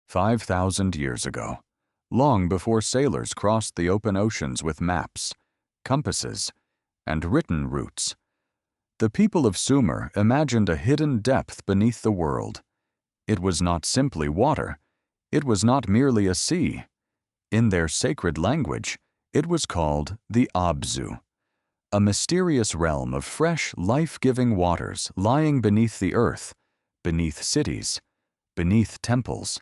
5,000 years ago, long before sailors crossed the open oceans with maps, compasses, and written routes, the people of Sumer imagined a hidden depth beneath the world. It was not simply water. It was not merely a sea. In their sacred language, it was called the Abzu, a mysterious realm of fresh, life-giving waters lying beneath the earth, beneath cities, beneath temples,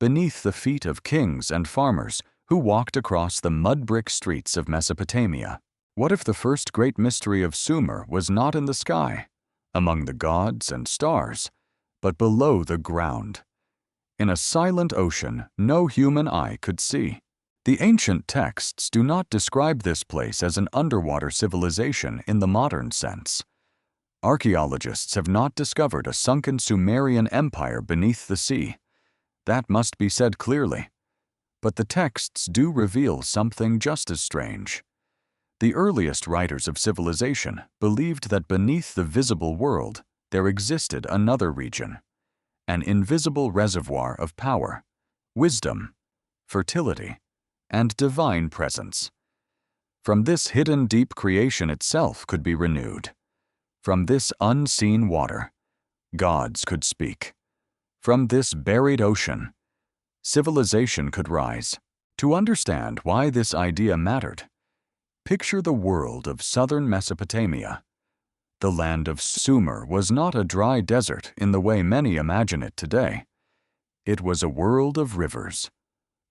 beneath the feet of kings and farmers who walked across the mud-brick streets of Mesopotamia. What if the first great mystery of Sumer was not in the sky, among the gods and stars, but below the ground, in a silent ocean no human eye could see? The ancient texts do not describe this place as an underwater civilization in the modern sense. Archaeologists have not discovered a sunken Sumerian empire beneath the sea. That must be said clearly. But the texts do reveal something just as strange. The earliest writers of civilization believed that beneath the visible world there existed another region, an invisible reservoir of power, wisdom, fertility, and divine presence. From this hidden deep creation itself could be renewed. From this unseen water, gods could speak. From this buried ocean, civilization could rise. To understand why this idea mattered, picture the world of southern Mesopotamia. The land of Sumer was not a dry desert in the way many imagine it today. It was a world of rivers,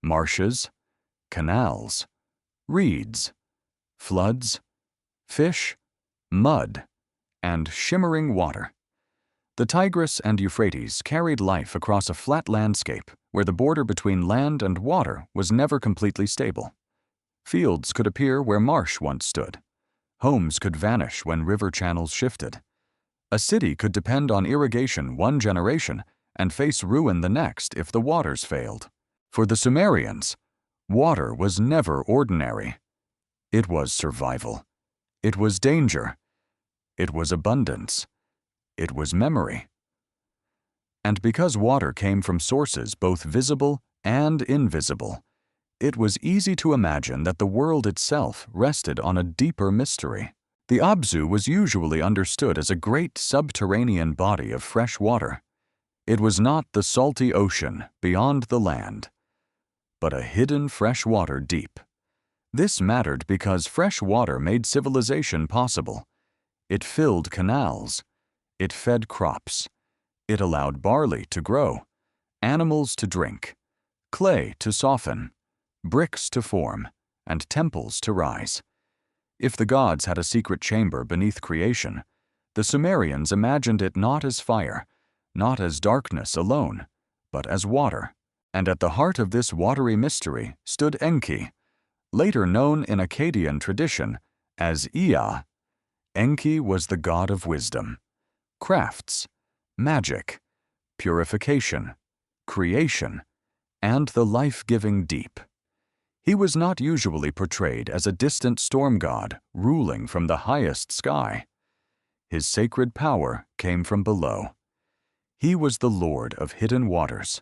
marshes, canals, reeds, floods, fish, mud, and shimmering water. The Tigris and Euphrates carried life across a flat landscape where the border between land and water was never completely stable. Fields could appear where marsh once stood. Homes could vanish when river channels shifted. A city could depend on irrigation one generation and face ruin the next if the waters failed. For the Sumerians, water was never ordinary. It was survival. It was danger. It was abundance. It was memory. And because water came from sources both visible and invisible, it was easy to imagine that the world itself rested on a deeper mystery. The Abzu was usually understood as a great subterranean body of fresh water. It was not the salty ocean beyond the land, but a hidden fresh water deep. This mattered because fresh water made civilization possible. It filled canals. It fed crops. It allowed barley to grow, animals to drink, clay to soften, bricks to form, and temples to rise. If the gods had a secret chamber beneath creation, the Sumerians imagined it not as fire, not as darkness alone, but as water. And at the heart of this watery mystery stood Enki, later known in Akkadian tradition as Ea. Enki was the god of wisdom, crafts, magic, purification, creation, and the life-giving deep. He was not usually portrayed as a distant storm god ruling from the highest sky. His sacred power came from below. He was the lord of hidden waters,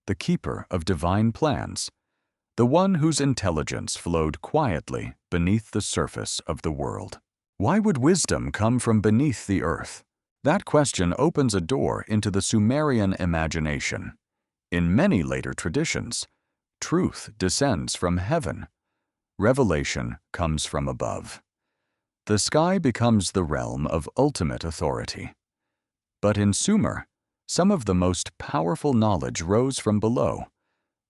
the keeper of divine plans, the one whose intelligence flowed quietly beneath the surface of the world. Why would wisdom come from beneath the earth? That question opens a door into the Sumerian imagination. In many later traditions, truth descends from heaven. Revelation comes from above. The sky becomes the realm of ultimate authority. But in Sumer, some of the most powerful knowledge rose from below,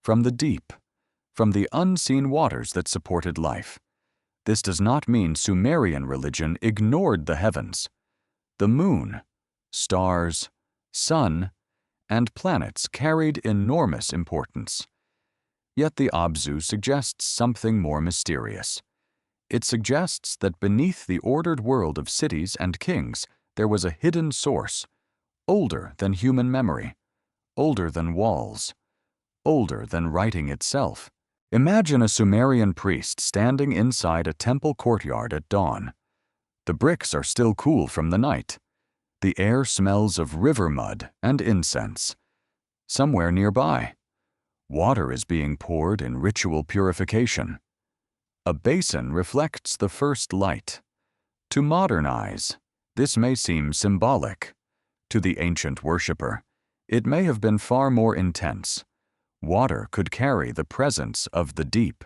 from the deep, from the unseen waters that supported life. This does not mean Sumerian religion ignored the heavens. The moon, stars, sun, and planets carried enormous importance. Yet the Abzu suggests something more mysterious. It suggests that beneath the ordered world of cities and kings there was a hidden source, older than human memory, older than walls, older than writing itself. Imagine a Sumerian priest standing inside a temple courtyard at dawn. The bricks are still cool from the night. The air smells of river mud and incense. Somewhere nearby, Water is being poured in ritual purification. A basin reflects the first light. To modern eyes, this may seem symbolic. To the ancient worshipper, it may have been far more intense. Water could carry the presence of the deep.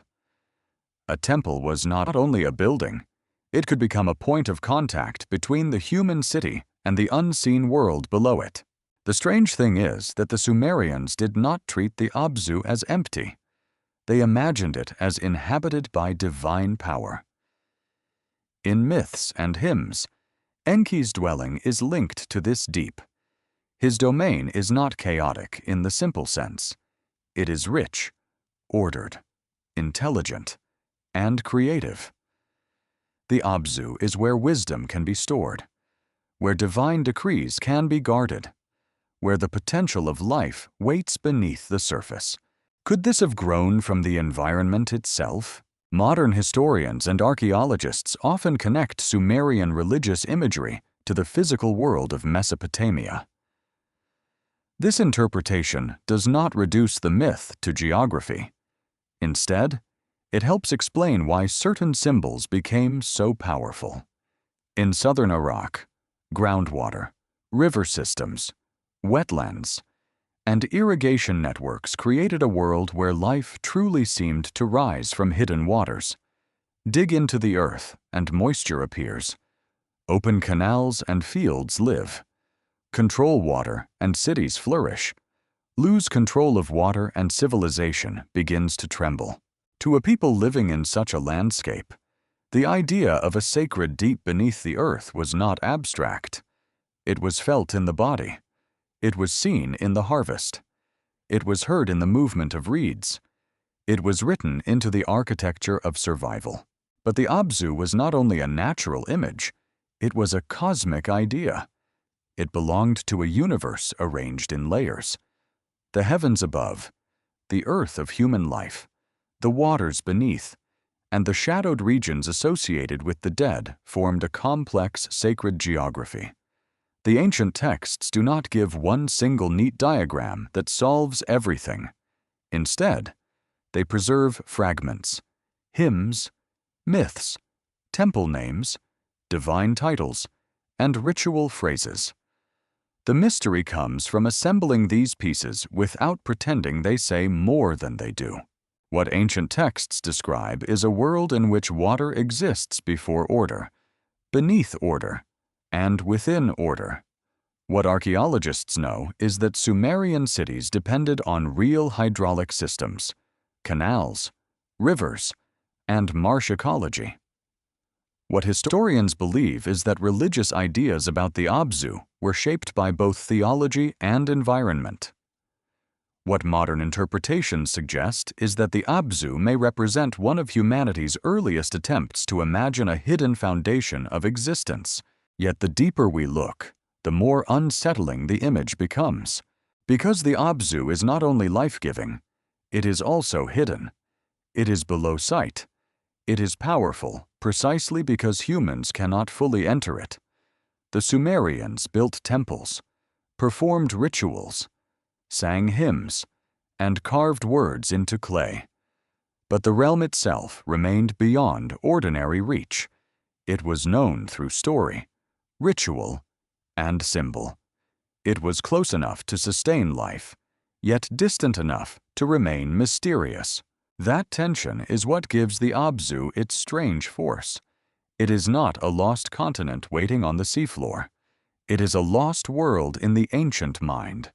A temple was not only a building, it could become a point of contact between the human city and the unseen world below it. The strange thing is that the Sumerians did not treat the Abzu as empty. They imagined it as inhabited by divine power. In myths and hymns, Enki's dwelling is linked to this deep. His domain is not chaotic in the simple sense. It is rich, ordered, intelligent, and creative. The Abzu is where wisdom can be stored, where divine decrees can be guarded, where the potential of life waits beneath the surface. Could this have grown from the environment itself? Modern historians and archaeologists often connect Sumerian religious imagery to the physical world of Mesopotamia. This interpretation does not reduce the myth to geography. Instead, it helps explain why certain symbols became so powerful. In southern Iraq, groundwater, river systems, wetlands, and irrigation networks created a world where life truly seemed to rise from hidden waters. Dig into the earth, and moisture appears. Open canals and fields live. Control water, and cities flourish. Lose control of water, and civilization begins to tremble. To a people living in such a landscape, the idea of a sacred deep beneath the earth was not abstract. It was felt in the body. It was seen in the harvest. It was heard in the movement of reeds. It was written into the architecture of survival. But the Abzu was not only a natural image, it was a cosmic idea. It belonged to a universe arranged in layers. The heavens above, the earth of human life, the waters beneath, and the shadowed regions associated with the dead formed a complex sacred geography. The ancient texts do not give one single neat diagram that solves everything. Instead, they preserve fragments, hymns, myths, temple names, divine titles, and ritual phrases. The mystery comes from assembling these pieces without pretending they say more than they do. What ancient texts describe is a world in which water exists before order, beneath order, and within order. What archaeologists know is that Sumerian cities depended on real hydraulic systems, canals, rivers, and marsh ecology. What historians believe is that religious ideas about the Abzu were shaped by both theology and environment. What modern interpretations suggest is that the Abzu may represent one of humanity's earliest attempts to imagine a hidden foundation of existence. Yet the deeper we look, the more unsettling the image becomes. Because the Abzu is not only life-giving, it is also hidden. It is below sight. It is powerful precisely because humans cannot fully enter it. The Sumerians built temples, performed rituals, sang hymns, and carved words into clay. But the realm itself remained beyond ordinary reach. It was known through story, ritual, and symbol. It was close enough to sustain life, yet distant enough to remain mysterious. That tension is what gives the Abzu its strange force. It is not a lost continent waiting on the seafloor. It is a lost world in the ancient mind,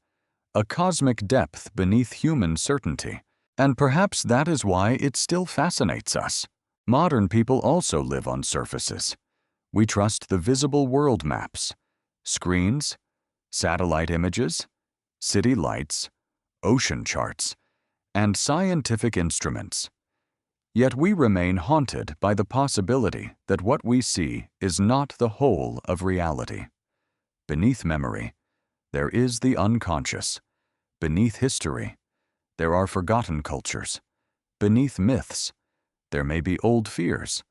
a cosmic depth beneath human certainty, and perhaps that is why it still fascinates us. Modern people also live on surfaces. We trust the visible world maps, screens, satellite images, city lights, ocean charts, and scientific instruments. Yet we remain haunted by the possibility that what we see is not the whole of reality. Beneath memory, there is the unconscious. Beneath history, there are forgotten cultures. Beneath myths, there may be old fears,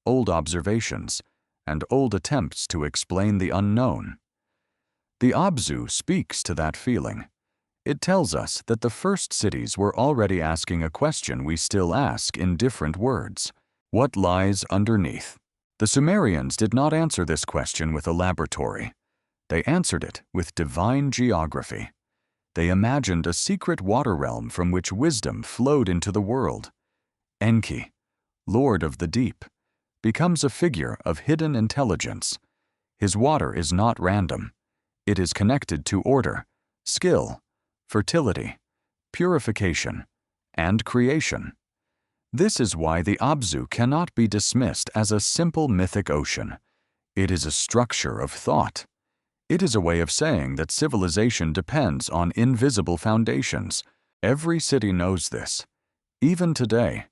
old observations, and old attempts to explain the unknown. The Abzu speaks to that feeling. It tells us that the first cities were already asking a question we still ask in different words. What lies underneath? The Sumerians did not answer this question with a laboratory. They answered it with divine geography. They imagined a secret water realm from which wisdom flowed into the world. Enki, Lord of the Deep, becomes a figure of hidden intelligence. His water is not random. It is connected to order, skill, fertility, purification, and creation. This is why the Abzu cannot be dismissed as a simple mythic ocean. It is a structure of thought. It is a way of saying that civilization depends on invisible foundations. Every city knows this. Even today,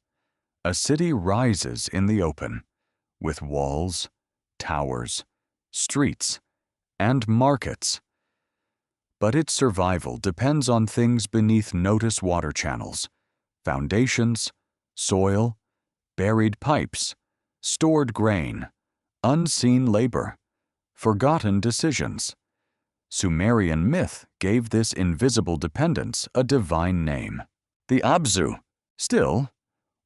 a city rises in the open, with walls, towers, streets, and markets. But its survival depends on things beneath notice water channels, foundations, soil, buried pipes, stored grain, unseen labor, forgotten decisions. Sumerian myth gave this invisible dependence a divine name, the Abzu. Still,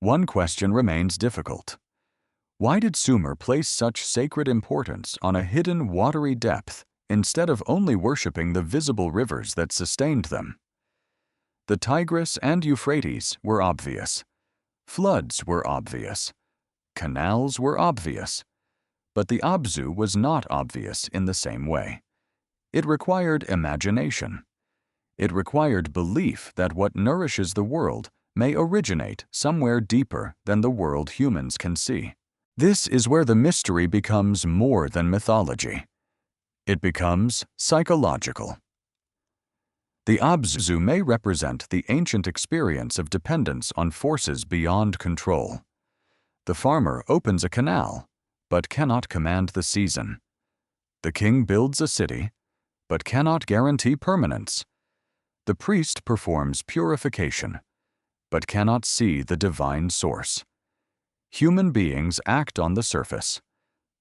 one question remains difficult. Why did Sumer place such sacred importance on a hidden watery depth instead of only worshipping the visible rivers that sustained them? The Tigris and Euphrates were obvious. Floods were obvious. Canals were obvious. But the Abzu was not obvious in the same way. It required imagination. It required belief that what nourishes the world may originate somewhere deeper than the world humans can see. This is where the mystery becomes more than mythology. It becomes psychological. The Abzu may represent the ancient experience of dependence on forces beyond control. The farmer opens a canal, but cannot command the season. The king builds a city, but cannot guarantee permanence. The priest performs purification, but cannot see the divine source. Human beings act on the surface.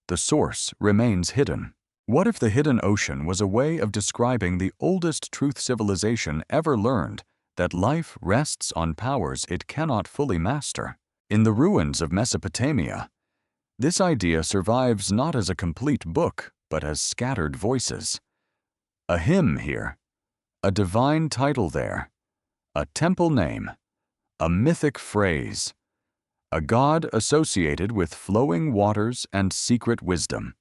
The source remains hidden. What if the hidden ocean was a way of describing the oldest truth civilization ever learned, that life rests on powers it cannot fully master? In the ruins of Mesopotamia, this idea survives not as a complete book, but as scattered voices. A hymn here, a divine title there, a temple name, a mythic phrase, a god associated with flowing waters and secret wisdom.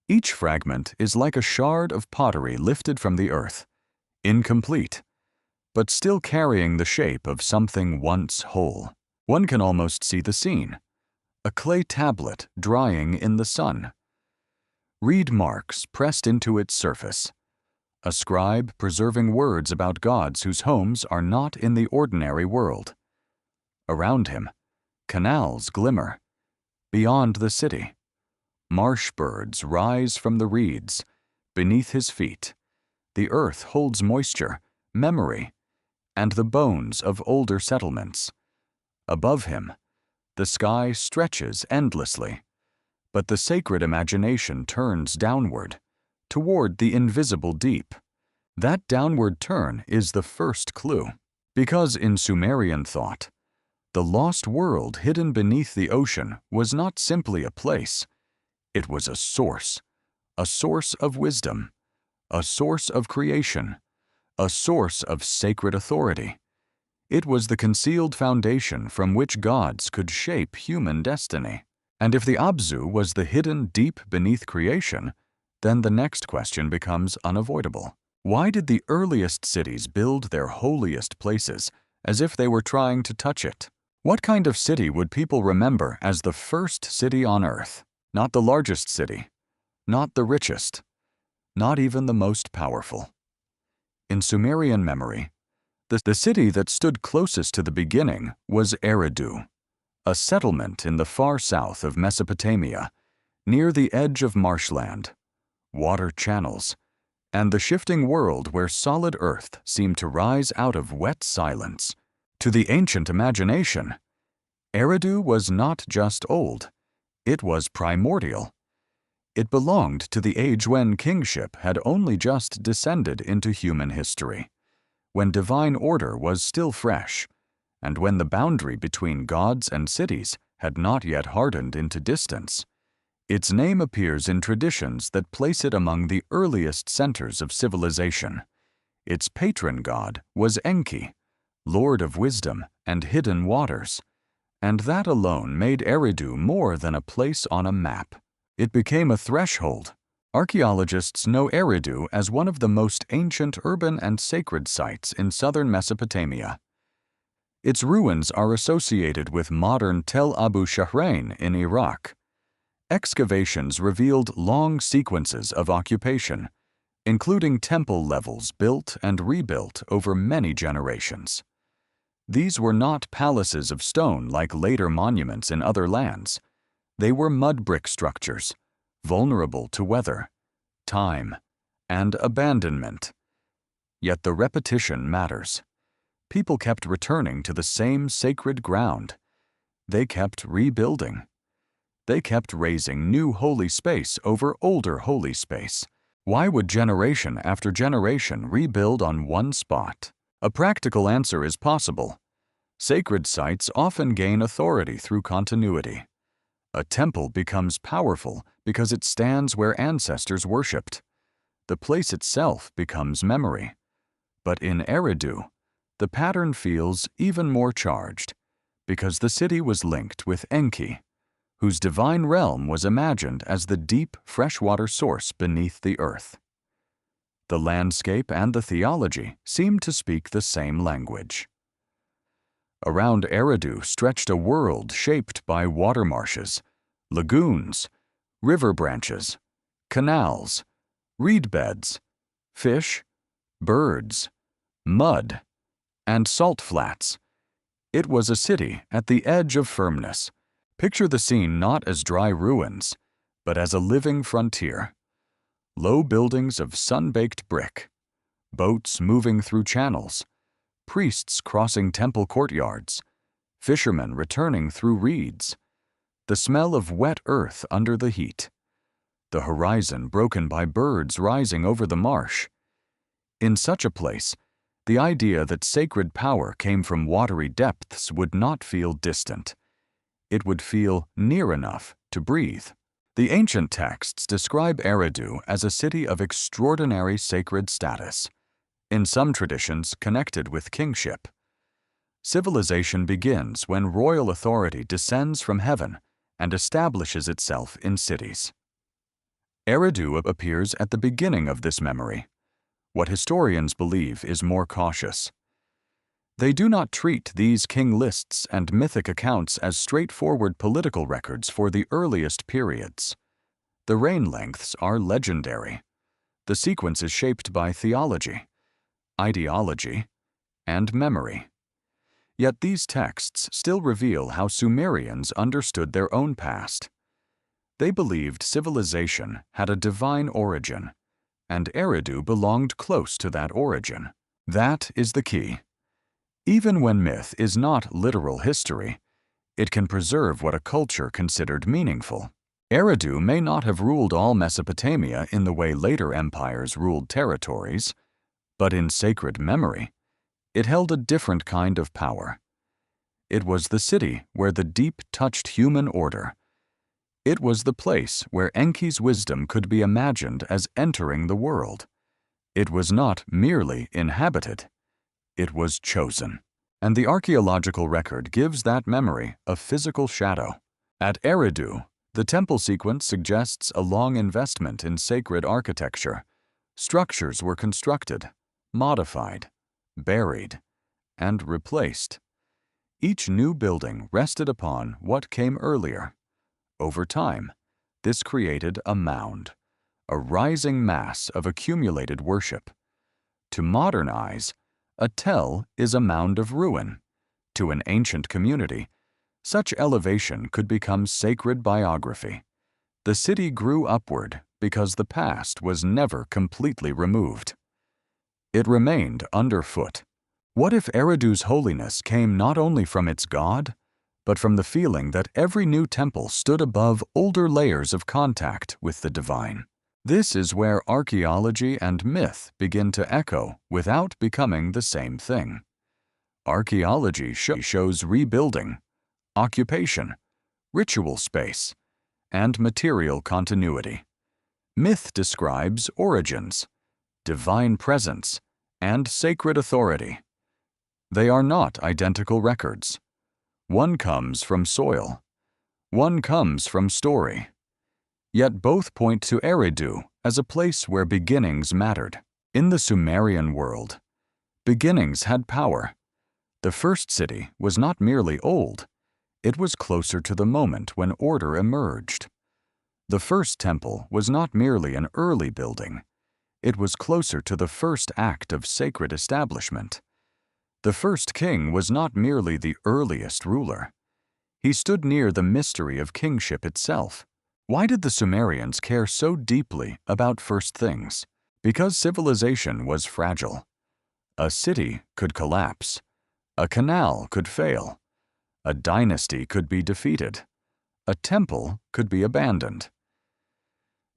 Each fragment is like a shard of pottery lifted from the earth, incomplete, but still carrying the shape of something once whole. One can almost see the scene, a clay tablet drying in the sun. Reed marks pressed into its surface, a scribe preserving words about gods whose homes are not in the ordinary world. Around him, canals glimmer. Beyond the city, marsh birds rise from the reeds. Beneath his feet, the earth holds moisture, memory, and the bones of older settlements. Above him, the sky stretches endlessly, but the sacred imagination turns downward, toward the invisible deep. That downward turn is the first clue, because in Sumerian thought, the lost world hidden beneath the ocean was not simply a place. It was a source of wisdom, a source of creation, a source of sacred authority. It was the concealed foundation from which gods could shape human destiny. And if the Abzu was the hidden deep beneath creation, then the next question becomes unavoidable. Why did the earliest cities build their holiest places as if they were trying to touch it? What kind of city would people remember as the first city on earth? Not the largest city, not the richest, not even the most powerful. In Sumerian memory, the city that stood closest to the beginning was Eridu, a settlement in the far south of Mesopotamia, near the edge of marshland, water channels, and the shifting world where solid earth seemed to rise out of wet silence. To the ancient imagination, Eridu was not just old, it was primordial. It belonged to the age when kingship had only just descended into human history. when divine order was still fresh, and when the boundary between gods and cities had not yet hardened into distance. Its name appears in traditions that place it among the earliest centers of civilization. Its patron god was Enki, lord of wisdom and hidden waters, and that alone made Eridu more than a place on a map. It became a threshold. Archaeologists know Eridu as one of the most ancient urban and sacred sites in southern Mesopotamia. Its ruins are associated with modern Tel Abu Shahrain in Iraq. Excavations revealed long sequences of occupation, including temple levels built and rebuilt over many generations. These were not palaces of stone like later monuments in other lands. They were mud brick structures, vulnerable to weather, time, and abandonment. Yet the repetition matters. People kept returning to the same sacred ground. They kept rebuilding. They kept raising new holy space over older holy space. Why would generation after generation rebuild on one spot? A practical answer is possible. Sacred sites often gain authority through continuity. A temple becomes powerful because it stands where ancestors worshipped. The place itself becomes memory. But in Eridu, the pattern feels even more charged, because the city was linked with Enki, whose divine realm was imagined as the deep freshwater source beneath the earth. The landscape and the theology seem to speak the same language. Around Eridu stretched a world shaped by water marshes, lagoons, river branches, canals, reed beds, fish, birds, mud, and salt flats. It was a city at the edge of firmness. Picture the scene not as dry ruins, but as a living frontier. Low buildings of sun-baked brick, boats moving through channels, priests crossing temple courtyards, fishermen returning through reeds, the smell of wet earth under the heat, the horizon broken by birds rising over the marsh. In such a place, the idea that sacred power came from watery depths would not feel distant. It would feel near enough to breathe. The ancient texts describe Eridu as a city of extraordinary sacred status, in some traditions connected with kingship. Civilization begins when royal authority descends from heaven and establishes itself in cities. Eridu appears at the beginning of this memory. What historians believe is more cautious. They do not treat these king lists and mythic accounts as straightforward political records for the earliest periods. The reign lengths are legendary. The sequence is shaped by theology, ideology, and memory. Yet these texts still reveal how Sumerians understood their own past. They believed civilization had a divine origin, and Eridu belonged close to that origin. That is the key. Even when myth is not literal history, it can preserve what a culture considered meaningful. Eridu may not have ruled all Mesopotamia in the way later empires ruled territories, but in sacred memory, it held a different kind of power. It was the city where the deep touched human order. It was the place where Enki's wisdom could be imagined as entering the world. It was not merely inhabited, it was chosen. And the archaeological record gives that memory a physical shadow. At Eridu, the temple sequence suggests a long investment in sacred architecture. Structures were constructed, modified, buried, and replaced. Each new building rested upon what came earlier. Over time, this created a mound, a rising mass of accumulated worship. To modern eyes, a tell is a mound of ruin. To an ancient community, such elevation could become sacred biography. The city grew upward because the past was never completely removed. It remained underfoot. What if Eridu's holiness came not only from its god, but from the feeling that every new temple stood above older layers of contact with the divine? This is where archaeology and myth begin to echo without becoming the same thing. Archaeology shows rebuilding, occupation, ritual space, and material continuity. Myth describes origins, divine presence, and sacred authority. They are not identical records. One comes from soil. One comes from story. Yet both point to Eridu as a place where beginnings mattered. In the Sumerian world, beginnings had power. The first city was not merely old, it was closer to the moment when order emerged. The first temple was not merely an early building, it was closer to the first act of sacred establishment. The first king was not merely the earliest ruler. He stood near the mystery of kingship itself. Why did the Sumerians care so deeply about first things? Because civilization was fragile. A city could collapse. A canal could fail. A dynasty could be defeated. A temple could be abandoned.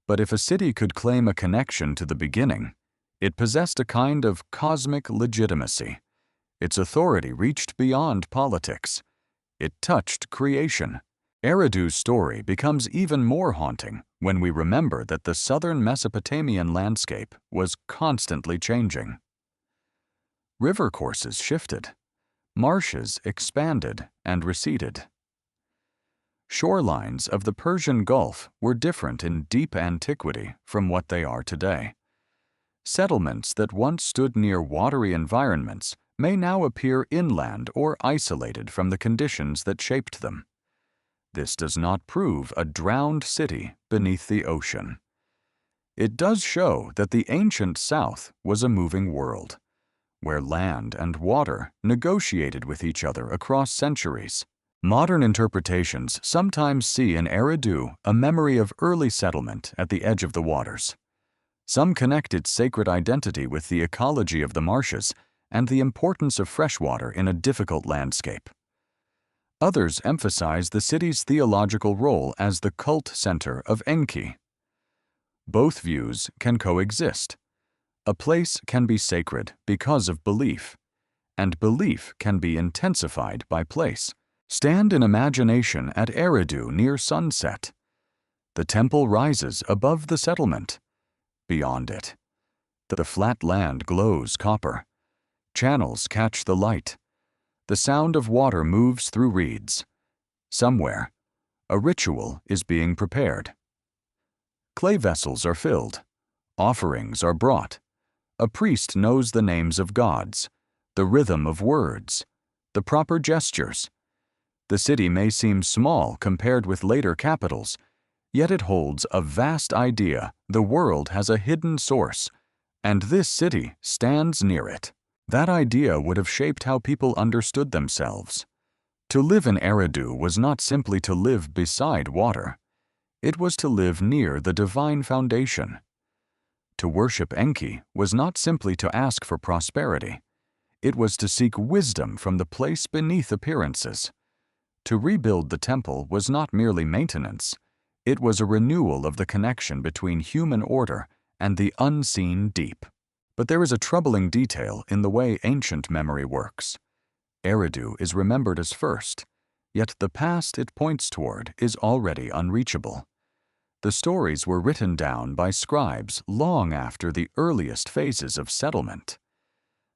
But if a city could claim a connection to the beginning, it possessed a kind of cosmic legitimacy. Its authority reached beyond politics. It touched creation. Eridu's story becomes even more haunting when we remember that the southern Mesopotamian landscape was constantly changing. River courses shifted. Marshes expanded and receded. Shorelines of the Persian Gulf were different in deep antiquity from what they are today. Settlements that once stood near watery environments may now appear inland or isolated from the conditions that shaped them. This does not prove a drowned city beneath the ocean. It does show that the ancient South was a moving world, where land and water negotiated with each other across centuries. Modern interpretations sometimes see in Eridu a memory of early settlement at the edge of the waters. Some connect its sacred identity with the ecology of the marshes and the importance of freshwater in a difficult landscape. Others emphasize the city's theological role as the cult center of Enki. Both views can coexist. A place can be sacred because of belief, and belief can be intensified by place. Stand in imagination at Eridu near sunset. The temple rises above the settlement. Beyond it, the flat land glows copper. Channels catch the light. The sound of water moves through reeds. Somewhere, a ritual is being prepared. Clay vessels are filled. Offerings are brought. A priest knows the names of gods, the rhythm of words, the proper gestures. The city may seem small compared with later capitals, yet it holds a vast idea the world has a hidden source, and this city stands near it. That idea would have shaped how people understood themselves. To live in Eridu was not simply to live beside water. It was to live near the divine foundation. To worship Enki was not simply to ask for prosperity. It was to seek wisdom from the place beneath appearances. To rebuild the temple was not merely maintenance. It was a renewal of the connection between human order and the unseen deep. But there is a troubling detail in the way ancient memory works. Eridu is remembered as first, yet the past it points toward is already unreachable. The stories were written down by scribes long after the earliest phases of settlement.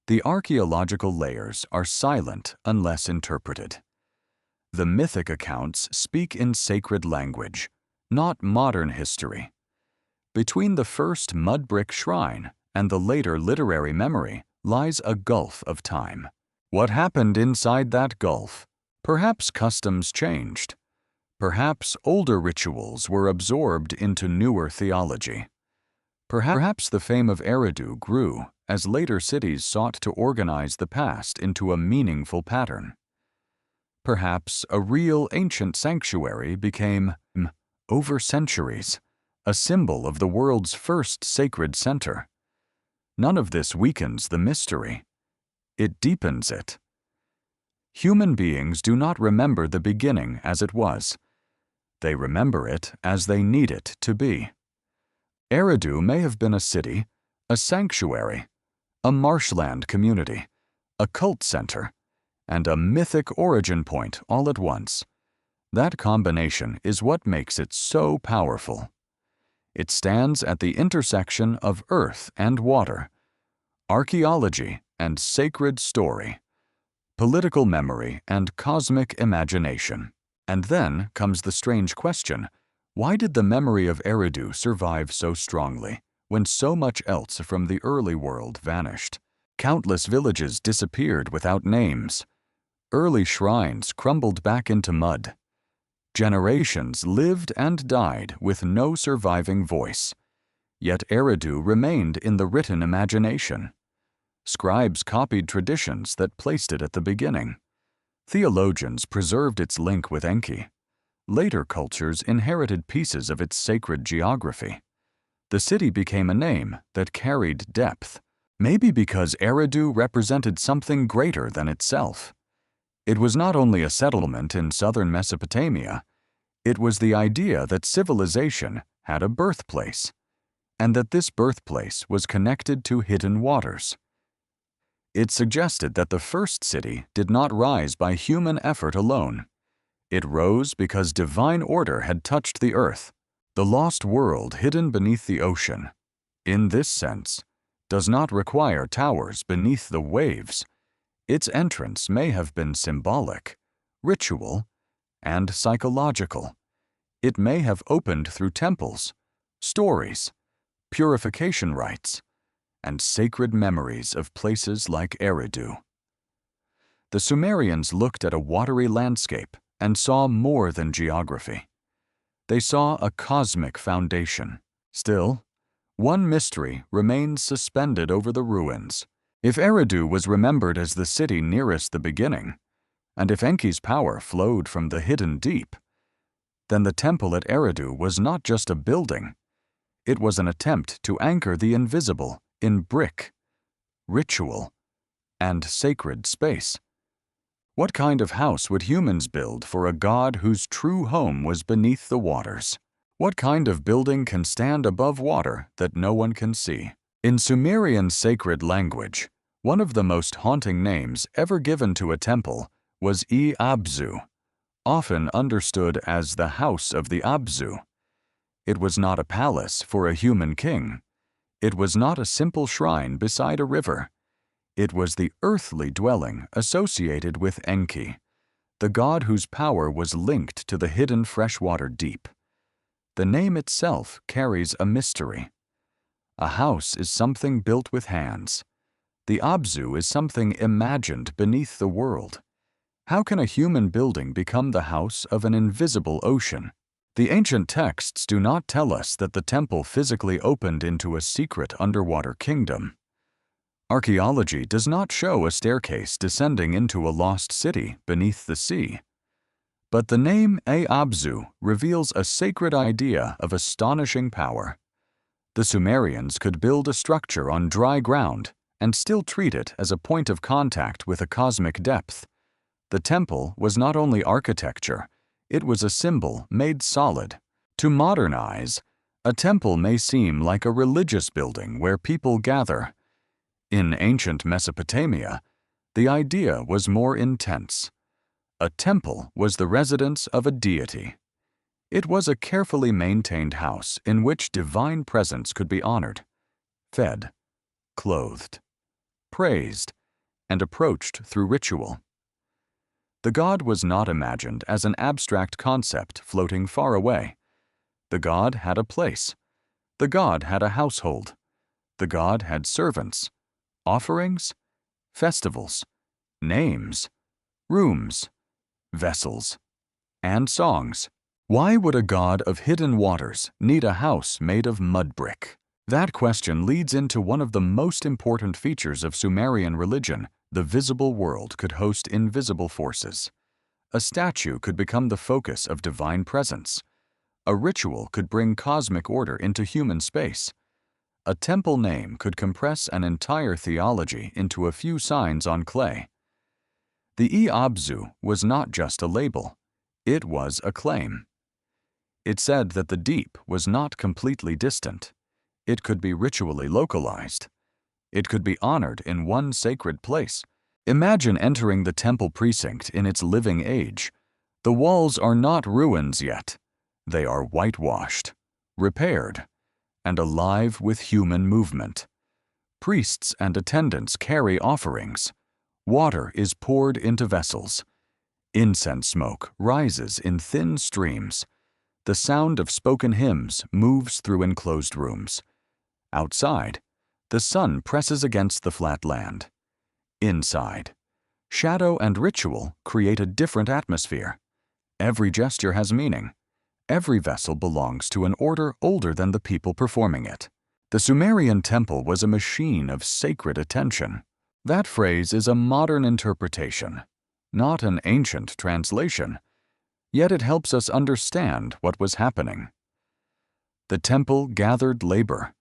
The archaeological layers are silent unless interpreted. The mythic accounts speak in sacred language, not modern history. Between the first mud brick shrine and the later literary memory lies a gulf of time. What happened inside that gulf? Perhaps customs changed. Perhaps older rituals were absorbed into newer theology. Perhaps the fame of Eridu grew as later cities sought to organize the past into a meaningful pattern. Perhaps a real ancient sanctuary became, over centuries, a symbol of the world's first sacred center. None of this weakens the mystery. It deepens it. Human beings do not remember the beginning as it was. They remember it as they need it to be. Eridu may have been a city, a sanctuary, a marshland community, a cult center, and a mythic origin point all at once. That combination is what makes it so powerful. It stands at the intersection of earth and water, archaeology and sacred story, political memory and cosmic imagination. And then comes the strange question, why did the memory of Eridu survive so strongly when so much else from the early world vanished? Countless villages disappeared without names. Early shrines crumbled back into mud. Generations lived and died with no surviving voice. Yet Eridu remained in the written imagination. Scribes copied traditions that placed it at the beginning. Theologians preserved its link with Enki. Later cultures inherited pieces of its sacred geography. The city became a name that carried depth, maybe because Eridu represented something greater than itself. It was not only a settlement in southern Mesopotamia, it was the idea that civilization had a birthplace, and that this birthplace was connected to hidden waters. It suggested that the first city did not rise by human effort alone. It rose because divine order had touched the earth, the lost world hidden beneath the ocean. In this sense, does not require towers beneath the waves. Its entrance may have been symbolic, ritual, and psychological. It may have opened through temples, stories, purification rites, and sacred memories of places like Eridu. The Sumerians looked at a watery landscape and saw more than geography. They saw a cosmic foundation. Still, one mystery remains suspended over the ruins. If Eridu was remembered as the city nearest the beginning, and if Enki's power flowed from the hidden deep, then the temple at Eridu was not just a building. It was an attempt to anchor the invisible in brick, ritual, and sacred space. What kind of house would humans build for a god whose true home was beneath the waters? What kind of building can stand above water that no one can see? In Sumerian sacred language, one of the most haunting names ever given to a temple was Abzu, often understood as the House of the Abzu. It was not a palace for a human king. It was not a simple shrine beside a river. It was the earthly dwelling associated with Enki, the god whose power was linked to the hidden freshwater deep. The name itself carries a mystery. A house is something built with hands. The Abzu is something imagined beneath the world. How can a human building become the house of an invisible ocean? The ancient texts do not tell us that the temple physically opened into a secret underwater kingdom. Archaeology does not show a staircase descending into a lost city beneath the sea. But the name Abzu reveals a sacred idea of astonishing power. The Sumerians could build a structure on dry ground and still treat it as a point of contact with a cosmic depth. The temple was not only architecture, it was a symbol made solid. To modernize, a temple may seem like a religious building where people gather. In ancient Mesopotamia, the idea was more intense. A temple was the residence of a deity. It was a carefully maintained house in which divine presence could be honored, fed, clothed, praised, and approached through ritual. The god was not imagined as an abstract concept floating far away. The god had a place. The god had a household. The god had servants, offerings, festivals, names, rooms, vessels, and songs. Why would a god of hidden waters need a house made of mud brick? That question leads into one of the most important features of Sumerian religion. The visible world could host invisible forces. A statue could become the focus of divine presence. A ritual could bring cosmic order into human space. A temple name could compress an entire theology into a few signs on clay. The Abzu was not just a label. It was a claim. It said that the deep was not completely distant. It could be ritually localized. It could be honored in one sacred place. Imagine entering the temple precinct in its living age. The walls are not ruins yet. They are whitewashed, repaired, and alive with human movement. Priests and attendants carry offerings. Water is poured into vessels. Incense smoke rises in thin streams. The sound of spoken hymns moves through enclosed rooms. Outside, the sun presses against the flat land. Inside, shadow and ritual create a different atmosphere. Every gesture has meaning. Every vessel belongs to an order older than the people performing it. The Sumerian temple was a machine of sacred attention. That phrase is a modern interpretation, not an ancient translation, yet it helps us understand what was happening. The temple gathered labor,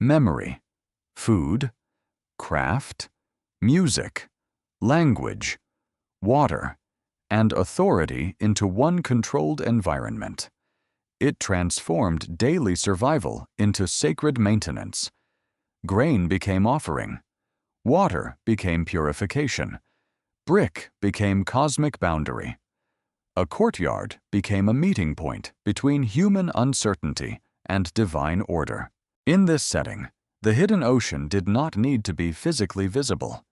memory, food, craft, music, language, water, and authority into one controlled environment. It transformed daily survival into sacred maintenance. Grain became offering. Water became purification. Brick became cosmic boundary. A courtyard became a meeting point between human uncertainty and divine order. In this setting, the hidden ocean did not need to be physically visible.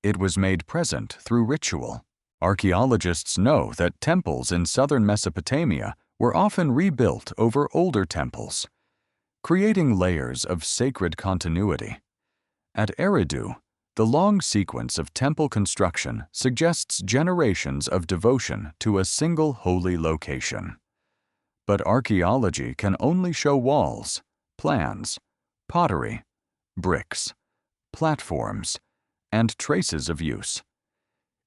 It was made present through ritual. Archaeologists know that temples in southern Mesopotamia were often rebuilt over older temples, creating layers of sacred continuity. At Eridu, the long sequence of temple construction suggests generations of devotion to a single holy location. But archaeology can only show walls, plans, pottery, bricks, platforms, and traces of use.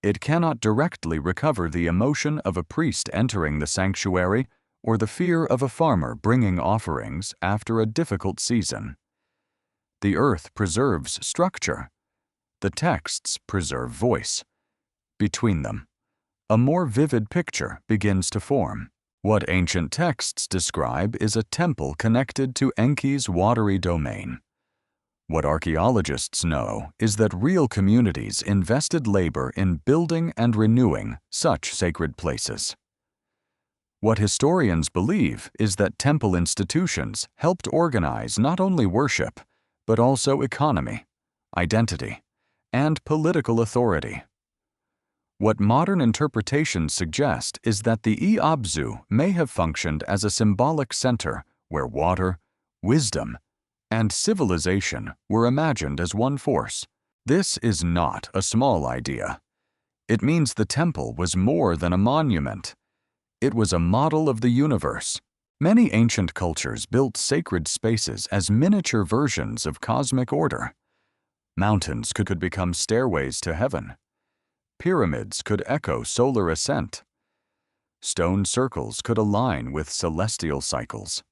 It cannot directly recover the emotion of a priest entering the sanctuary or the fear of a farmer bringing offerings after a difficult season. The earth preserves structure. The texts preserve voice. Between them, a more vivid picture begins to form. What ancient texts describe is a temple connected to Enki's watery domain. What archaeologists know is that real communities invested labor in building and renewing such sacred places. What historians believe is that temple institutions helped organize not only worship, but also economy, identity, and political authority. What modern interpretations suggest is that the Iabzu may have functioned as a symbolic center where water, wisdom, and civilization were imagined as one force. This is not a small idea. It means the temple was more than a monument. It was a model of the universe. Many ancient cultures built sacred spaces as miniature versions of cosmic order. Mountains could become stairways to heaven. Pyramids could echo solar ascent. Stone circles could align with celestial cycles.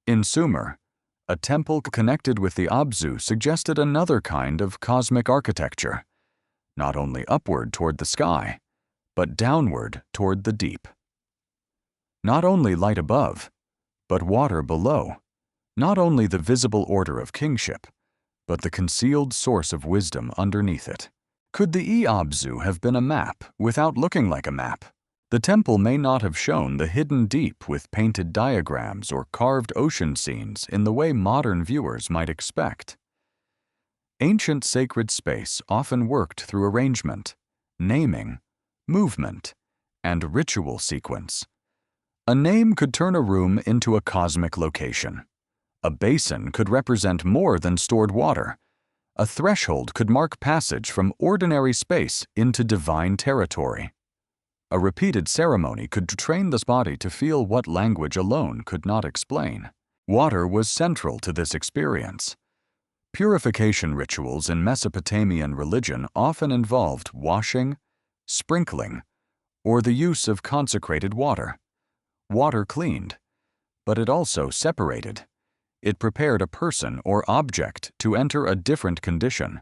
In Sumer, a temple connected with the Abzu suggested another kind of cosmic architecture, not only upward toward the sky, but downward toward the deep. Not only light above, but water below. Not only the visible order of kingship, but the concealed source of wisdom underneath it. Could the Iabzu have been a map without looking like a map? The temple may not have shown the hidden deep with painted diagrams or carved ocean scenes in the way modern viewers might expect. Ancient sacred space often worked through arrangement, naming, movement, and ritual sequence. A name could turn a room into a cosmic location. A basin could represent more than stored water. A threshold could mark passage from ordinary space into divine territory. A repeated ceremony could train the body to feel what language alone could not explain. Water was central to this experience. Purification rituals in Mesopotamian religion often involved washing, sprinkling, or the use of consecrated water. Water cleaned, but it also separated. It prepared a person or object to enter a different condition.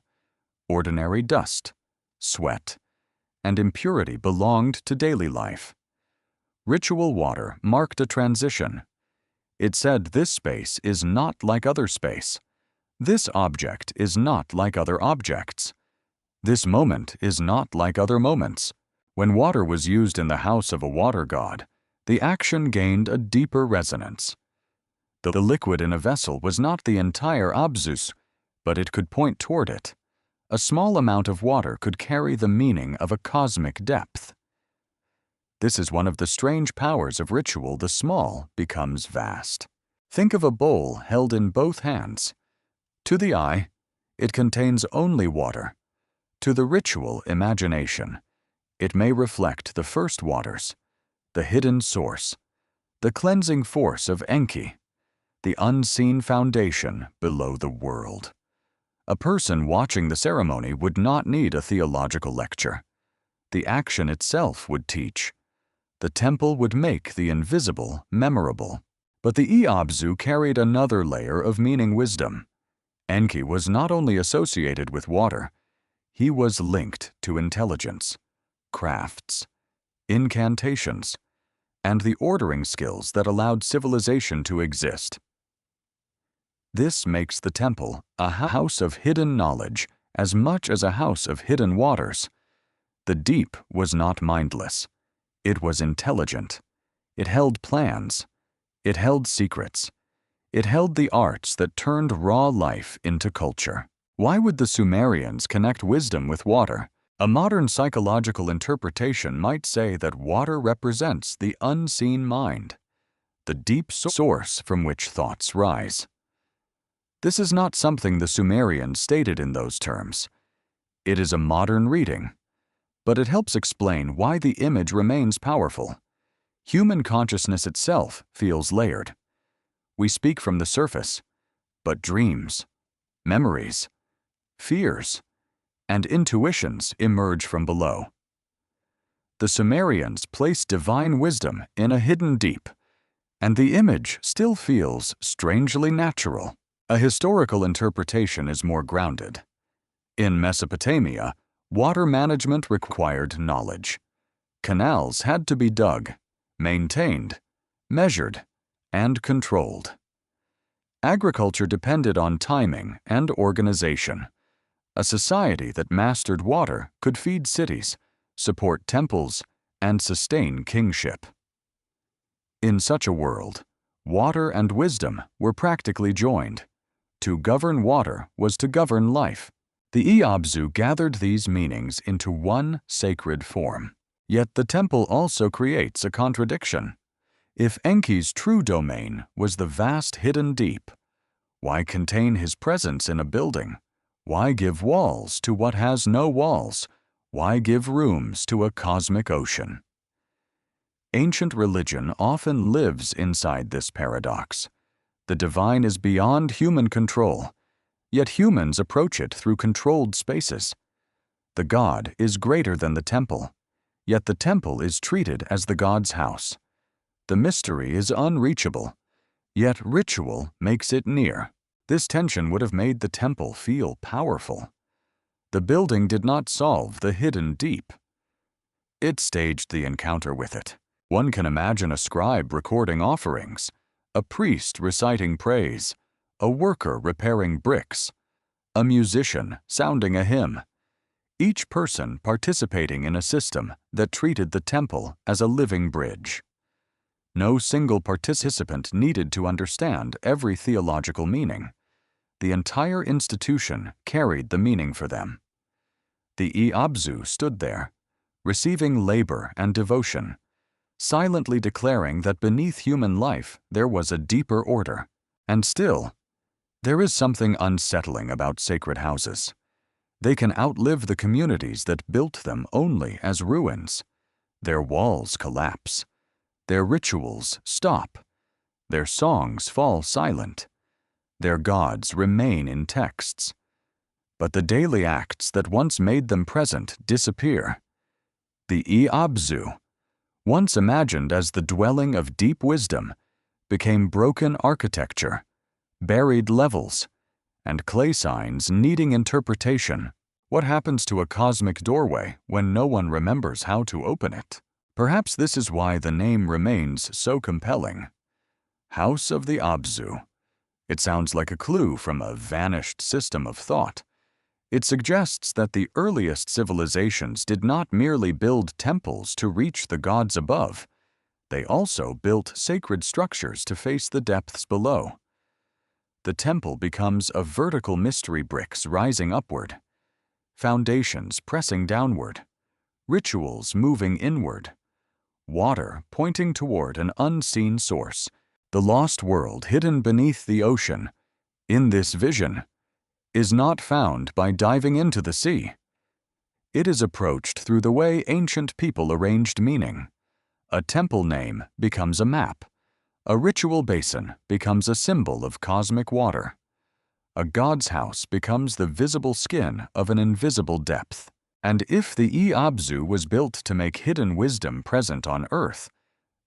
Ordinary dust, sweat, and impurity belonged to daily life. Ritual water marked a transition. It said this space is not like other space. This object is not like other objects. This moment is not like other moments. When water was used in the house of a water god, the action gained a deeper resonance. The liquid in a vessel was not the entire abzus, but it could point toward it. A small amount of water could carry the meaning of a cosmic depth. This is one of the strange powers of ritual. The small becomes vast. Think of a bowl held in both hands. To the eye, it contains only water. To the ritual imagination, it may reflect the first waters, the hidden source, the cleansing force of Enki, the unseen foundation below the world. A person watching the ceremony would not need a theological lecture. The action itself would teach. The temple would make the invisible memorable. But the Iabzu carried another layer of meaning wisdom. Enki was not only associated with water, he was linked to intelligence, crafts, incantations, and the ordering skills that allowed civilization to exist. This makes the temple a house of hidden knowledge as much as a house of hidden waters. The deep was not mindless. It was intelligent. It held plans. It held secrets. It held the arts that turned raw life into culture. Why would the Sumerians connect wisdom with water? A modern psychological interpretation might say that water represents the unseen mind, the deep source from which thoughts rise. This is not something the Sumerians stated in those terms. It is a modern reading, but it helps explain why the image remains powerful. Human consciousness itself feels layered. We speak from the surface, but dreams, memories, fears, and intuitions emerge from below. The Sumerians placed divine wisdom in a hidden deep, and the image still feels strangely natural. A historical interpretation is more grounded. In Mesopotamia, water management required knowledge. Canals had to be dug, maintained, measured, and controlled. Agriculture depended on timing and organization. A society that mastered water could feed cities, support temples, and sustain kingship. In such a world, water and wisdom were practically joined. To govern water was to govern life. The Iabzu gathered these meanings into one sacred form. Yet the temple also creates a contradiction. If Enki's true domain was the vast hidden deep, why contain his presence in a building? Why give walls to what has no walls? Why give rooms to a cosmic ocean? Ancient religion often lives inside this paradox. The divine is beyond human control, yet humans approach it through controlled spaces. The god is greater than the temple, yet the temple is treated as the god's house. The mystery is unreachable, yet ritual makes it near. This tension would have made the temple feel powerful. The building did not solve the hidden deep. It staged the encounter with it. One can imagine a scribe recording offerings, a priest reciting praise, a worker repairing bricks, a musician sounding a hymn, each person participating in a system that treated the temple as a living bridge. No single participant needed to understand every theological meaning. The entire institution carried the meaning for them. The Iabzu stood there, receiving labor and devotion, silently declaring that beneath human life there was a deeper order. And still, there is something unsettling about sacred houses. They can outlive the communities that built them only as ruins. Their walls collapse. Their rituals stop. Their songs fall silent. Their gods remain in texts. But the daily acts that once made them present disappear. The Iabzu, once imagined as the dwelling of deep wisdom, became broken architecture, buried levels, and clay signs needing interpretation. What happens to a cosmic doorway when no one remembers how to open it? Perhaps this is why the name remains so compelling. House of the Abzu. It sounds like a clue from a vanished system of thought. It suggests that the earliest civilizations did not merely build temples to reach the gods above. They also built sacred structures to face the depths below. The temple becomes a vertical mystery, bricks rising upward, foundations pressing downward, rituals moving inward, water pointing toward an unseen source, the lost world hidden beneath the ocean. In this vision, is not found by diving into the sea. It is approached through the way ancient people arranged meaning. A temple name becomes a map. A ritual basin becomes a symbol of cosmic water. A god's house becomes the visible skin of an invisible depth. And if the Abzu was built to make hidden wisdom present on Earth,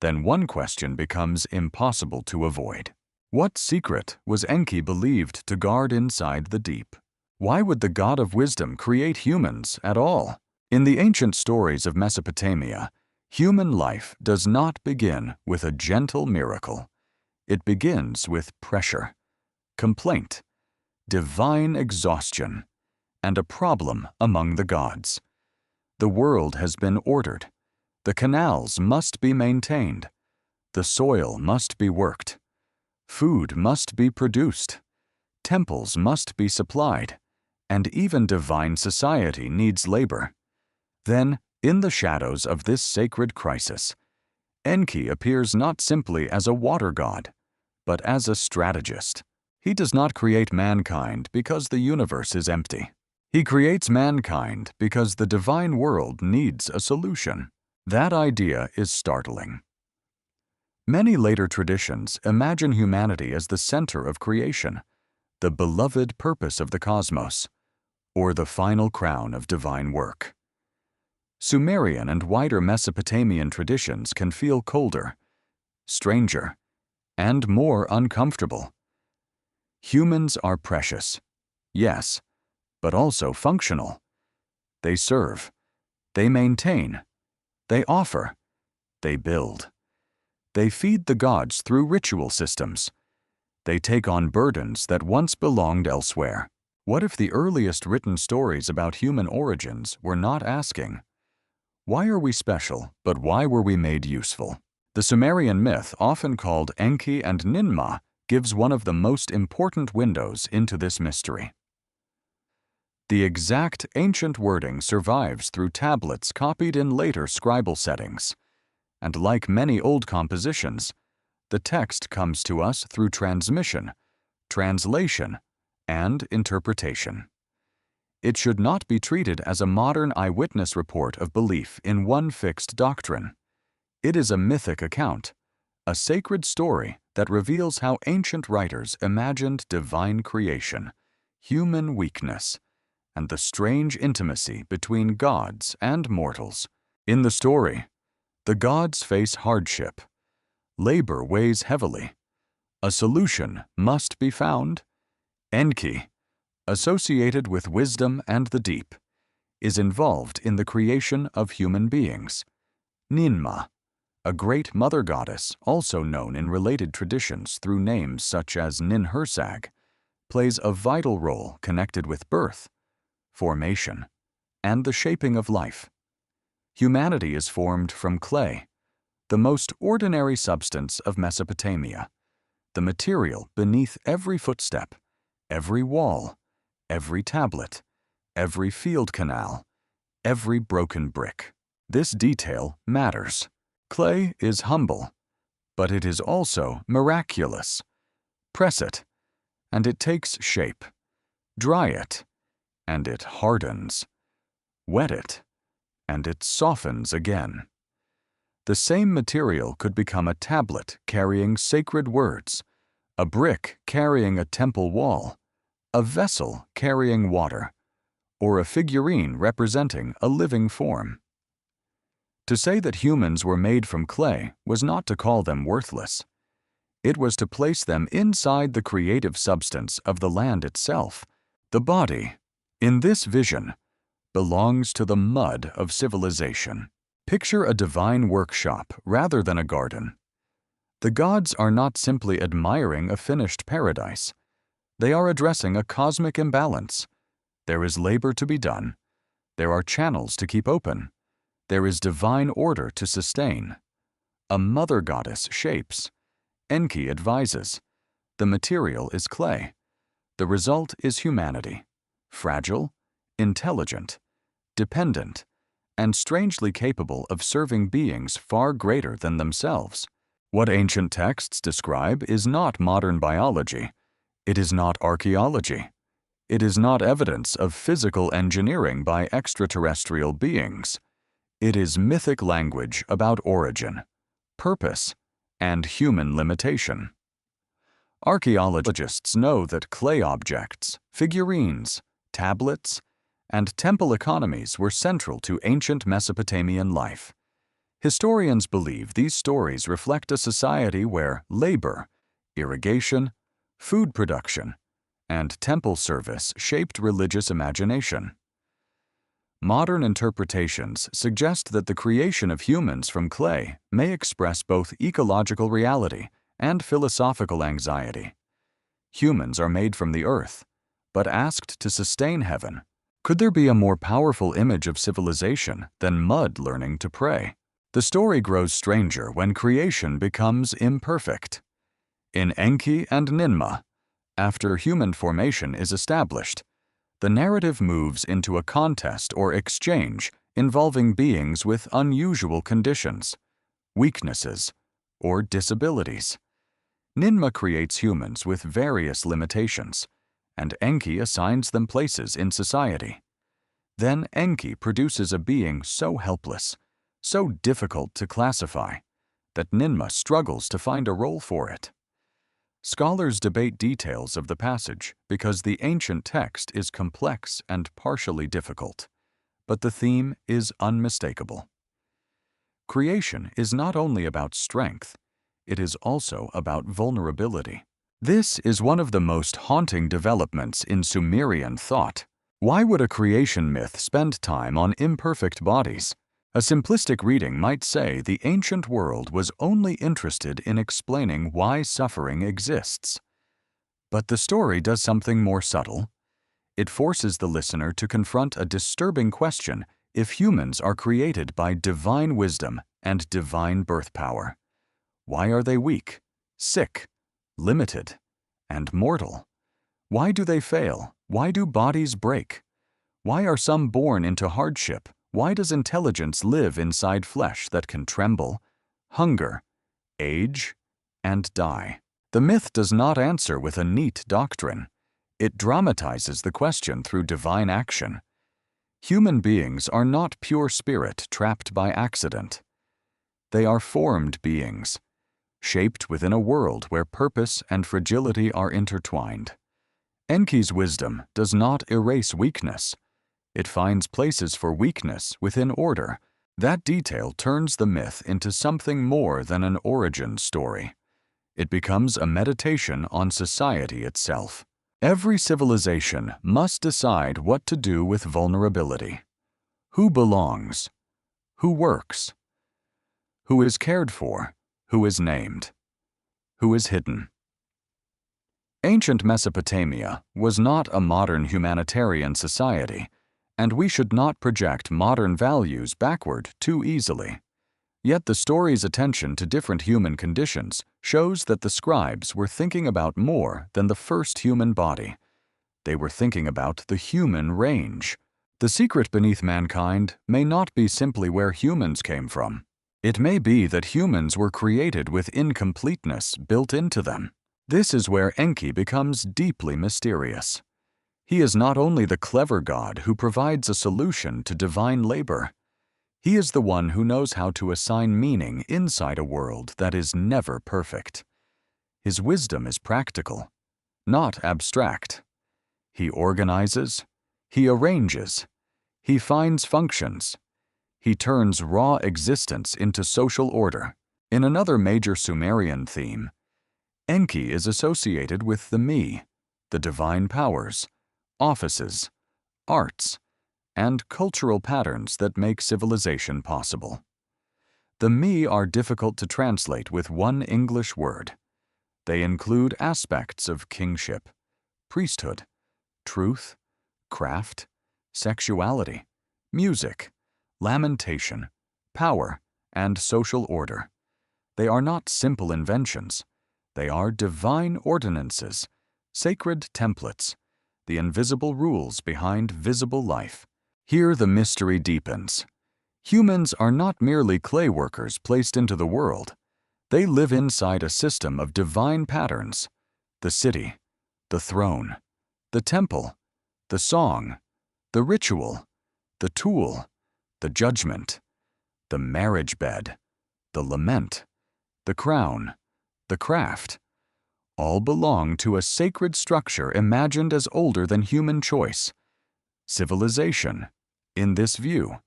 then one question becomes impossible to avoid. What secret was Enki believed to guard inside the deep? Why would the god of wisdom create humans at all? In the ancient stories of Mesopotamia, human life does not begin with a gentle miracle. It begins with pressure, complaint, divine exhaustion, and a problem among the gods. The world has been ordered. The canals must be maintained. The soil must be worked. Food must be produced, temples must be supplied, and even divine society needs labor. Then, in the shadows of this sacred crisis, Enki appears not simply as a water god, but as a strategist. He does not create mankind because the universe is empty. He creates mankind because the divine world needs a solution. That idea is startling. Many later traditions imagine humanity as the center of creation, the beloved purpose of the cosmos, or the final crown of divine work. Sumerian and wider Mesopotamian traditions can feel colder, stranger, and more uncomfortable. Humans are precious, yes, but also functional. They serve, they maintain, they offer, they build. They feed the gods through ritual systems. They take on burdens that once belonged elsewhere. What if the earliest written stories about human origins were not asking, "Why are we special, but why were we made useful?" The Sumerian myth, often called Enki and Ninmah, gives one of the most important windows into this mystery. The exact ancient wording survives through tablets copied in later scribal settings. And like many old compositions, the text comes to us through transmission, translation, and interpretation. It should not be treated as a modern eyewitness report of belief in one fixed doctrine. It is a mythic account, a sacred story that reveals how ancient writers imagined divine creation, human weakness, and the strange intimacy between gods and mortals. In the story, the gods face hardship. Labor weighs heavily. A solution must be found. Enki, associated with wisdom and the deep, is involved in the creation of human beings. Ninmah, a great mother goddess, also known in related traditions through names such as Ninhursag, plays a vital role connected with birth, formation, and the shaping of life. Humanity is formed from clay, the most ordinary substance of Mesopotamia, the material beneath every footstep, every wall, every tablet, every field canal, every broken brick. This detail matters. Clay is humble, but it is also miraculous. Press it, and it takes shape. Dry it, and it hardens. Wet it, and it softens again. The same material could become a tablet carrying sacred words, a brick carrying a temple wall, a vessel carrying water, or a figurine representing a living form. To say that humans were made from clay was not to call them worthless. It was to place them inside the creative substance of the land itself. The body, in this vision, belongs to the mud of civilization. Picture a divine workshop rather than a garden. The gods are not simply admiring a finished paradise. They are addressing a cosmic imbalance. There is labor to be done. There are channels to keep open. There is divine order to sustain. A mother goddess shapes. Enki advises. The material is clay. The result is humanity, fragile, intelligent, dependent, and strangely capable of serving beings far greater than themselves. What ancient texts describe is not modern biology. It is not archaeology. It is not evidence of physical engineering by extraterrestrial beings. It is mythic language about origin, purpose, and human limitation. Archaeologists know that clay objects, figurines, tablets, and temple economies were central to ancient Mesopotamian life. Historians believe these stories reflect a society where labor, irrigation, food production, and temple service shaped religious imagination. Modern interpretations suggest that the creation of humans from clay may express both ecological reality and philosophical anxiety. Humans are made from the earth, but asked to sustain heaven. Could there be a more powerful image of civilization than mud learning to pray? The story grows stranger when creation becomes imperfect. In Enki and Ninmah, after human formation is established, the narrative moves into a contest or exchange involving beings with unusual conditions, weaknesses, or disabilities. Ninmah creates humans with various limitations, and Enki assigns them places in society. Then Enki produces a being so helpless, so difficult to classify, that Ninmah struggles to find a role for it. Scholars debate details of the passage because the ancient text is complex and partially difficult, but the theme is unmistakable. Creation is not only about strength, it is also about vulnerability. This is one of the most haunting developments in Sumerian thought. Why would a creation myth spend time on imperfect bodies? A simplistic reading might say the ancient world was only interested in explaining why suffering exists. But the story does something more subtle. It forces the listener to confront a disturbing question if humans are created by divine wisdom and divine birth power. Why are they weak, sick, limited, and mortal? Why do they fail? Why do bodies break? Why are some born into hardship? Why does intelligence live inside flesh that can tremble, hunger, age, and die? The myth does not answer with a neat doctrine. It dramatizes the question through divine action. Human beings are not pure spirit trapped by accident. They are formed beings, shaped within a world where purpose and fragility are intertwined. Enki's wisdom does not erase weakness. It finds places for weakness within order. That detail turns the myth into something more than an origin story. It becomes a meditation on society itself. Every civilization must decide what to do with vulnerability. Who belongs? Who works? Who is cared for? Who is named? Who is hidden? Ancient Mesopotamia was not a modern humanitarian society, and we should not project modern values backward too easily. Yet the story's attention to different human conditions shows that the scribes were thinking about more than the first human body. They were thinking about the human range. The secret beneath mankind may not be simply where humans came from. It may be that humans were created with incompleteness built into them. This is where Enki becomes deeply mysterious. He is not only the clever god who provides a solution to divine labor. He is the one who knows how to assign meaning inside a world that is never perfect. His wisdom is practical, not abstract. He organizes, he arranges, he finds functions. He turns raw existence into social order. In another major Sumerian theme, Enki is associated with the me, the divine powers, offices, arts, and cultural patterns that make civilization possible. The me are difficult to translate with one English word. They include aspects of kingship, priesthood, truth, craft, sexuality, music, lamentation, power, and social order. They are not simple inventions. They are divine ordinances, sacred templates, the invisible rules behind visible life. Here the mystery deepens. Humans are not merely clay workers placed into the world. They live inside a system of divine patterns: the city, the throne, the temple, the song, the ritual, the tool, the judgment, the marriage bed, the lament, the crown, the craft. All belong to a sacred structure imagined as older than human choice. Civilization, in this view,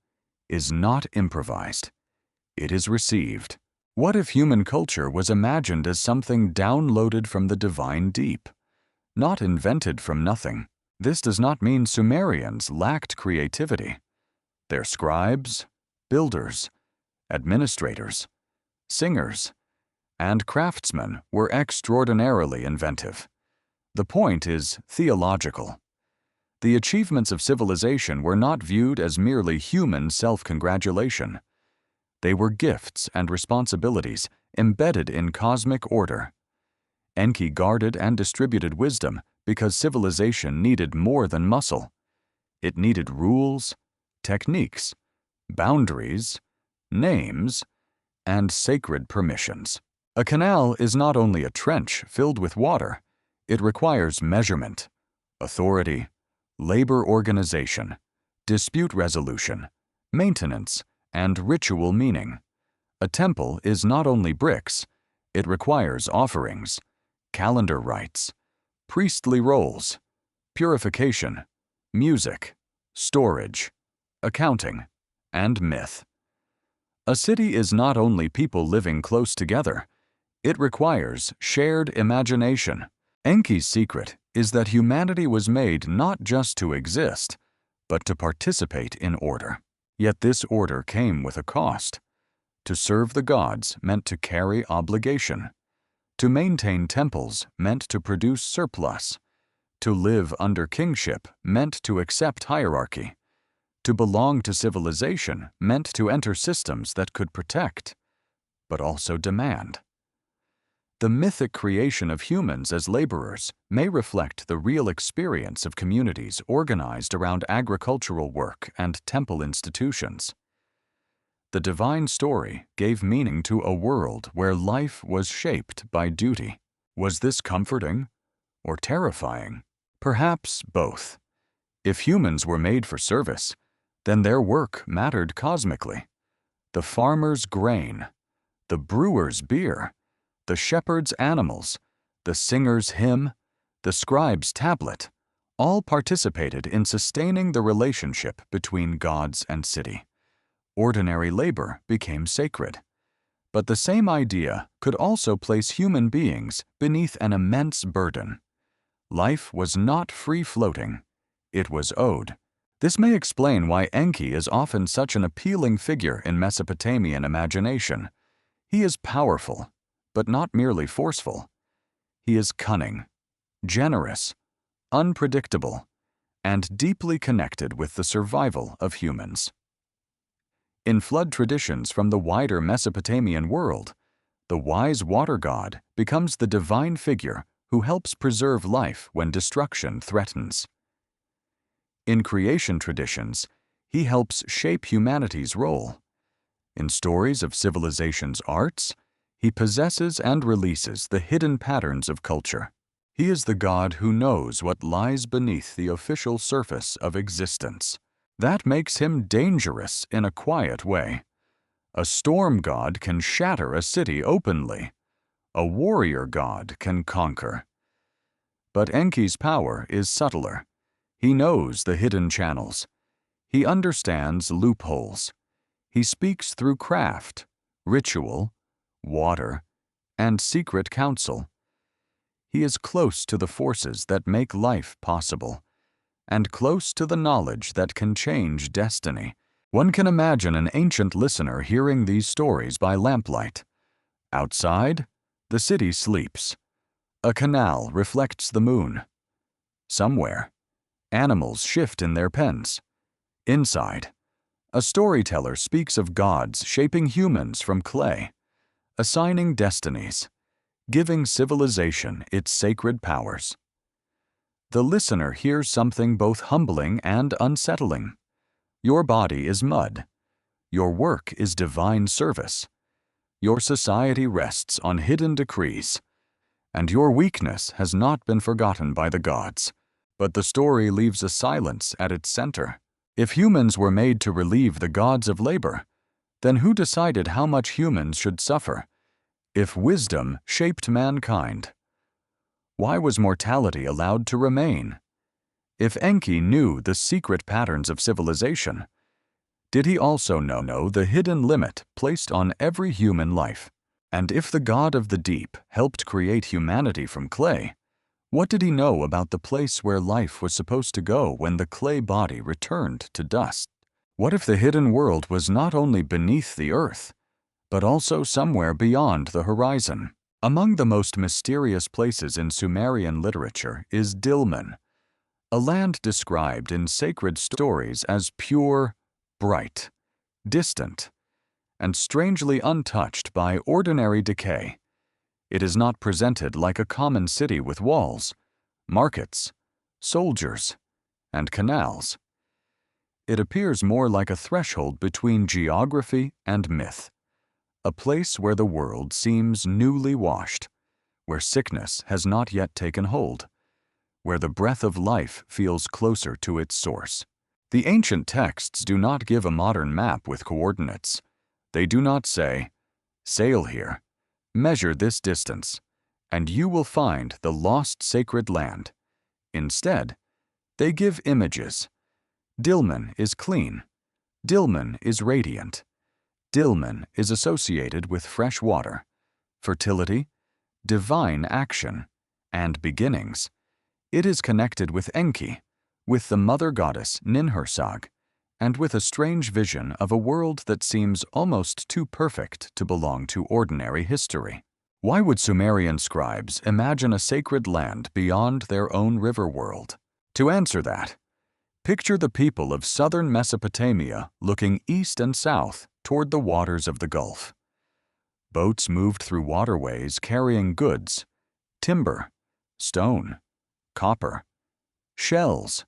is not improvised. It is received. What if human culture was imagined as something downloaded from the divine deep, not invented from nothing? This does not mean Sumerians lacked creativity. Their scribes, builders, administrators, singers, and craftsmen were extraordinarily inventive. The point is theological. The achievements of civilization were not viewed as merely human self-congratulation. They were gifts and responsibilities embedded in cosmic order. Enki guarded and distributed wisdom because civilization needed more than muscle. It needed rules, techniques, boundaries, names, and sacred permissions. A canal is not only a trench filled with water. It requires measurement, authority, labor organization, dispute resolution, maintenance, and ritual meaning. A temple is not only bricks. It requires offerings, calendar rites, priestly roles, purification, music, storage, accounting, and myth. A city is not only people living close together. It requires shared imagination. Enki's secret is that humanity was made not just to exist, but to participate in order. Yet this order came with a cost. To serve the gods meant to carry obligation. To maintain temples meant to produce surplus. To live under kingship meant to accept hierarchy. To belong to civilization meant to enter systems that could protect, but also demand. The mythic creation of humans as laborers may reflect the real experience of communities organized around agricultural work and temple institutions. The divine story gave meaning to a world where life was shaped by duty. Was this comforting or terrifying? Perhaps both. If humans were made for service, then their work mattered cosmically. The farmer's grain, the brewer's beer, the shepherd's animals, the singer's hymn, the scribe's tablet, all participated in sustaining the relationship between gods and city. Ordinary labor became sacred. But the same idea could also place human beings beneath an immense burden. Life was not free-floating. It was owed. This may explain why Enki is often such an appealing figure in Mesopotamian imagination. He is powerful, but not merely forceful. He is cunning, generous, unpredictable, and deeply connected with the survival of humans. In flood traditions from the wider Mesopotamian world, the wise water god becomes the divine figure who helps preserve life when destruction threatens. In creation traditions, he helps shape humanity's role. In stories of civilization's arts, he possesses and releases the hidden patterns of culture. He is the god who knows what lies beneath the official surface of existence. That makes him dangerous in a quiet way. A storm god can shatter a city openly. A warrior god can conquer. But Enki's power is subtler. He knows the hidden channels. He understands loopholes. He speaks through craft, ritual, water, and secret counsel. He is close to the forces that make life possible, and close to the knowledge that can change destiny. One can imagine an ancient listener hearing these stories by lamplight. Outside, the city sleeps. A canal reflects the moon. Somewhere, animals shift in their pens. Inside, a storyteller speaks of gods shaping humans from clay, assigning destinies, giving civilization its sacred powers. The listener hears something both humbling and unsettling. Your body is mud. Your work is divine service. Your society rests on hidden decrees. And your weakness has not been forgotten by the gods. But the story leaves a silence at its center. If humans were made to relieve the gods of labor, then who decided how much humans should suffer? If wisdom shaped mankind, why was mortality allowed to remain? If Enki knew the secret patterns of civilization, did he also know the hidden limit placed on every human life? And if the god of the deep helped create humanity from clay, what did he know about the place where life was supposed to go when the clay body returned to dust? What if the hidden world was not only beneath the earth, but also somewhere beyond the horizon? Among the most mysterious places in Sumerian literature is Dilmun, a land described in sacred stories as pure, bright, distant, and strangely untouched by ordinary decay. It is not presented like a common city with walls, markets, soldiers, and canals. It appears more like a threshold between geography and myth, a place where the world seems newly washed, where sickness has not yet taken hold, where the breath of life feels closer to its source. The ancient texts do not give a modern map with coordinates. They do not say, "Sail here, measure this distance, and you will find the lost sacred land." Instead, they give images. Dilmun is clean. Dilmun is radiant. Dilmun is associated with fresh water, fertility, divine action, and beginnings. It is connected with Enki, with the mother goddess Ninhursag, and with a strange vision of a world that seems almost too perfect to belong to ordinary history. Why would Sumerian scribes imagine a sacred land beyond their own river world? To answer that, picture the people of southern Mesopotamia looking east and south toward the waters of the Gulf. Boats moved through waterways carrying goods, timber, stone, copper, shells,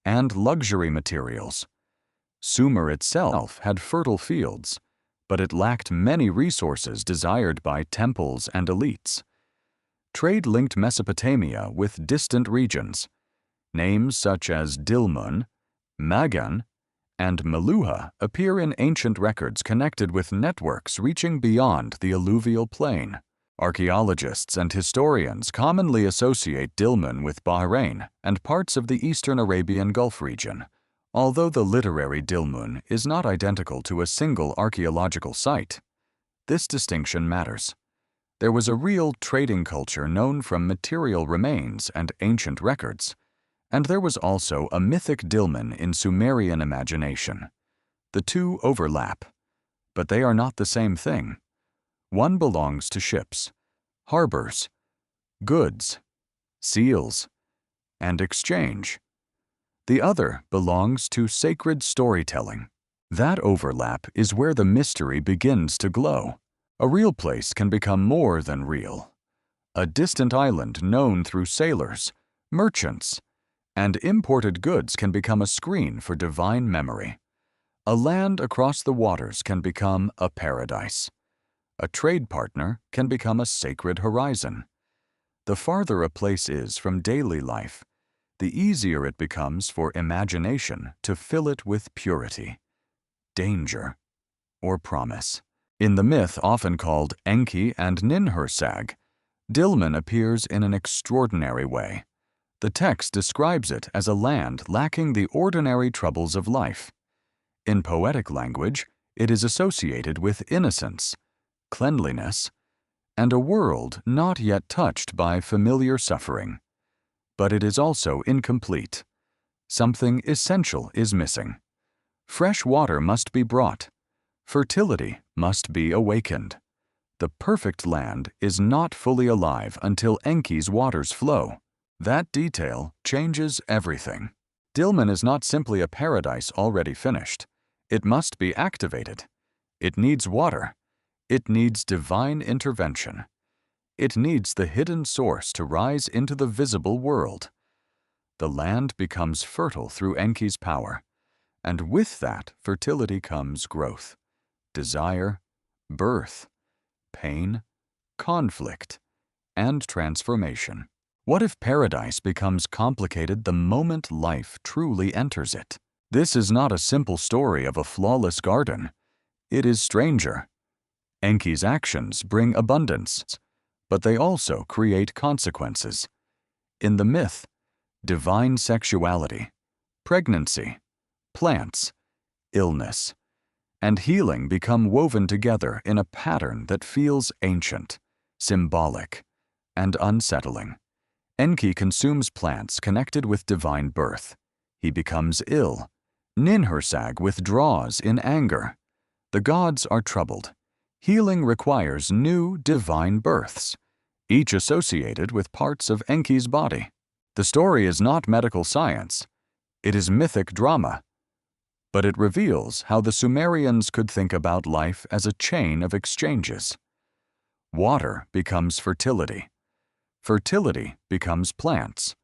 and luxury materials. Sumer itself had fertile fields, but it lacked many resources desired by temples and elites. Trade linked Mesopotamia with distant regions. Names such as Dilmun, Magan, and Meluha appear in ancient records connected with networks reaching beyond the alluvial plain. Archaeologists and historians commonly associate Dilmun with Bahrain and parts of the eastern Arabian Gulf region, although the literary Dilmun is not identical to a single archaeological site. This distinction matters. There was a real trading culture known from material remains and ancient records, and there was also a mythic Dilmun in Sumerian imagination. The two overlap, but they are not the same thing. One belongs to ships, harbors, goods, seals, and exchange. The other belongs to sacred storytelling. That overlap is where the mystery begins to glow. A real place can become more than real. A distant island known through sailors, merchants, and imported goods can become a screen for divine memory. A land across the waters can become a paradise. A trade partner can become a sacred horizon. The farther a place is from daily life, the easier it becomes for imagination to fill it with purity, danger, or promise. In the myth often called Enki and Ninhursag, Dilmun appears in an extraordinary way. The text describes it as a land lacking the ordinary troubles of life. In poetic language, it is associated with innocence, cleanliness, and a world not yet touched by familiar suffering. But it is also incomplete. Something essential is missing. Fresh water must be brought. Fertility must be awakened. The perfect land is not fully alive until Enki's waters flow. That detail changes everything. Dilmun is not simply a paradise already finished. It must be activated. It needs water. It needs divine intervention. It needs the hidden source to rise into the visible world. The land becomes fertile through Enki's power, and with that fertility comes growth, desire, birth, pain, conflict, and transformation. What if paradise becomes complicated the moment life truly enters it? This is not a simple story of a flawless garden. It is stranger. Enki's actions bring abundance, but they also create consequences. In the myth, divine sexuality, pregnancy, plants, illness, and healing become woven together in a pattern that feels ancient, symbolic, and unsettling. Enki consumes plants connected with divine birth. He becomes ill. Ninhursag withdraws in anger. The gods are troubled. Healing requires new divine births, each associated with parts of Enki's body. The story is not medical science. It is mythic drama. But it reveals how the Sumerians could think about life as a chain of exchanges. Water becomes fertility. Fertility becomes plants.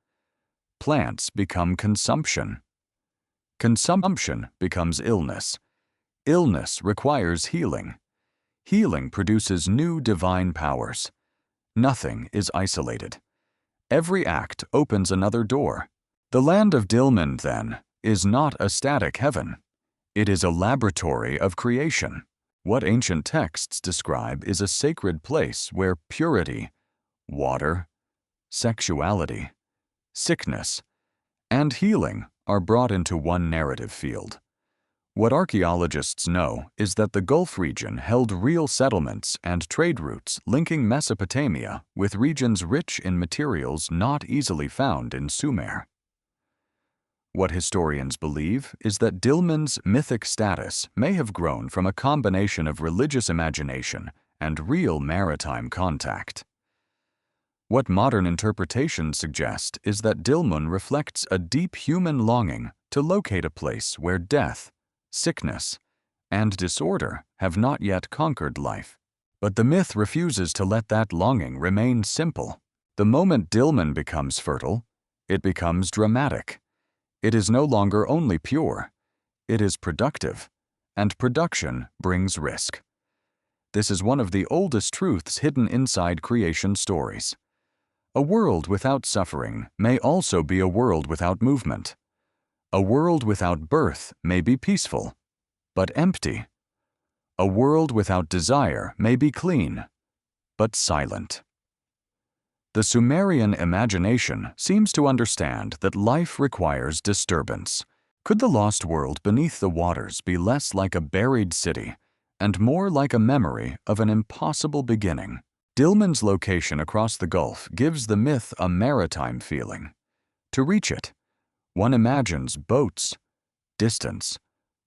Plants become consumption. Consumption becomes illness. Illness requires healing. Healing produces new divine powers. Nothing is isolated. Every act opens another door. The land of Dilmun, then, is not a static heaven. It is a laboratory of creation. What ancient texts describe is a sacred place where purity, water, sexuality, sickness, and healing are brought into one narrative field. What archaeologists know is that the Gulf region held real settlements and trade routes linking Mesopotamia with regions rich in materials not easily found in Sumer. What historians believe is that Dilmun's mythic status may have grown from a combination of religious imagination and real maritime contact. What modern interpretations suggest is that Dilmun reflects a deep human longing to locate a place where death, sickness, and disorder have not yet conquered life. But the myth refuses to let that longing remain simple. The moment Dilmun becomes fertile, it becomes dramatic. It is no longer only pure, it is productive, and production brings risk. This is one of the oldest truths hidden inside creation stories. A world without suffering may also be a world without movement. A world without birth may be peaceful, but empty. A world without desire may be clean, but silent. The Sumerian imagination seems to understand that life requires disturbance. Could the lost world beneath the waters be less like a buried city and more like a memory of an impossible beginning? Dilmun's location across the Gulf gives the myth a maritime feeling. To reach it, one imagines boats, distance,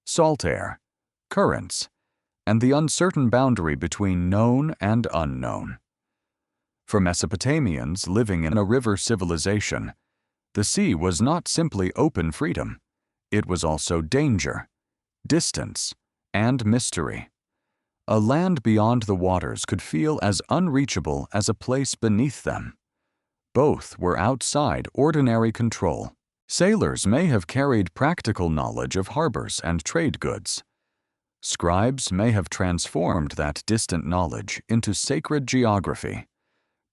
salt air, currents, and the uncertain boundary between known and unknown. For Mesopotamians living in a river civilization, the sea was not simply open freedom. It was also danger, distance, and mystery. A land beyond the waters could feel as unreachable as a place beneath them. Both were outside ordinary control. Sailors may have carried practical knowledge of harbors and trade goods. Scribes may have transformed that distant knowledge into sacred geography.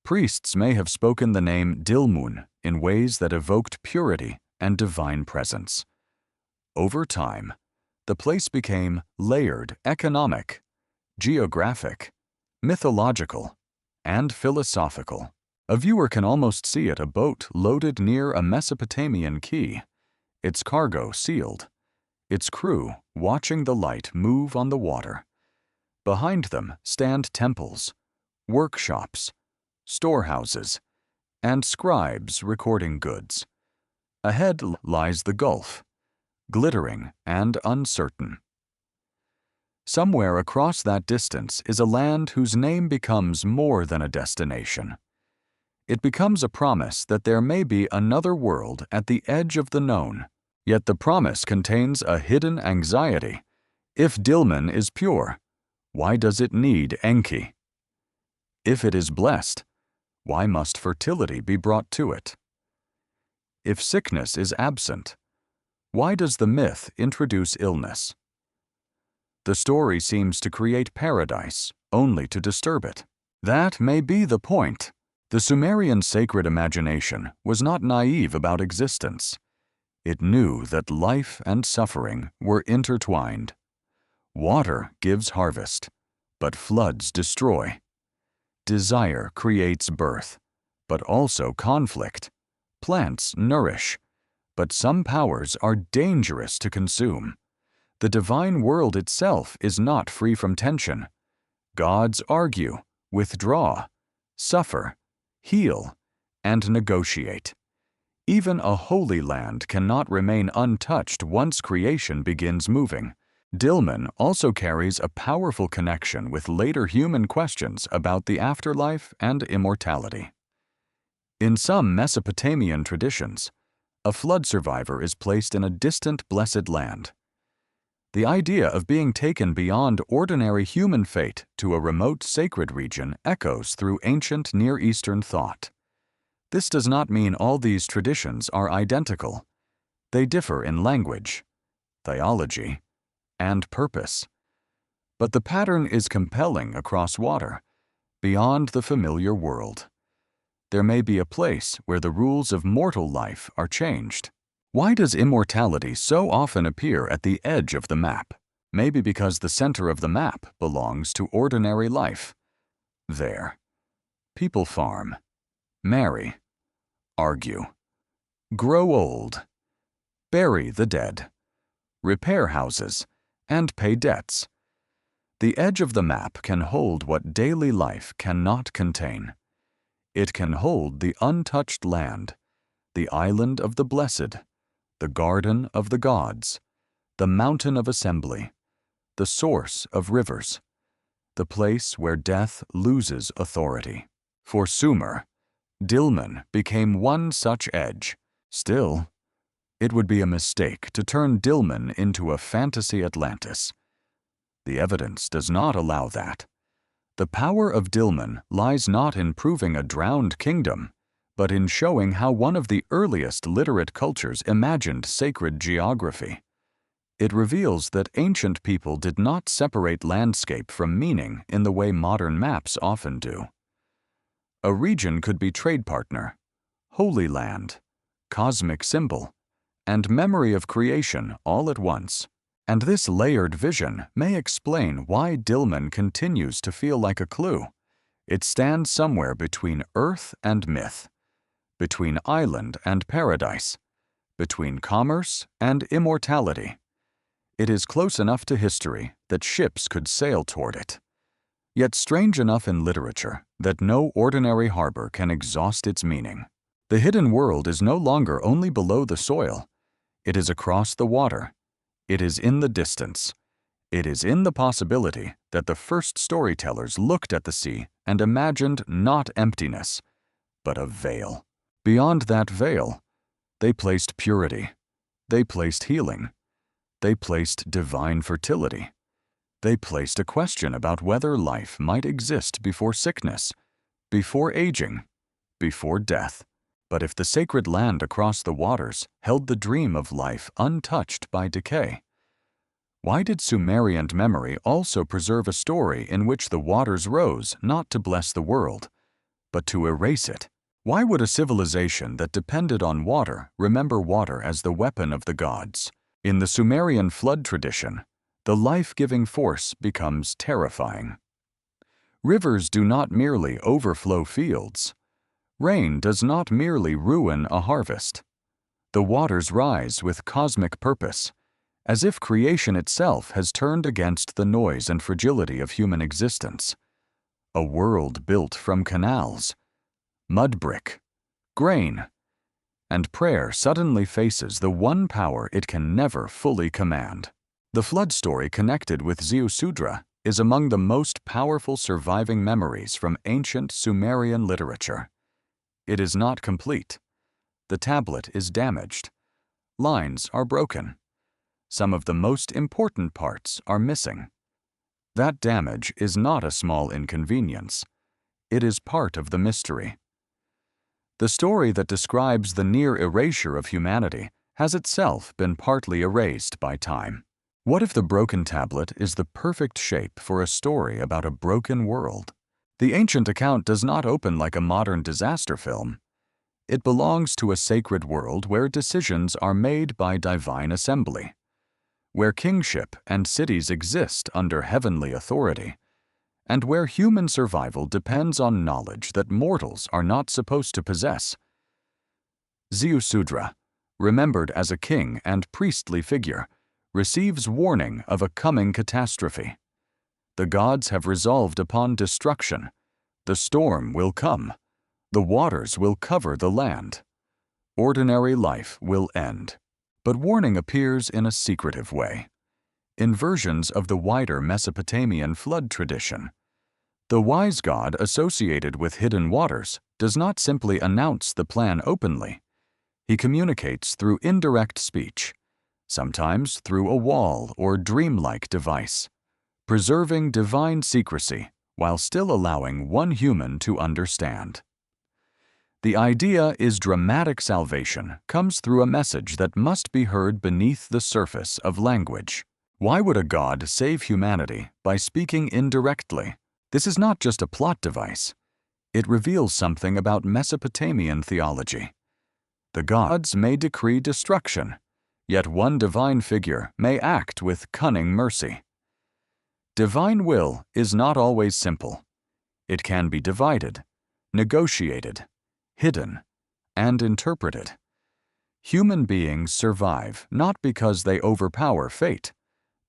Priests may have spoken the name Dilmun in ways that evoked purity and divine presence. Over time, the place became layered, economic, geographic, mythological, and philosophical. A viewer can almost see it, a boat loaded near a Mesopotamian quay, its cargo sealed, its crew watching the light move on the water. Behind them stand temples, workshops, storehouses, and scribes recording goods. Ahead lies the Gulf, glittering and uncertain. Somewhere across that distance is a land whose name becomes more than a destination. It becomes a promise that there may be another world at the edge of the known. Yet the promise contains a hidden anxiety. If Dilmun is pure, why does it need Enki? If it is blessed, why must fertility be brought to it? If sickness is absent, why does the myth introduce illness? The story seems to create paradise, only to disturb it. That may be the point. The Sumerian sacred imagination was not naive about existence. It knew that life and suffering were intertwined. Water gives harvest, but floods destroy. Desire creates birth, but also conflict. Plants nourish, but some powers are dangerous to consume. The divine world itself is not free from tension. Gods argue, withdraw, suffer, heal, and negotiate. Even a holy land cannot remain untouched once creation begins moving. Dilmun also carries a powerful connection with later human questions about the afterlife and immortality. In some Mesopotamian traditions, a flood survivor is placed in a distant blessed land. The idea of being taken beyond ordinary human fate to a remote sacred region echoes through ancient Near Eastern thought. This does not mean all these traditions are identical. They differ in language, theology, and purpose. But the pattern is compelling across water, beyond the familiar world. There may be a place where the rules of mortal life are changed. Why does immortality so often appear at the edge of the map? Maybe because the center of the map belongs to ordinary life. There, people farm, marry, argue, grow old, bury the dead, repair houses, and pay debts. The edge of the map can hold what daily life cannot contain. It can hold the untouched land, the island of the blessed, the garden of the gods, the mountain of assembly, the source of rivers, the place where death loses authority. For Sumer, Dilmun became one such edge. Still, it would be a mistake to turn Dilmun into a fantasy Atlantis. The evidence does not allow that. The power of Dilmun lies not in proving a drowned kingdom, but in showing how one of the earliest literate cultures imagined sacred geography. It reveals that ancient people did not separate landscape from meaning in the way modern maps often do. A region could be trade partner, holy land, cosmic symbol, and memory of creation all at once. And this layered vision may explain why Dilmun continues to feel like a clue. It stands somewhere between earth and myth, between island and paradise, between commerce and immortality. It is close enough to history that ships could sail toward it, yet strange enough in literature that no ordinary harbor can exhaust its meaning. The hidden world is no longer only below the soil. It is across the water. It is in the distance. It is in the possibility that the first storytellers looked at the sea and imagined not emptiness, but a veil. Beyond that veil, they placed purity. They placed healing. They placed divine fertility. They placed a question about whether life might exist before sickness, before aging, before death. But if the sacred land across the waters held the dream of life untouched by decay, why did Sumerian memory also preserve a story in which the waters rose not to bless the world, but to erase it? Why would a civilization that depended on water remember water as the weapon of the gods? In the Sumerian flood tradition, the life-giving force becomes terrifying. Rivers do not merely overflow fields. Rain does not merely ruin a harvest. The waters rise with cosmic purpose, as if creation itself has turned against the noise and fragility of human existence. A world built from canals, mud brick, grain, and prayer suddenly faces the one power it can never fully command. The flood story connected with Ziusudra is among the most powerful surviving memories from ancient Sumerian literature. It is not complete. The tablet is damaged. Lines are broken. Some of the most important parts are missing. That damage is not a small inconvenience. It is part of the mystery. The story that describes the near erasure of humanity has itself been partly erased by time. What if the broken tablet is the perfect shape for a story about a broken world? The ancient account does not open like a modern disaster film. It belongs to a sacred world where decisions are made by divine assembly, where kingship and cities exist under heavenly authority, and where human survival depends on knowledge that mortals are not supposed to possess. Ziusudra, remembered as a king and priestly figure, receives warning of a coming catastrophe. The gods have resolved upon destruction. The storm will come. The waters will cover the land. Ordinary life will end. But warning appears in a secretive way, in versions of the wider Mesopotamian flood tradition. The wise god associated with hidden waters does not simply announce the plan openly. He communicates through indirect speech, sometimes through a wall or dreamlike device, preserving divine secrecy while still allowing one human to understand. The idea is dramatic salvation comes through a message that must be heard beneath the surface of language. Why would a god save humanity by speaking indirectly? This is not just a plot device. It reveals something about Mesopotamian theology. The gods may decree destruction, yet one divine figure may act with cunning mercy. Divine will is not always simple. It can be divided, negotiated, hidden, and interpreted. Human beings survive not because they overpower fate,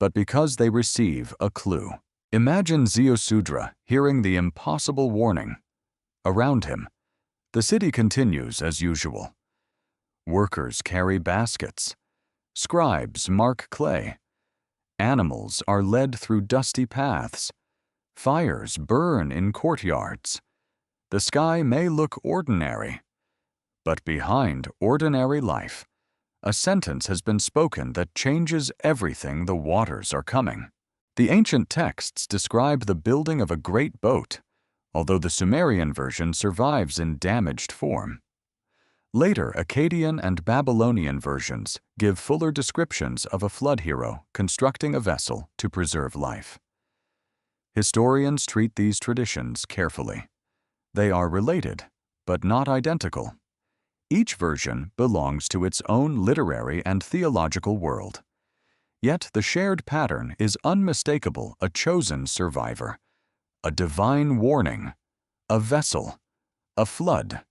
but because they receive a clue. Imagine Ziusudra hearing the impossible warning. Around him, the city continues as usual. Workers carry baskets. Scribes mark clay. Animals are led through dusty paths. Fires burn in courtyards. The sky may look ordinary, but behind ordinary life, a sentence has been spoken that changes everything. The waters are coming. The ancient texts describe the building of a great boat, although the Sumerian version survives in damaged form. Later, Akkadian and Babylonian versions give fuller descriptions of a flood hero constructing a vessel to preserve life. Historians treat these traditions carefully. They are related, but not identical. Each version belongs to its own literary and theological world. Yet the shared pattern is unmistakable: a chosen survivor, a divine warning, a vessel, a flood,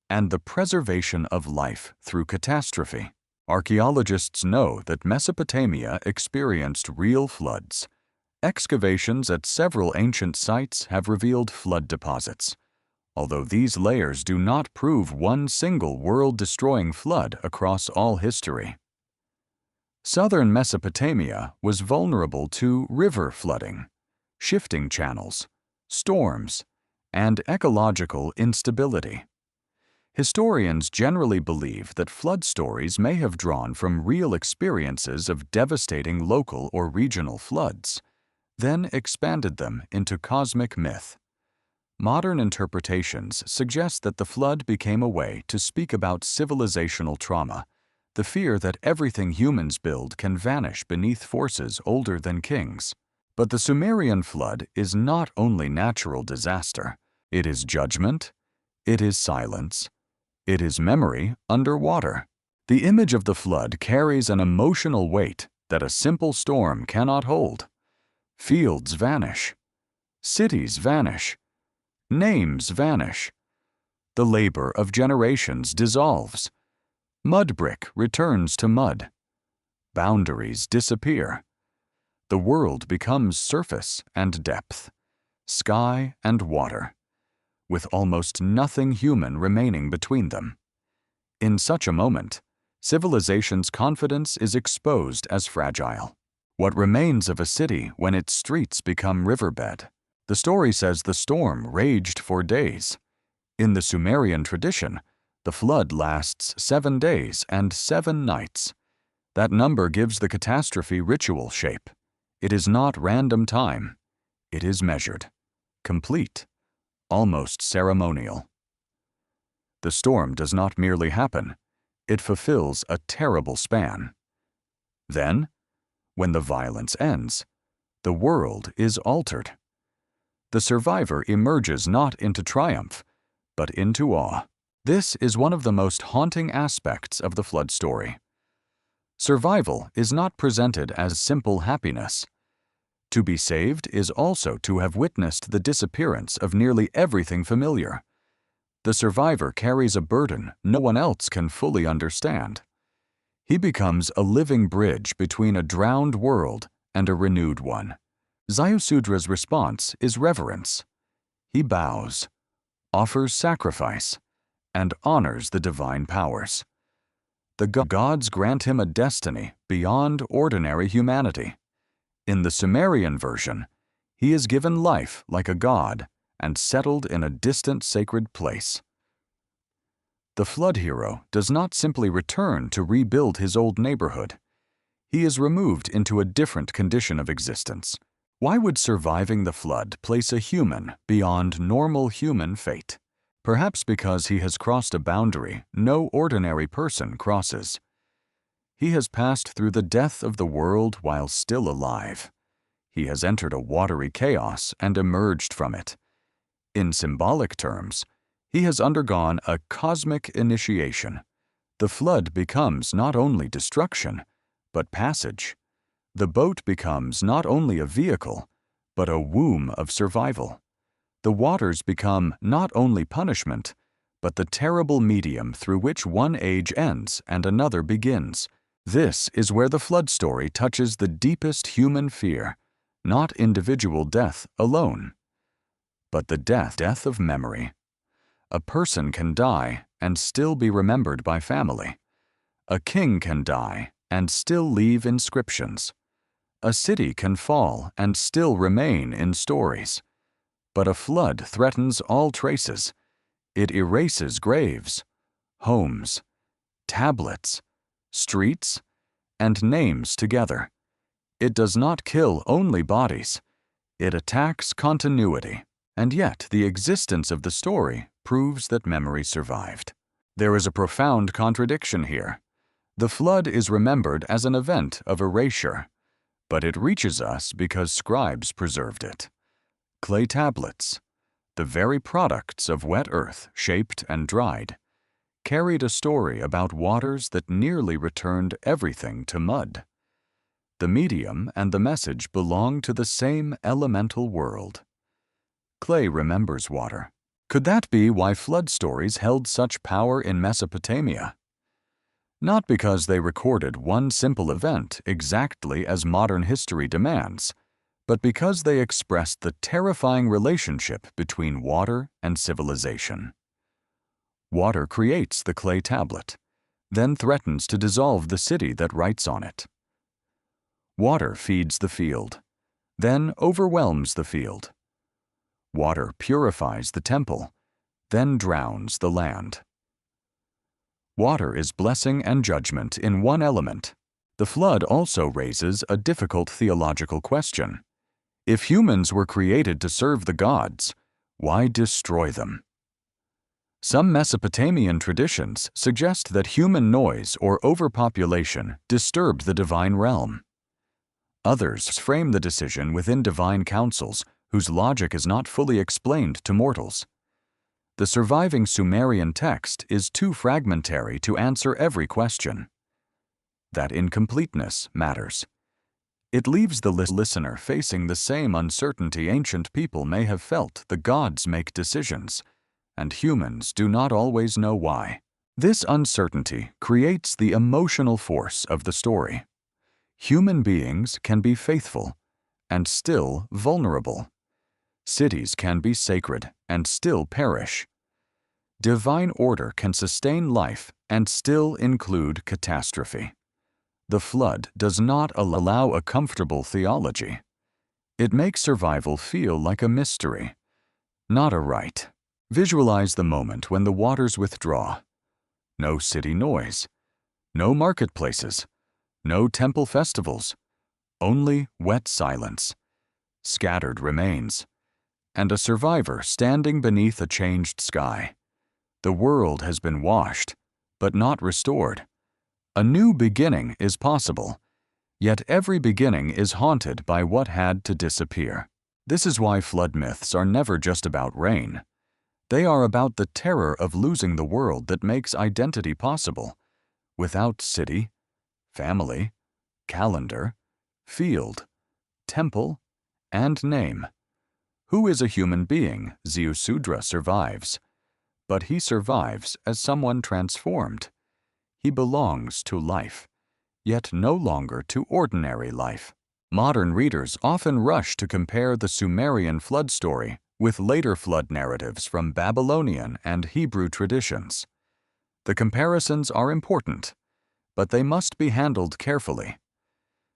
and the preservation of life through catastrophe. Archaeologists know that Mesopotamia experienced real floods. Excavations at several ancient sites have revealed flood deposits, although these layers do not prove one single world-destroying flood across all history. Southern Mesopotamia was vulnerable to river flooding, shifting channels, storms, and ecological instability. Historians generally believe that flood stories may have drawn from real experiences of devastating local or regional floods, then expanded them into cosmic myth. Modern interpretations suggest that the flood became a way to speak about civilizational trauma, the fear that everything humans build can vanish beneath forces older than kings. But the Sumerian flood is not only natural disaster. It is judgment, it is silence, it is memory underwater. The image of the flood carries an emotional weight that a simple storm cannot hold. Fields vanish. Cities vanish. Names vanish. The labor of generations dissolves. Mud brick returns to mud. Boundaries disappear. The world becomes surface and depth, sky and water, with almost nothing human remaining between them. In such a moment, civilization's confidence is exposed as fragile. What remains of a city when its streets become riverbed? The story says the storm raged for days. In the Sumerian tradition, the flood lasts 7 days and 7 nights. That number gives the catastrophe ritual shape. It is not random time. It is measured, complete, almost ceremonial. The storm does not merely happen. It fulfills a terrible span. Then, when the violence ends, the world is altered. The survivor emerges not into triumph, but into awe. This is one of the most haunting aspects of the flood story. Survival is not presented as simple happiness. To be saved is also to have witnessed the disappearance of nearly everything familiar. The survivor carries a burden no one else can fully understand. He becomes a living bridge between a drowned world and a renewed one. Ziusudra's response is reverence. He bows, offers sacrifice, and honors the divine powers. The gods grant him a destiny beyond ordinary humanity. In the Sumerian version, he is given life like a god and settled in a distant sacred place. The flood hero does not simply return to rebuild his old neighborhood. He is removed into a different condition of existence. Why would surviving the flood place a human beyond normal human fate? Perhaps because he has crossed a boundary no ordinary person crosses. He has passed through the death of the world while still alive. He has entered a watery chaos and emerged from it. In symbolic terms, he has undergone a cosmic initiation. The flood becomes not only destruction, but passage. The boat becomes not only a vehicle, but a womb of survival. The waters become not only punishment, but the terrible medium through which one age ends and another begins. This is where the flood story touches the deepest human fear, not individual death alone, but the death of memory. A person can die and still be remembered by family. A king can die and still leave inscriptions. A city can fall and still remain in stories. But a flood threatens all traces. It erases graves, homes, tablets, streets, and names together. It does not kill only bodies. It attacks continuity, and yet the existence of the story proves that memory survived. There is a profound contradiction here. The flood is remembered as an event of erasure, but it reaches us because scribes preserved it. Clay tablets, the very products of wet earth shaped and dried, carried a story about waters that nearly returned everything to mud. The medium and the message belong to the same elemental world. Clay remembers water. Could that be why flood stories held such power in Mesopotamia? Not because they recorded one simple event exactly as modern history demands, but because they expressed the terrifying relationship between water and civilization. Water creates the clay tablet, then threatens to dissolve the city that writes on it. Water feeds the field, then overwhelms the field. Water purifies the temple, then drowns the land. Water is blessing and judgment in one element. The flood also raises a difficult theological question. If humans were created to serve the gods, why destroy them? Some Mesopotamian traditions suggest that human noise or overpopulation disturbed the divine realm. Others frame the decision within divine councils whose logic is not fully explained to mortals. The surviving Sumerian text is too fragmentary to answer every question. That incompleteness matters. It leaves the listener facing the same uncertainty ancient people may have felt. The gods make decisions, and humans do not always know why. This uncertainty creates the emotional force of the story. Human beings can be faithful and still vulnerable. Cities can be sacred and still perish. Divine order can sustain life and still include catastrophe. The flood does not allow a comfortable theology. It makes survival feel like a mystery, not a rite. Visualize the moment when the waters withdraw. No city noise, no marketplaces, no temple festivals, only wet silence, scattered remains, and a survivor standing beneath a changed sky. The world has been washed, but not restored. A new beginning is possible, yet every beginning is haunted by what had to disappear. This is why flood myths are never just about rain. They are about the terror of losing the world that makes identity possible, without city, family, calendar, field, temple, and name. Who is a human being? Ziusudra survives. But he survives as someone transformed. He belongs to life, yet no longer to ordinary life. Modern readers often rush to compare the Sumerian flood story with later flood narratives from Babylonian and Hebrew traditions. The comparisons are important, but they must be handled carefully.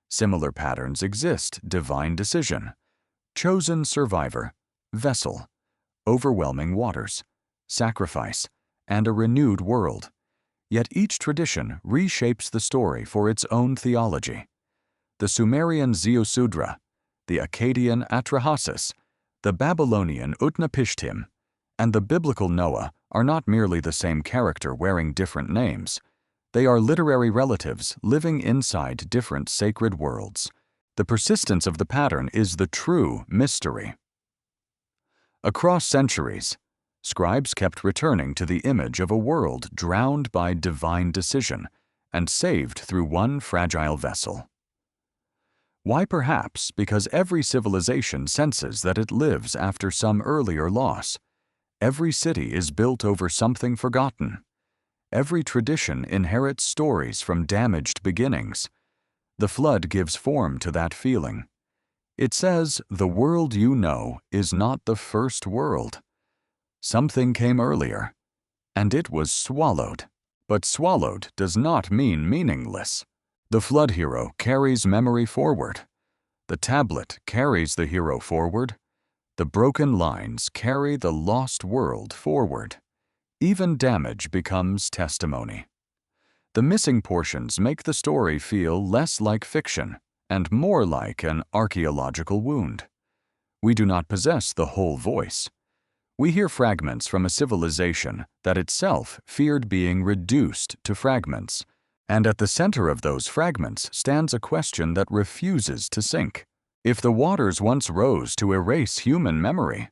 Similar patterns exist: divine decision, chosen survivor, vessel, overwhelming waters, sacrifice, and a renewed world. Yet each tradition reshapes the story for its own theology. The Sumerian Ziusudra, the Akkadian Atrahasis, the Babylonian Utnapishtim, and the biblical Noah are not merely the same character wearing different names. They are literary relatives living inside different sacred worlds. The persistence of the pattern is the true mystery. Across centuries, scribes kept returning to the image of a world drowned by divine decision and saved through one fragile vessel. Why? Perhaps because every civilization senses that it lives after some earlier loss. Every city is built over something forgotten. Every tradition inherits stories from damaged beginnings. The flood gives form to that feeling. It says, the world you know is not the first world. Something came earlier, and it was swallowed. But swallowed does not mean meaningless. The flood hero carries memory forward. The tablet carries the hero forward. The broken lines carry the lost world forward. Even damage becomes testimony. The missing portions make the story feel less like fiction and more like an archaeological wound. We do not possess the whole voice. We hear fragments from a civilization that itself feared being reduced to fragments, and at the center of those fragments stands a question that refuses to sink. If the waters once rose to erase human memory,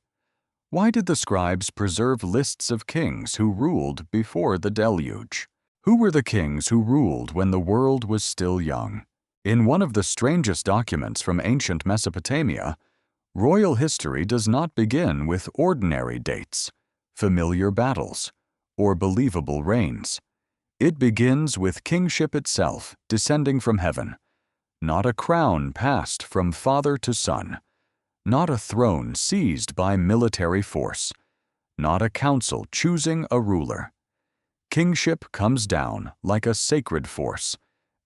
why did the scribes preserve lists of kings who ruled before the deluge? Who were the kings who ruled when the world was still young? In one of the strangest documents from ancient Mesopotamia, royal history does not begin with ordinary dates, familiar battles, or believable reigns. It begins with kingship itself descending from heaven, not a crown passed from father to son, not a throne seized by military force, not a council choosing a ruler. Kingship comes down like a sacred force,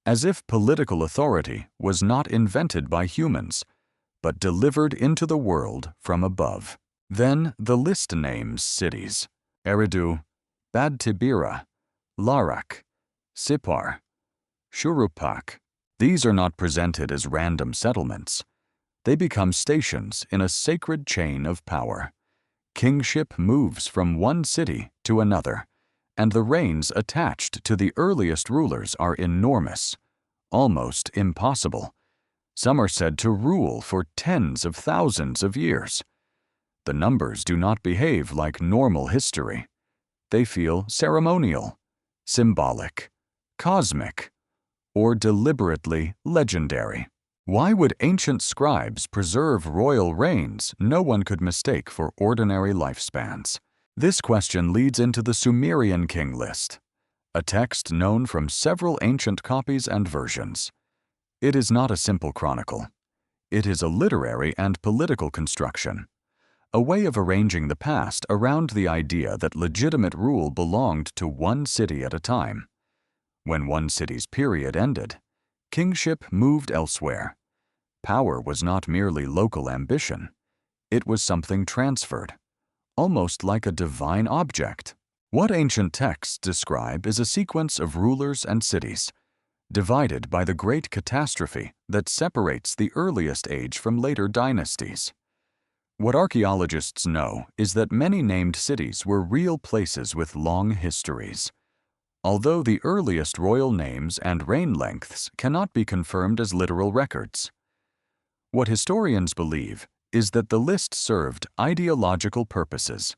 as if political authority was not invented by humans, but delivered into the world from above. Then the list names cities: Eridu, Bad Tibira, Larak, Sippar, Shurupak. These are not presented as random settlements. They become stations in a sacred chain of power. Kingship moves from one city to another, and the reigns attached to the earliest rulers are enormous, almost impossible. Some are said to rule for tens of thousands of years. The numbers do not behave like normal history. They feel ceremonial, symbolic, cosmic, or deliberately legendary. Why would ancient scribes preserve royal reigns no one could mistake for ordinary lifespans? This question leads into the Sumerian king list, a text known from several ancient copies and versions. It is not a simple chronicle. It is a literary and political construction. a way of arranging the past around the idea that legitimate rule belonged to one city at a time. When one city's period ended, kingship moved elsewhere. Power was not merely local ambition. It was something transferred, almost like a divine object. What ancient texts describe is a sequence of rulers and cities, divided by the great catastrophe that separates the earliest age from later dynasties. What archaeologists know is that many named cities were real places with long histories, although the earliest royal names and reign lengths cannot be confirmed as literal records. What historians believe is that the list served ideological purposes,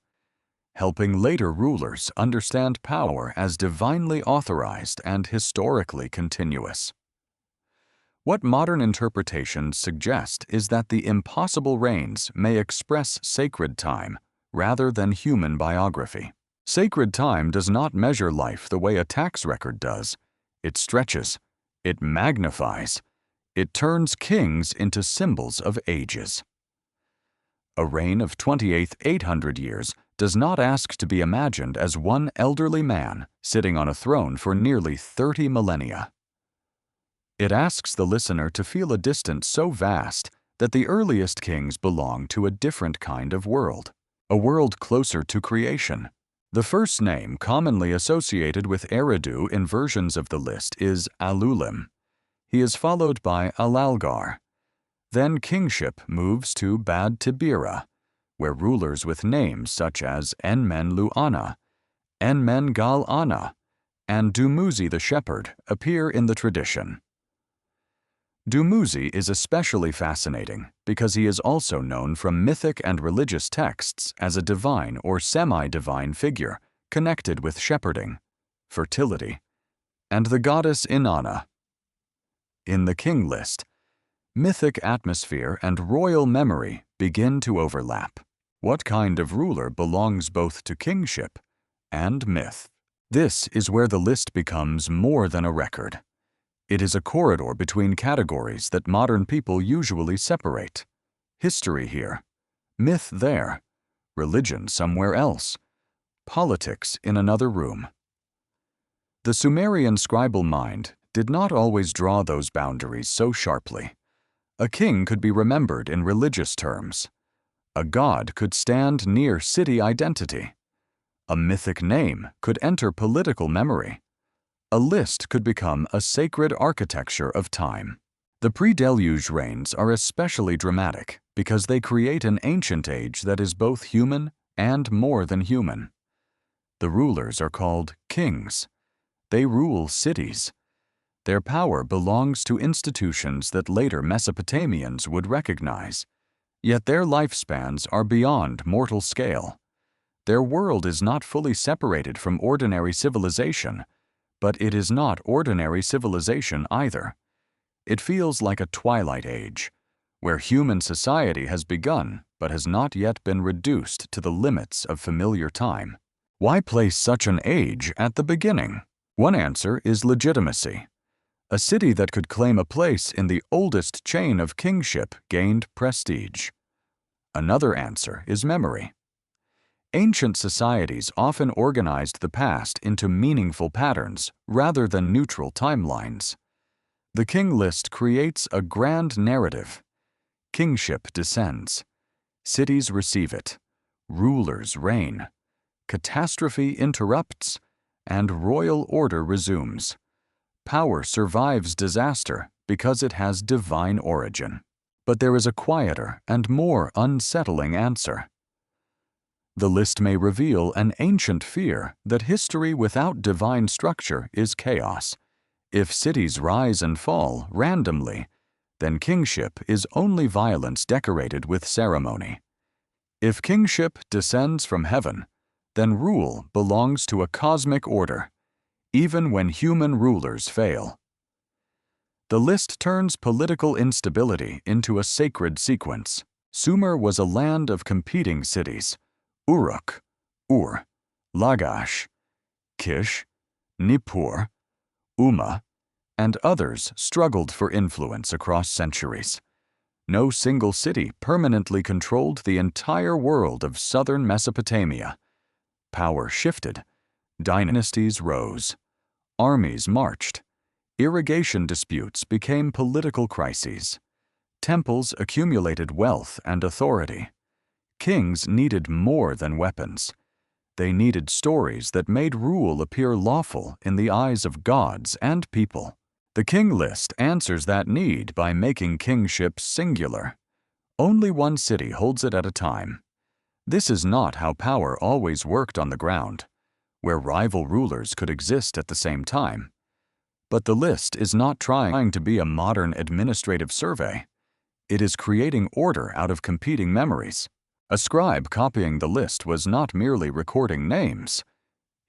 helping later rulers understand power as divinely authorized and historically continuous. What modern interpretations suggest is that the impossible reigns may express sacred time rather than human biography. Sacred time does not measure life the way a tax record does. It stretches, it magnifies, it turns kings into symbols of ages. A reign of 800 years does not ask to be imagined as one elderly man sitting on a throne for nearly 30 millennia. It asks the listener to feel a distance so vast that the earliest kings belong to a different kind of world, a world closer to creation. The first name commonly associated with Eridu in versions of the list is Alulim. He is followed by Alalgar. Then kingship moves to Bad Tibira, where rulers with names such as Enmen-Lu-Ana, Enmen-Gal-Ana, and Dumuzi the shepherd appear in the tradition. Dumuzi is especially fascinating because he is also known from mythic and religious texts as a divine or semi-divine figure connected with shepherding, fertility, and the goddess Inanna. In the king list, mythic atmosphere and royal memory begin to overlap. What kind of ruler belongs both to kingship and myth? This is where the list becomes more than a record. It is a corridor between categories that modern people usually separate. History here, myth there, religion somewhere else, politics in another room. The Sumerian scribal mind did not always draw those boundaries so sharply. A king could be remembered in religious terms. A god could stand near city identity. A mythic name could enter political memory. A list could become a sacred architecture of time. The pre-deluge reigns are especially dramatic because they create an ancient age that is both human and more than human. The rulers are called kings. They rule cities. Their power belongs to institutions that later Mesopotamians would recognize. Yet their lifespans are beyond mortal scale. Their world is not fully separated from ordinary civilization, but it is not ordinary civilization either. It feels like a twilight age, where human society has begun but has not yet been reduced to the limits of familiar time. Why place such an age at the beginning? One answer is legitimacy. A city that could claim a place in the oldest chain of kingship gained prestige. Another answer is memory. Ancient societies often organized the past into meaningful patterns rather than neutral timelines. The king list creates a grand narrative. Kingship descends. Cities receive it. Rulers reign. Catastrophe interrupts, and royal order resumes. Power survives disaster because it has divine origin. But there is a quieter and more unsettling answer. The list may reveal an ancient fear that history without divine structure is chaos. If cities rise and fall randomly, then kingship is only violence decorated with ceremony. If kingship descends from heaven, then rule belongs to a cosmic order, even when human rulers fail. The list turns political instability into a sacred sequence. Sumer was a land of competing cities. Uruk, Ur, Lagash, Kish, Nippur, Umma, and others struggled for influence across centuries. No single city permanently controlled the entire world of southern Mesopotamia. Power shifted, dynasties rose, armies marched, irrigation disputes became political crises, temples accumulated wealth and authority. Kings needed more than weapons. They needed stories that made rule appear lawful in the eyes of gods and people. The king list answers that need by making kingship singular. Only one city holds it at a time. This is not how power always worked on the ground, where rival rulers could exist at the same time. But the list is not trying to be a modern administrative survey. It is creating order out of competing memories. A scribe copying the list was not merely recording names.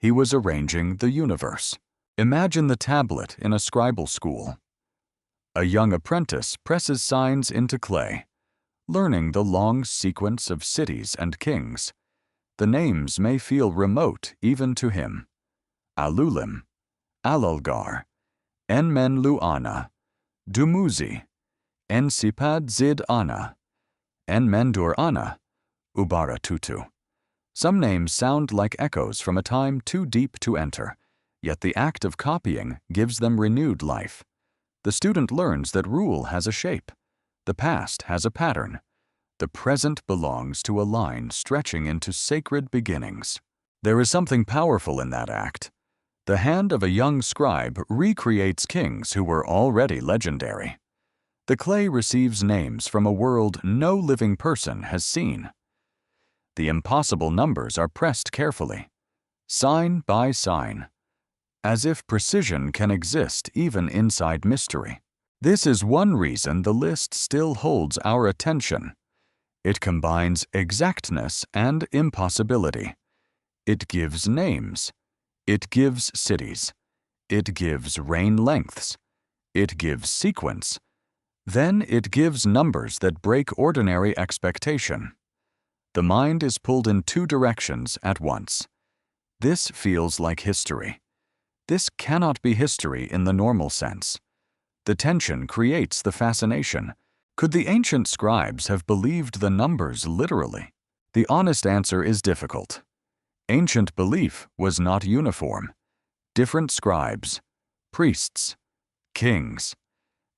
He was arranging the universe. Imagine the tablet in a scribal school. A young apprentice presses signs into clay, learning the long sequence of cities and kings. The names may feel remote even to him. Alulim, Alalgar, Enmenluana, Dumuzi, Ensipad Zid Ana, Enmendur Ana, Ubaratutu. Some names sound like echoes from a time too deep to enter, yet the act of copying gives them renewed life. The student learns that rule has a shape, the past has a pattern, the present belongs to a line stretching into sacred beginnings. There is something powerful in that act. The hand of a young scribe recreates kings who were already legendary. The clay receives names from a world no living person has seen. The impossible numbers are pressed carefully, sign by sign, as if precision can exist even inside mystery. This is one reason the list still holds our attention. It combines exactness and impossibility. It gives names. It gives cities. It gives reign lengths. It gives sequence. Then it gives numbers that break ordinary expectation. The mind is pulled in two directions at once. This feels like history. This cannot be history in the normal sense. The tension creates the fascination. Could the ancient scribes have believed the numbers literally? The honest answer is difficult. Ancient belief was not uniform. Different scribes, priests, kings,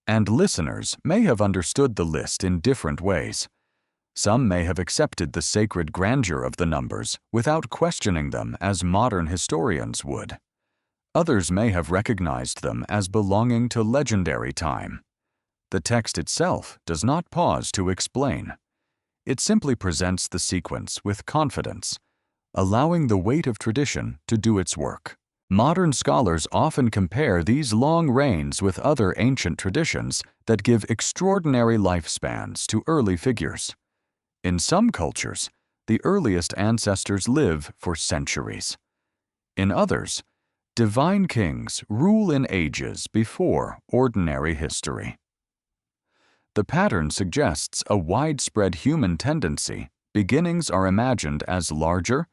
and listeners may have understood the list in different ways. Some may have accepted the sacred grandeur of the numbers without questioning them as modern historians would. Others may have recognized them as belonging to legendary time. The text itself does not pause to explain. It simply presents the sequence with confidence, allowing the weight of tradition to do its work. Modern scholars often compare these long reigns with other ancient traditions that give extraordinary lifespans to early figures. In some cultures, the earliest ancestors live for centuries. In others, divine kings rule in ages before ordinary history. The pattern suggests a widespread human tendency. Beginnings are imagined as larger,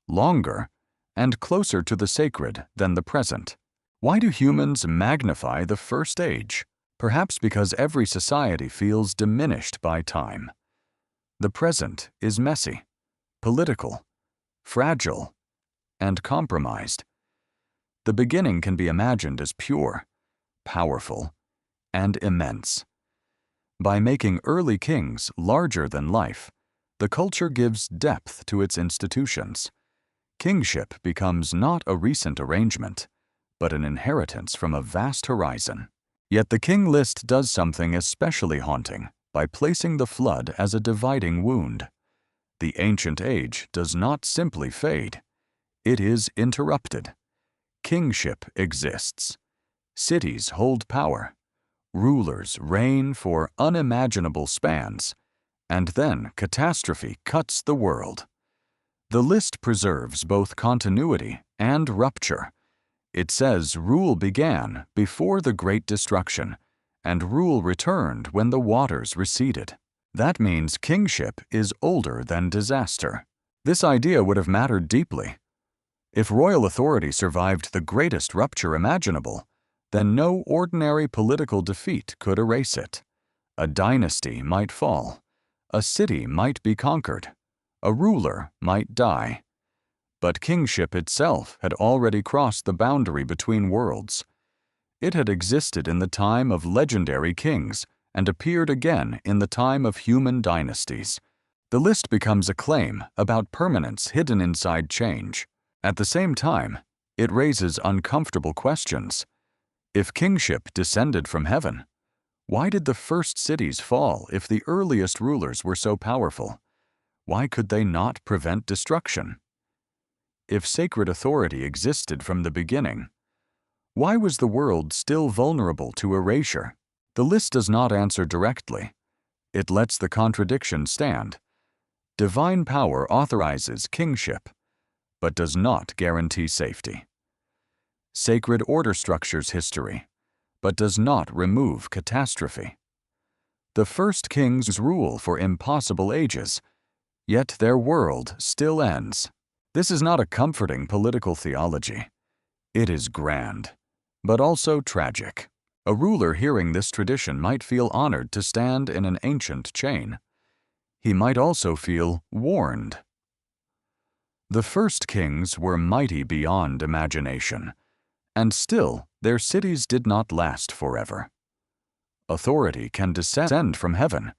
longer, and closer to the sacred than the present. Why do humans magnify the first age? Perhaps because every society feels diminished by time. The present is messy, political, fragile, and compromised. The beginning can be imagined as pure, powerful, and immense. By making early kings larger than life, the culture gives depth to its institutions. Kingship becomes not a recent arrangement, but an inheritance from a vast horizon. Yet the king list does something especially haunting by placing the flood as a dividing wound. The ancient age does not simply fade. It is interrupted. Kingship exists. Cities hold power. Rulers reign for unimaginable spans, and then catastrophe cuts the world. The list preserves both continuity and rupture. It says rule began before the Great Destruction, and rule returned when the waters receded. That means kingship is older than disaster. This idea would have mattered deeply. If royal authority survived the greatest rupture imaginable, then no ordinary political defeat could erase it. A dynasty might fall. A city might be conquered. A ruler might die. But kingship itself had already crossed the boundary between worlds. It had existed in the time of legendary kings and appeared again in the time of human dynasties. The list becomes a claim about permanence hidden inside change. At the same time, it raises uncomfortable questions. If kingship descended from heaven, why did the first cities fall if the earliest rulers were so powerful? Why could they not prevent destruction? If sacred authority existed from the beginning, why was the world still vulnerable to erasure? The list does not answer directly. It lets the contradiction stand. Divine power authorizes kingship, but does not guarantee safety. Sacred order structures history, but does not remove catastrophe. The first kings rule for impossible ages, yet their world still ends. This is not a comforting political theology. It is grand, but also tragic. A ruler hearing this tradition might feel honored to stand in an ancient chain. He might also feel warned. The first kings were mighty beyond imagination, and still their cities did not last forever. Authority can descend from heaven,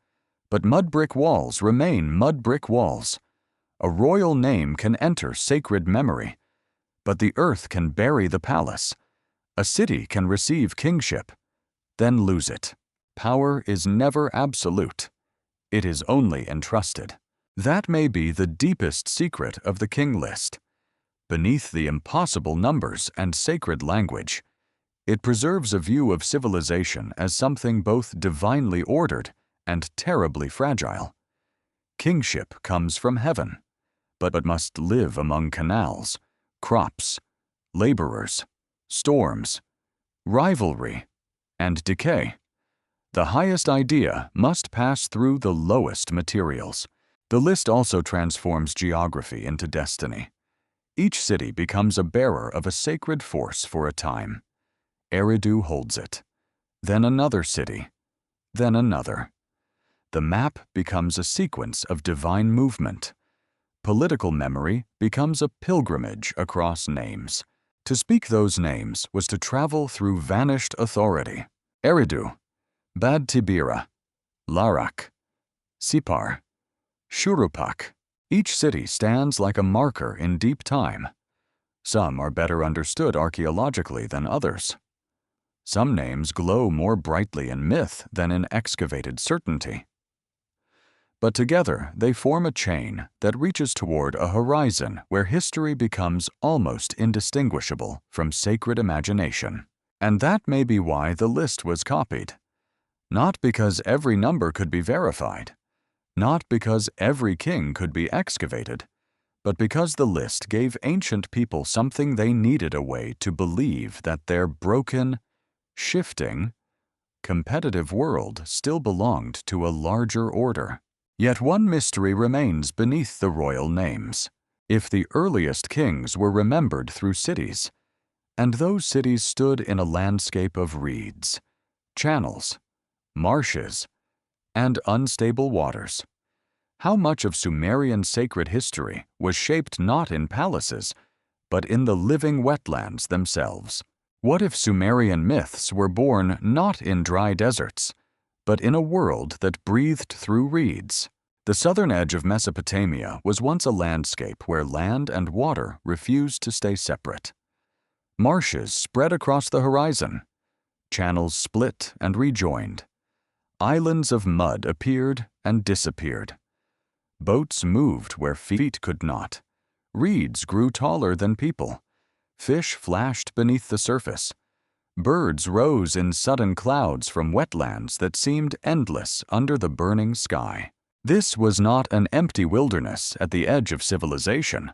but mud brick walls remain mud brick walls. A royal name can enter sacred memory, but the earth can bury the palace. A city can receive kingship, then lose it. Power is never absolute. It is only entrusted. That may be the deepest secret of the king list. Beneath the impossible numbers and sacred language, it preserves a view of civilization as something both divinely ordered and terribly fragile. Kingship comes from heaven, but must live among canals, crops, laborers, storms, rivalry, and decay. The highest idea must pass through the lowest materials. The list also transforms geography into destiny. Each city becomes a bearer of a sacred force for a time. Eridu holds it, then another city, then another. The map becomes a sequence of divine movement. Political memory becomes a pilgrimage across names. To speak those names was to travel through vanished authority. Eridu, Bad Tibira, Larak, Sipar, Shurupak. Each city stands like a marker in deep time. Some are better understood archaeologically than others. Some names glow more brightly in myth than in excavated certainty. But together they form a chain that reaches toward a horizon where history becomes almost indistinguishable from sacred imagination. And that may be why the list was copied. Not because every number could be verified, not because every king could be excavated, but because the list gave ancient people something they needed: a way to believe that their broken, shifting, competitive world still belonged to a larger order. Yet one mystery remains beneath the royal names. If the earliest kings were remembered through cities, and those cities stood in a landscape of reeds, channels, marshes, and unstable waters, how much of Sumerian sacred history was shaped not in palaces, but in the living wetlands themselves? What if Sumerian myths were born not in dry deserts, but in a world that breathed through reeds? The southern edge of Mesopotamia was once a landscape where land and water refused to stay separate. Marshes spread across the horizon. Channels split and rejoined. Islands of mud appeared and disappeared. Boats moved where feet could not. Reeds grew taller than people. Fish flashed beneath the surface. Birds rose in sudden clouds from wetlands that seemed endless under the burning sky. This was not an empty wilderness at the edge of civilization.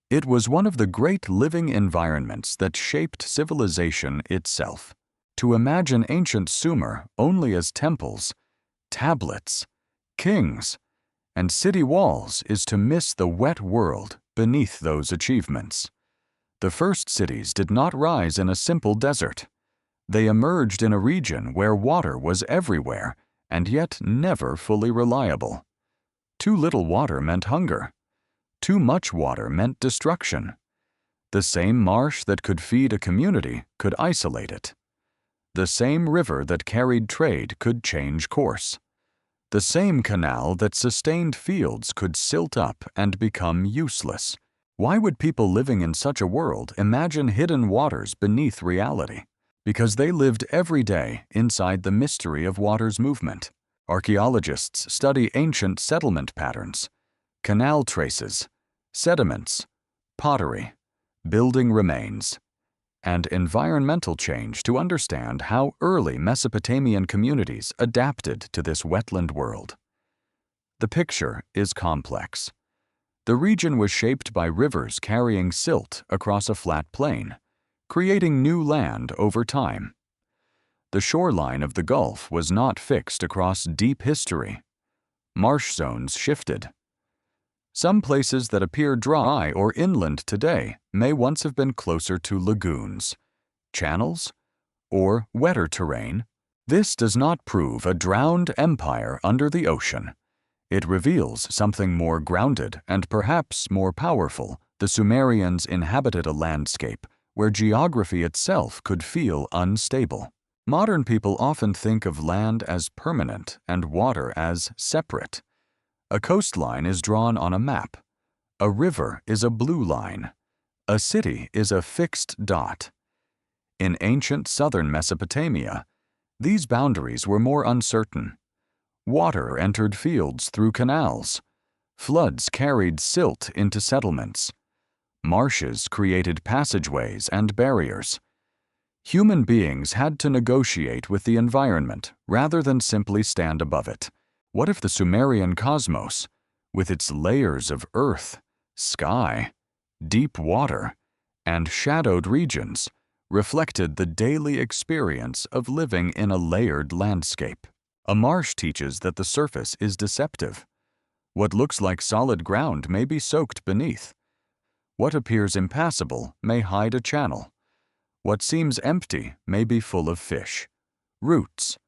It was one of the great living environments that shaped civilization itself. To imagine ancient Sumer only as temples, tablets, kings, and city walls is to miss the wet world beneath those achievements. The first cities did not rise in a simple desert. They emerged in a region where water was everywhere and yet never fully reliable. Too little water meant hunger. Too much water meant destruction. The same marsh that could feed a community could isolate it. The same river that carried trade could change course. The same canal that sustained fields could silt up and become useless. Why would people living in such a world imagine hidden waters beneath reality? Because they lived every day inside the mystery of water's movement. Archaeologists study ancient settlement patterns, canal traces, sediments, pottery, building remains, and environmental change to understand how early Mesopotamian communities adapted to this wetland world. The picture is complex. The region was shaped by rivers carrying silt across a flat plain, creating new land over time. The shoreline of the Gulf was not fixed across deep history. Marsh zones shifted. Some places that appear dry or inland today may once have been closer to lagoons, channels, or wetter terrain. This does not prove a drowned empire under the ocean. It reveals something more grounded and perhaps more powerful. The Sumerians inhabited a landscape where geography itself could feel unstable. Modern people often think of land as permanent and water as separate. A coastline is drawn on a map. A river is a blue line. A city is a fixed dot. In ancient southern Mesopotamia, these boundaries were more uncertain. Water entered fields through canals. Floods carried silt into settlements. Marshes created passageways and barriers. Human beings had to negotiate with the environment rather than simply stand above it. What if the Sumerian cosmos, with its layers of earth, sky, deep water, and shadowed regions, reflected the daily experience of living in a layered landscape? A marsh teaches that the surface is deceptive. What looks like solid ground may be soaked beneath. What appears impassable may hide a channel. What seems empty may be full of fish, roots,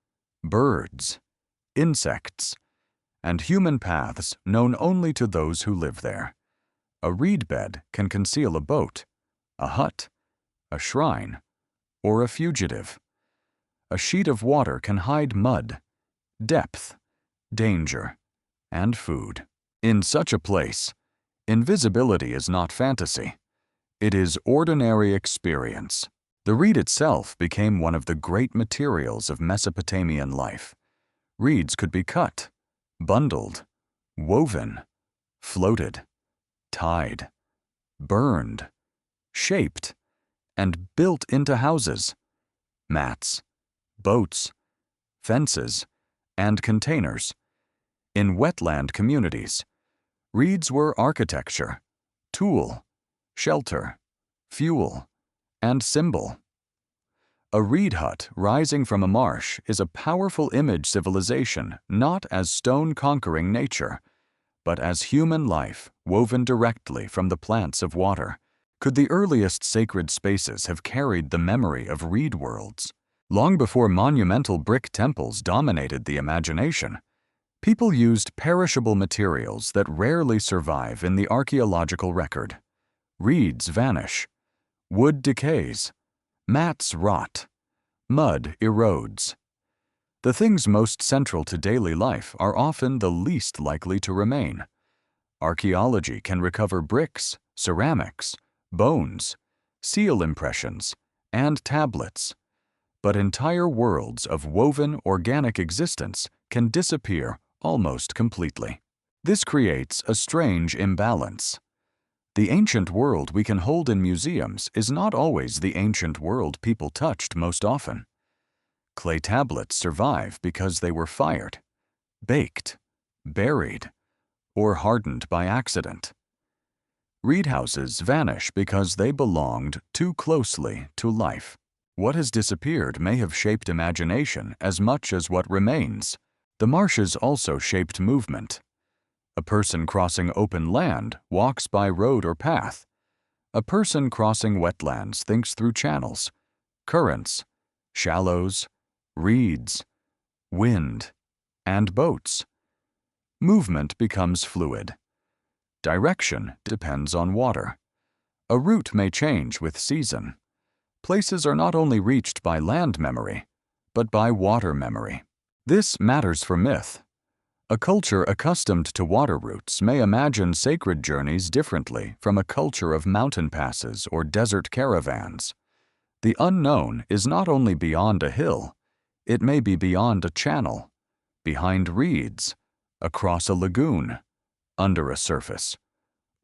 birds, insects, and human paths known only to those who live there. A reed bed can conceal a boat, a hut, a shrine, or a fugitive. A sheet of water can hide mud, depth, danger, and food. In such a place, invisibility is not fantasy. It is ordinary experience. The reed itself became one of the great materials of Mesopotamian life. Reeds could be cut, bundled, woven, floated, tied, burned, shaped, and built into houses, mats, boats, fences, and containers. In wetland communities, reeds were architecture, tool, shelter, fuel, and symbol. A reed hut rising from a marsh is a powerful image civilization not as stone conquering nature, but as human life woven directly from the plants of water. Could the earliest sacred spaces have carried the memory of reed worlds? Long before monumental brick temples dominated the imagination, people used perishable materials that rarely survive in the archaeological record. Reeds vanish, wood decays, mats rot, mud erodes. The things most central to daily life are often the least likely to remain. Archaeology can recover bricks, ceramics, bones, seal impressions, and tablets. But entire worlds of woven organic existence can disappear almost completely. This creates a strange imbalance. The ancient world we can hold in museums is not always the ancient world people touched most often. Clay tablets survive because they were fired, baked, buried, or hardened by accident. Reed houses vanish because they belonged too closely to life. What has disappeared may have shaped imagination as much as what remains. The marshes also shaped movement. A person crossing open land walks by road or path. A person crossing wetlands thinks through channels, currents, shallows, reeds, wind, and boats. Movement becomes fluid. Direction depends on water. A route may change with season. Places are not only reached by land memory, but by water memory. This matters for myth. A culture accustomed to water routes may imagine sacred journeys differently from a culture of mountain passes or desert caravans. The unknown is not only beyond a hill, it may be beyond a channel, behind reeds, across a lagoon, under a surface,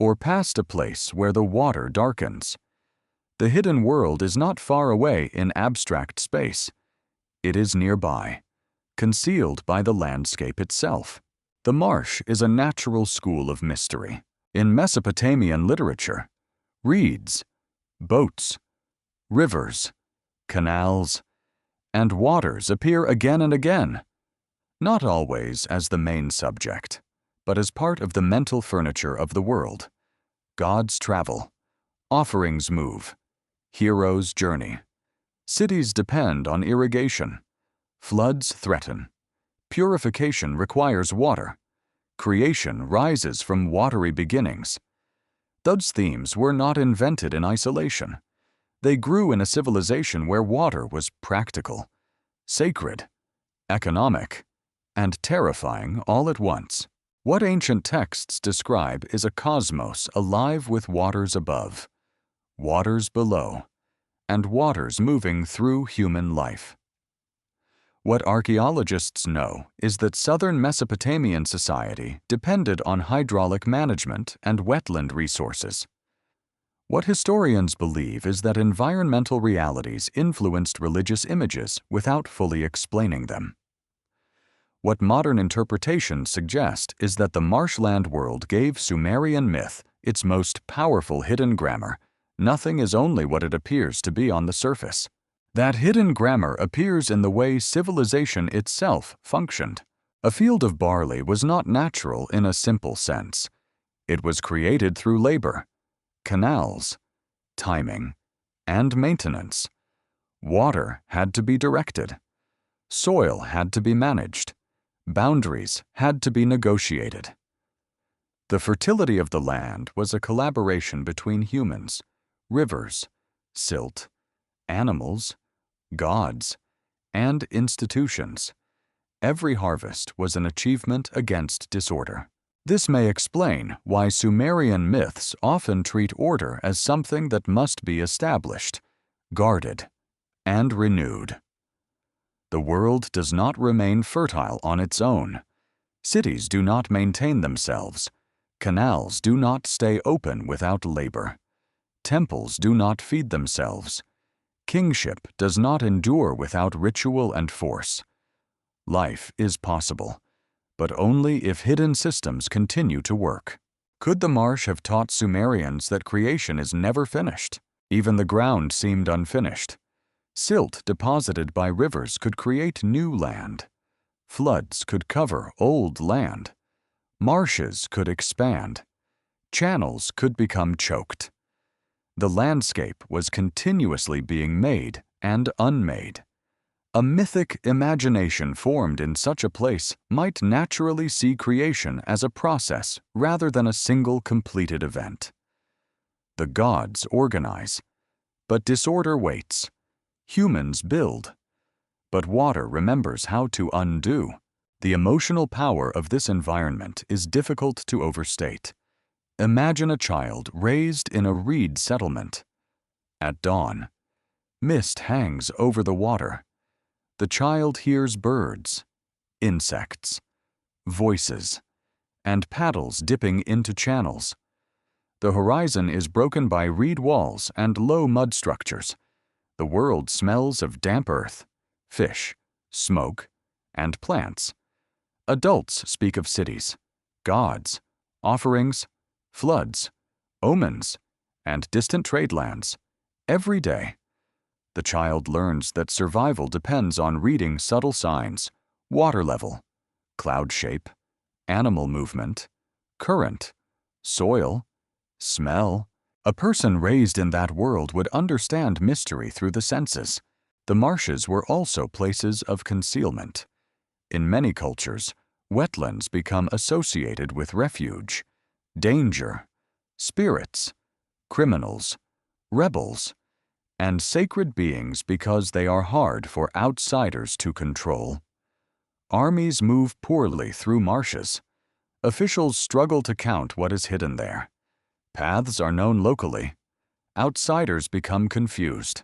or past a place where the water darkens. The hidden world is not far away in abstract space. It is nearby, concealed by the landscape itself. The marsh is a natural school of mystery. In Mesopotamian literature, reeds, boats, rivers, canals, and waters appear again and again, not always as the main subject, but as part of the mental furniture of the world. Gods travel, offerings move, heroes journey. Cities depend on irrigation. Floods threaten. Purification requires water. Creation rises from watery beginnings. Those themes were not invented in isolation. They grew in a civilization where water was practical, sacred, economic, and terrifying all at once. What ancient texts describe is a cosmos alive with waters above, waters below, and waters moving through human life. What archaeologists know is that southern Mesopotamian society depended on hydraulic management and wetland resources. What historians believe is that environmental realities influenced religious images without fully explaining them. What modern interpretations suggest is that the marshland world gave Sumerian myth its most powerful hidden grammar. Nothing is only what it appears to be on the surface. That hidden grammar appears in the way civilization itself functioned. A field of barley was not natural in a simple sense. It was created through labor, canals, timing, and maintenance. Water had to be directed. Soil had to be managed. Boundaries had to be negotiated. The fertility of the land was a collaboration between humans, rivers, silt, animals, gods, and institutions. Every harvest was an achievement against disorder. This may explain why Sumerian myths often treat order as something that must be established, guarded, and renewed. The world does not remain fertile on its own. Cities do not maintain themselves. Canals do not stay open without labor. Temples do not feed themselves. Kingship does not endure without ritual and force. Life is possible, but only if hidden systems continue to work. Could the marsh have taught Sumerians that creation is never finished? Even the ground seemed unfinished. Silt deposited by rivers could create new land. Floods could cover old land. Marshes could expand. Channels could become choked. The landscape was continuously being made and unmade. A mythic imagination formed in such a place might naturally see creation as a process rather than a single completed event. The gods organize, but disorder waits. Humans build, but water remembers how to undo. The emotional power of this environment is difficult to overstate. Imagine a child raised in a reed settlement. At dawn, mist hangs over the water. The child hears birds, insects, voices, and paddles dipping into channels. The horizon is broken by reed walls and low mud structures. The world smells of damp earth, fish, smoke, and plants. Adults speak of cities, gods, offerings, floods, omens, and distant trade lands. Every day, the child learns that survival depends on reading subtle signs, water level, cloud shape, animal movement, current, soil, smell. A person raised in that world would understand mystery through the senses. The marshes were also places of concealment. In many cultures, wetlands become associated with refuge, danger, spirits, criminals, rebels, and sacred beings because they are hard for outsiders to control. Armies move poorly through marshes. Officials struggle to count what is hidden there. Paths are known locally. Outsiders become confused.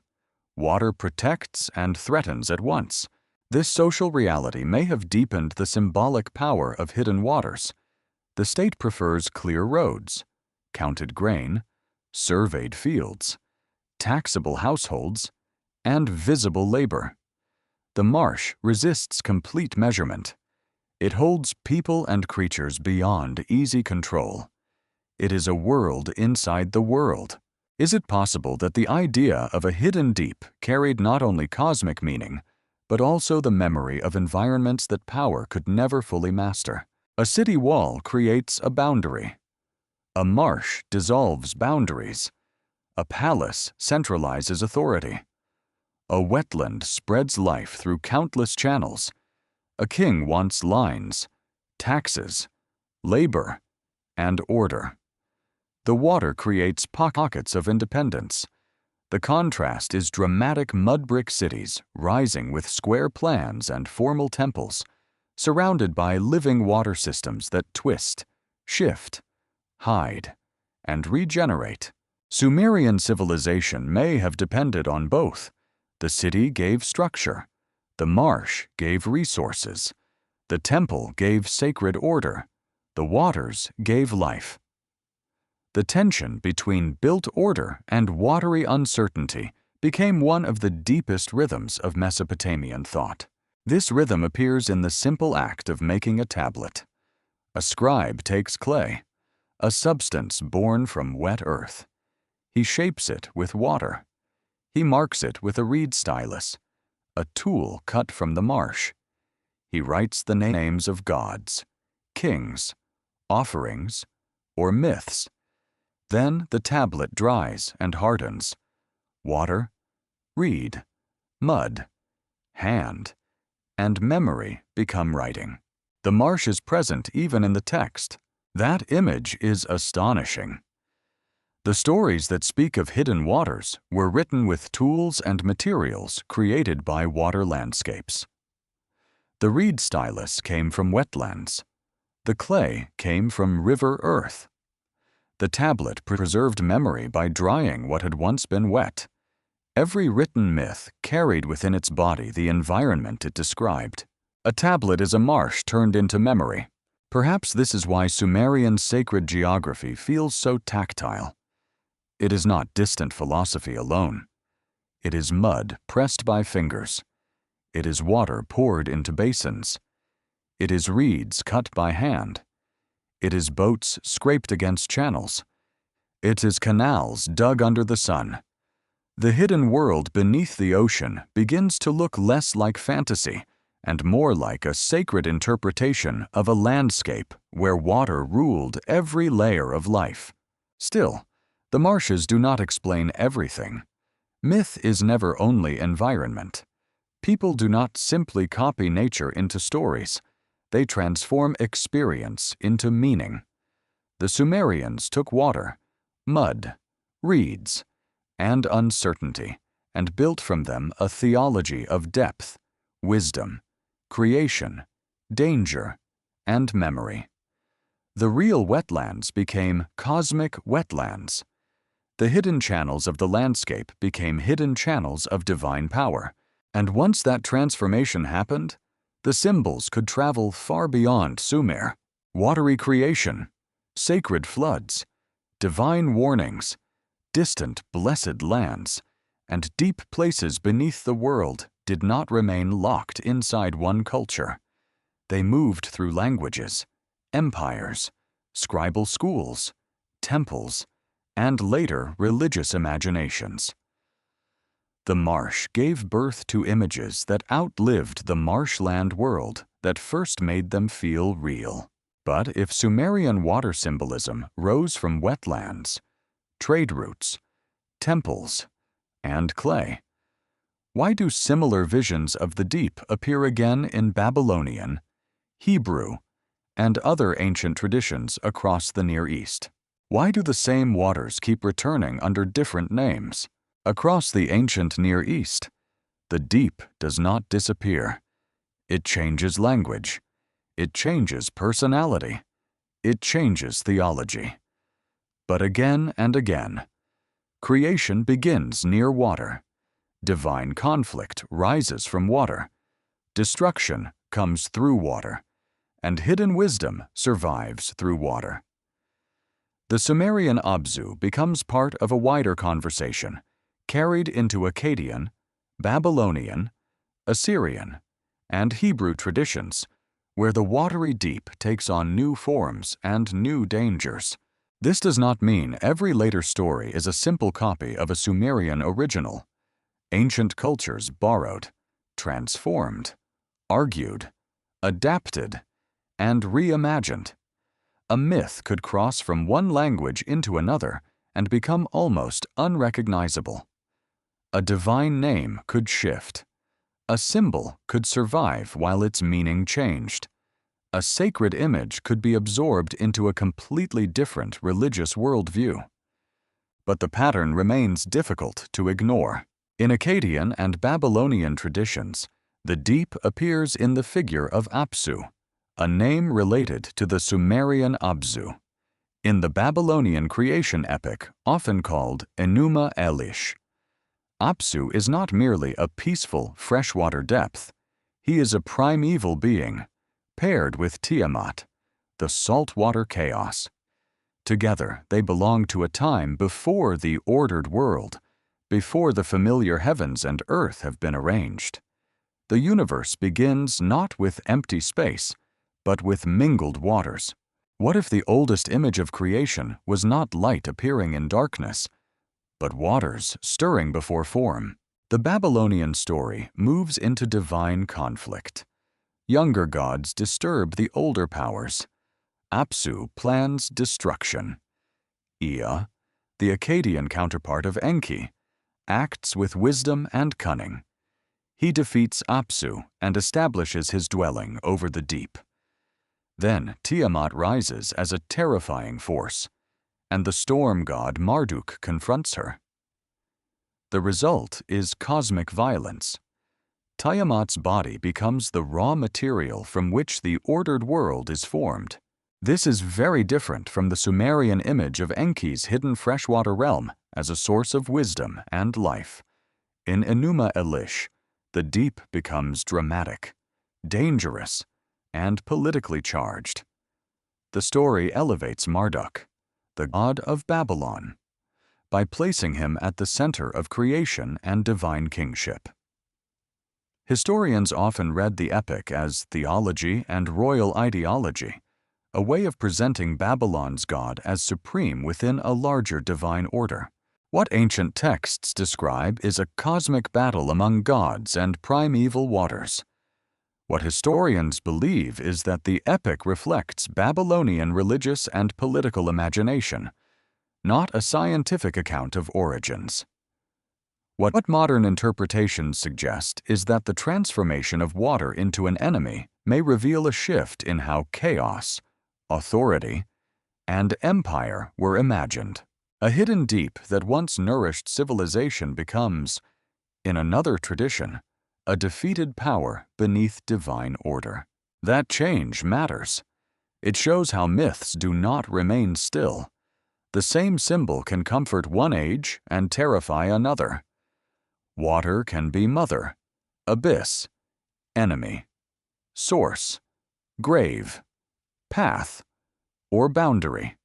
Water protects and threatens at once. This social reality may have deepened the symbolic power of hidden waters. The state prefers clear roads, counted grain, surveyed fields, taxable households, and visible labor. The marsh resists complete measurement. It holds people and creatures beyond easy control. It is a world inside the world. Is it possible that the idea of a hidden deep carried not only cosmic meaning, but also the memory of environments that power could never fully master? A city wall creates a boundary. A marsh dissolves boundaries. A palace centralizes authority. A wetland spreads life through countless channels. A king wants lines, taxes, labor, and order. The water creates pockets of independence. The contrast is dramatic mud brick cities rising with square plans and formal temples, surrounded by living water systems that twist, shift, hide, and regenerate. Sumerian civilization may have depended on both. The city gave structure. The marsh gave resources. The temple gave sacred order. The waters gave life. The tension between built order and watery uncertainty became one of the deepest rhythms of Mesopotamian thought. This rhythm appears in the simple act of making a tablet. A scribe takes clay, a substance born from wet earth. He shapes it with water. He marks it with a reed stylus, a tool cut from the marsh. He writes the names of gods, kings, offerings, or myths. Then the tablet dries and hardens. Water, reed, mud, hand, and memory become writing. The marsh is present even in the text. That image is astonishing. The stories that speak of hidden waters were written with tools and materials created by water landscapes. The reed stylus came from wetlands. The clay came from river earth. The tablet preserved memory by drying what had once been wet. Every written myth carried within its body the environment it described. A tablet is a marsh turned into memory. Perhaps this is why Sumerian sacred geography feels so tactile. It is not distant philosophy alone. It is mud pressed by fingers. It is water poured into basins. It is reeds cut by hand. It is boats scraped against channels. It is canals dug under the sun. The hidden world beneath the ocean begins to look less like fantasy and more like a sacred interpretation of a landscape where water ruled every layer of life. Still, the marshes do not explain everything. Myth is never only environment. People do not simply copy nature into stories. They transform experience into meaning. The Sumerians took water, mud, reeds, and uncertainty, and built from them a theology of depth, wisdom, creation, danger, and memory. The real wetlands became cosmic wetlands. The hidden channels of the landscape became hidden channels of divine power, and once that transformation happened, the symbols could travel far beyond Sumer. Watery creation, sacred floods, divine warnings, distant blessed lands, and deep places beneath the world did not remain locked inside one culture. They moved through languages, empires, scribal schools, temples, and later religious imaginations. The marsh gave birth to images that outlived the marshland world that first made them feel real. But if Sumerian water symbolism rose from wetlands, trade routes, temples, and clay, Why do similar visions of the deep appear again in Babylonian, Hebrew, and other ancient traditions across the Near East? Why do the same waters keep returning under different names? Across the ancient Near East, the deep does not disappear. It changes language. It changes personality. It changes theology. But again and again, creation begins near water. Divine conflict rises from water. Destruction comes through water. And hidden wisdom survives through water. The Sumerian Abzu becomes part of a wider conversation, carried into Akkadian, Babylonian, Assyrian, and Hebrew traditions, where the watery deep takes on new forms and new dangers. This does not mean every later story is a simple copy of a Sumerian original. Ancient cultures borrowed, transformed, argued, adapted, and reimagined. A myth could cross from one language into another and become almost unrecognizable. A divine name could shift. A symbol could survive while its meaning changed. A sacred image could be absorbed into a completely different religious worldview. But the pattern remains difficult to ignore. In Akkadian and Babylonian traditions, the deep appears in the figure of Apsu, a name related to the Sumerian Abzu. In the Babylonian creation epic, often called Enuma Elish, Apsu is not merely a peaceful freshwater depth. He is a primeval being, paired with Tiamat, the saltwater chaos. Together, they belong to a time before the ordered world, before the familiar heavens and earth have been arranged. The universe begins not with empty space, but with mingled waters. What if the oldest image of creation was not light appearing in darkness, but waters stirring before form? The Babylonian story moves into divine conflict. Younger gods disturb the older powers. Apsu plans destruction. Ea, the Akkadian counterpart of Enki, acts with wisdom and cunning. He defeats Apsu and establishes his dwelling over the deep. Then Tiamat rises as a terrifying force, and the storm god Marduk confronts her. The result is cosmic violence. Tiamat's body becomes the raw material from which the ordered world is formed. This is very different from the Sumerian image of Enki's hidden freshwater realm as a source of wisdom and life. In Enuma Elish, the deep becomes dramatic, dangerous, and politically charged. The story elevates Marduk, the god of Babylon, by placing him at the center of creation and divine kingship. Historians often read the epic as theology and royal ideology, a way of presenting Babylon's god as supreme within a larger divine order. What ancient texts describe is a cosmic battle among gods and primeval waters. What historians believe is that the epic reflects Babylonian religious and political imagination, not a scientific account of origins. What modern interpretations suggest is that the transformation of water into an enemy may reveal a shift in how chaos, authority, and empire were imagined. A hidden deep that once nourished civilization becomes, in another tradition, a defeated power beneath divine order. That change matters. It shows how myths do not remain still. The same symbol can comfort one age and terrify another. Water can be mother, abyss, enemy, source, grave, path, or boundary.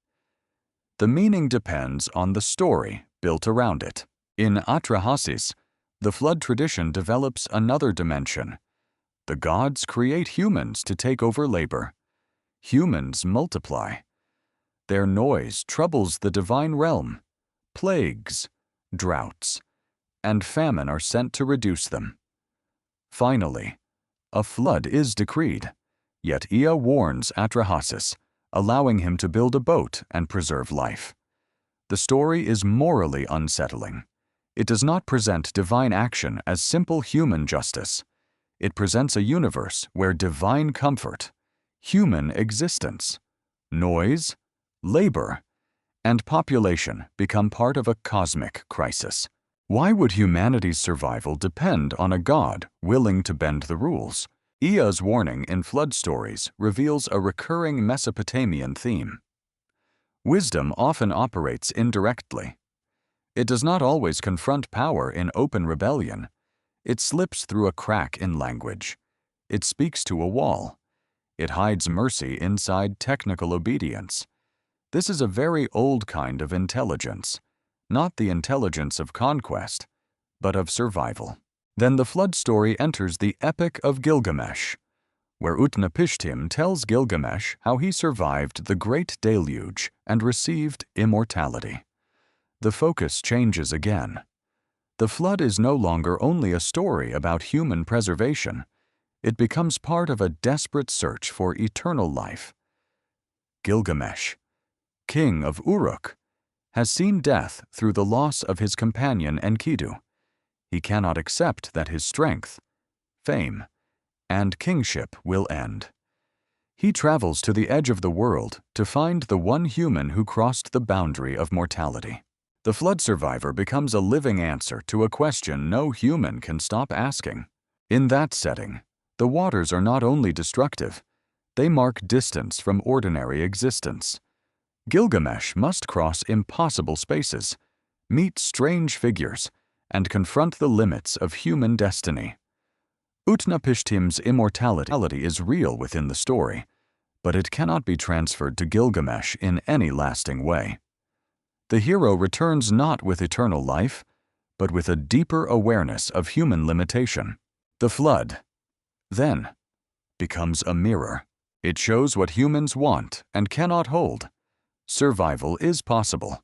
The meaning depends on the story built around it. In Atrahasis, the flood tradition develops another dimension. The gods create humans to take over labor. Humans multiply. Their noise troubles the divine realm. Plagues, droughts, and famine are sent to reduce them. Finally, a flood is decreed, yet Ea warns Atrahasis, allowing him to build a boat and preserve life. The story is morally unsettling. It does not present divine action as simple human justice. It presents a universe where divine comfort, human existence, noise, labor, and population become part of a cosmic crisis. Why would humanity's survival depend on a god willing to bend the rules? Ea's warning in flood stories reveals a recurring Mesopotamian theme. Wisdom often operates indirectly. It does not always confront power in open rebellion. It slips through a crack in language. It speaks to a wall. It hides mercy inside technical obedience. This is a very old kind of intelligence, not the intelligence of conquest, but of survival. Then the flood story enters the Epic of Gilgamesh, where Utnapishtim tells Gilgamesh how he survived the Great Deluge and received immortality. The focus changes again. The flood is no longer only a story about human preservation. It becomes part of a desperate search for eternal life. Gilgamesh, king of Uruk, has seen death through the loss of his companion Enkidu. He cannot accept that his strength, fame, and kingship will end. He travels to the edge of the world to find the one human who crossed the boundary of mortality. The flood survivor becomes a living answer to a question no human can stop asking. In that setting, the waters are not only destructive, they mark distance from ordinary existence. Gilgamesh must cross impossible spaces, meet strange figures, and confront the limits of human destiny. Utnapishtim's immortality is real within the story, but it cannot be transferred to Gilgamesh in any lasting way. The hero returns not with eternal life, but with a deeper awareness of human limitation. The flood, then, becomes a mirror. It shows what humans want and cannot hold. Survival is possible.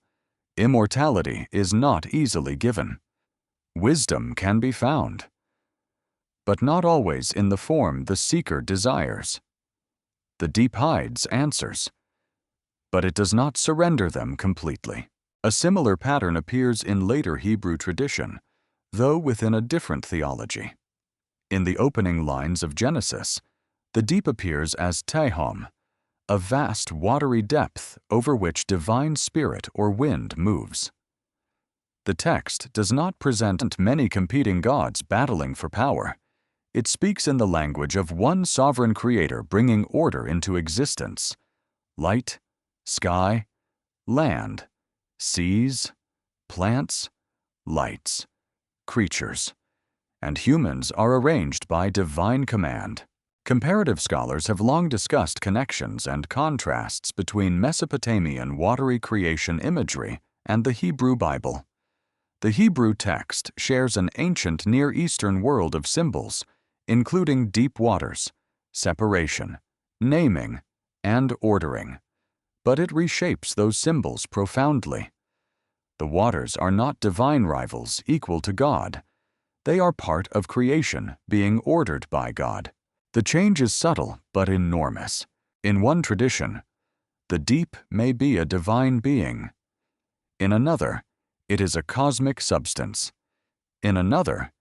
Immortality is not easily given. Wisdom can be found, but not always in the form the seeker desires. The deep hides answers, but it does not surrender them completely. A similar pattern appears in later Hebrew tradition, though within a different theology. In the opening lines of Genesis, the deep appears as Tehom, a vast watery depth over which divine spirit or wind moves. The text does not present many competing gods battling for power. It speaks in the language of one sovereign creator bringing order into existence. Light, sky, land, seas, plants, lights, creatures, and humans are arranged by divine command. Comparative scholars have long discussed connections and contrasts between Mesopotamian watery creation imagery and the Hebrew Bible. The Hebrew text shares an ancient Near Eastern world of symbols, including deep waters, separation, naming, and ordering, but it reshapes those symbols profoundly. The waters are not divine rivals equal to God. They are part of creation being ordered by God. The change is subtle but enormous. In one tradition, the deep may be a divine being. In another, it is a cosmic substance. In another,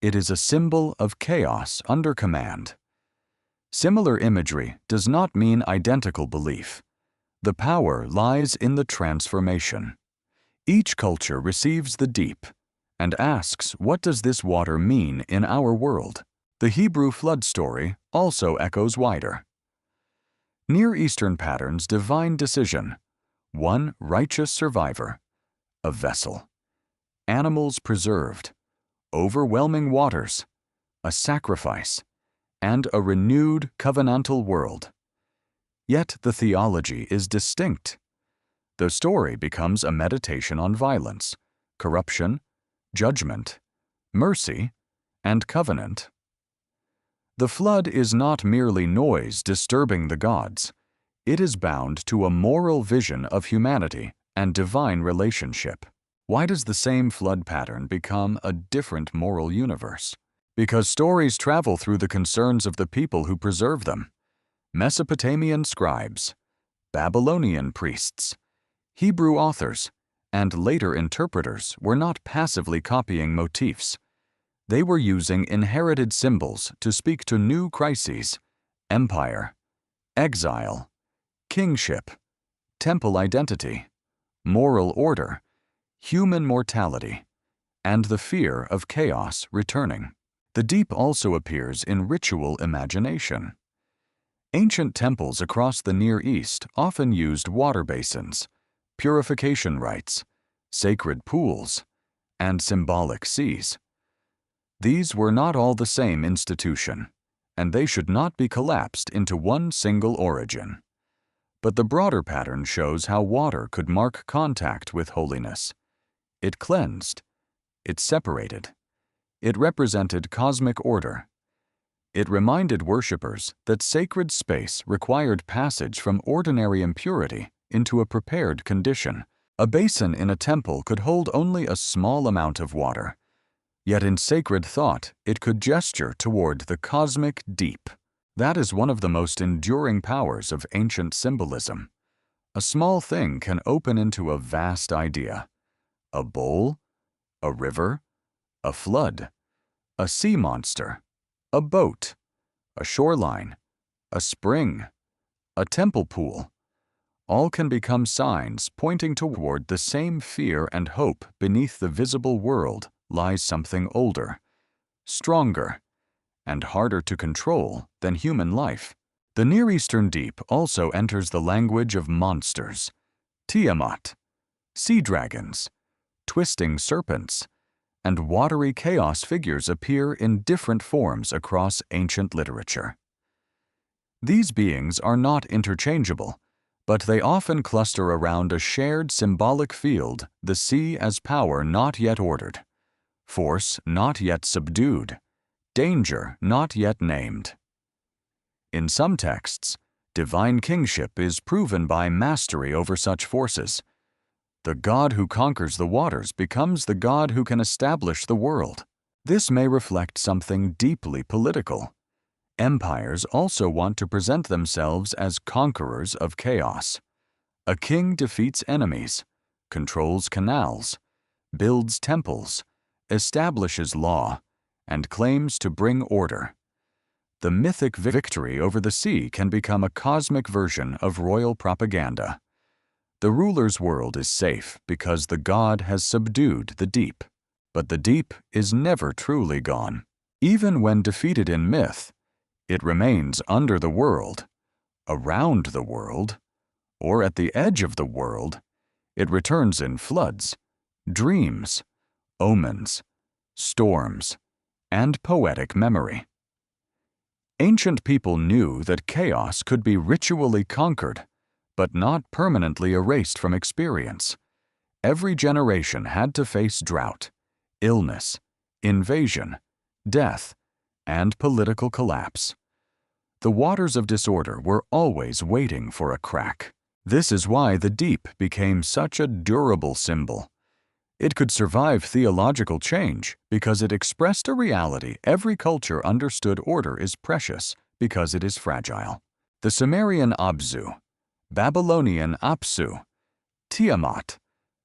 it is a symbol of chaos under command. Similar imagery does not mean identical belief. The power lies in the transformation. Each culture receives the deep and asks, what does this water mean in our world? The Hebrew flood story also echoes wider. Near Eastern patterns divine decision, one righteous survivor, a vessel, animals preserved, overwhelming waters, a sacrifice, and a renewed covenantal world. Yet the theology is distinct. The story becomes a meditation on violence, corruption, judgment, mercy, and covenant. The flood is not merely noise disturbing the gods. It is bound to a moral vision of humanity and divine relationship. Why does the same flood pattern become a different moral universe? Because stories travel through the concerns of the people who preserve them. Mesopotamian scribes, Babylonian priests, Hebrew authors, and later interpreters were not passively copying motifs. They were using inherited symbols to speak to new crises: empire, exile, kingship, temple identity, moral order, human mortality, and the fear of chaos returning. The deep also appears in ritual imagination. Ancient temples across the Near East often used water basins, purification rites, sacred pools, and symbolic seas. These were not all the same institution, and they should not be collapsed into one single origin. But the broader pattern shows how water could mark contact with holiness. It cleansed. It separated. It represented cosmic order. It reminded worshippers that sacred space required passage from ordinary impurity into a prepared condition. A basin in a temple could hold only a small amount of water, yet in sacred thought it could gesture toward the cosmic deep. That is one of the most enduring powers of ancient symbolism. A small thing can open into a vast idea. A bowl, a river, a flood, a sea monster, a boat, a shoreline, a spring, a temple pool. All can become signs pointing toward the same fear and hope. Beneath the visible world lies something older, stronger, and harder to control than human life. The Near Eastern deep also enters the language of monsters: Tiamat, sea dragons, twisting serpents, and watery chaos figures appear in different forms across ancient literature. These beings are not interchangeable, but they often cluster around a shared symbolic field: the sea as power not yet ordered, force not yet subdued, danger not yet named. In some texts, divine kingship is proven by mastery over such forces. The god who conquers the waters becomes the god who can establish the world. This may reflect something deeply political. Empires also want to present themselves as conquerors of chaos. A king defeats enemies, controls canals, builds temples, establishes law, and claims to bring order. The mythic victory over the sea can become a cosmic version of royal propaganda. The ruler's world is safe because the god has subdued the deep. But the deep is never truly gone. Even when defeated in myth, it remains under the world, around the world, or at the edge of the world. It returns in floods, dreams, omens, storms, and poetic memory. Ancient people knew that chaos could be ritually conquered, but not permanently erased from experience. Every generation had to face drought, illness, invasion, death, and political collapse. The waters of disorder were always waiting for a crack. This is why the deep became such a durable symbol. It could survive theological change because it expressed a reality every culture understood: order is precious because it is fragile. The Sumerian Abzu, Babylonian Apsu, Tiamat,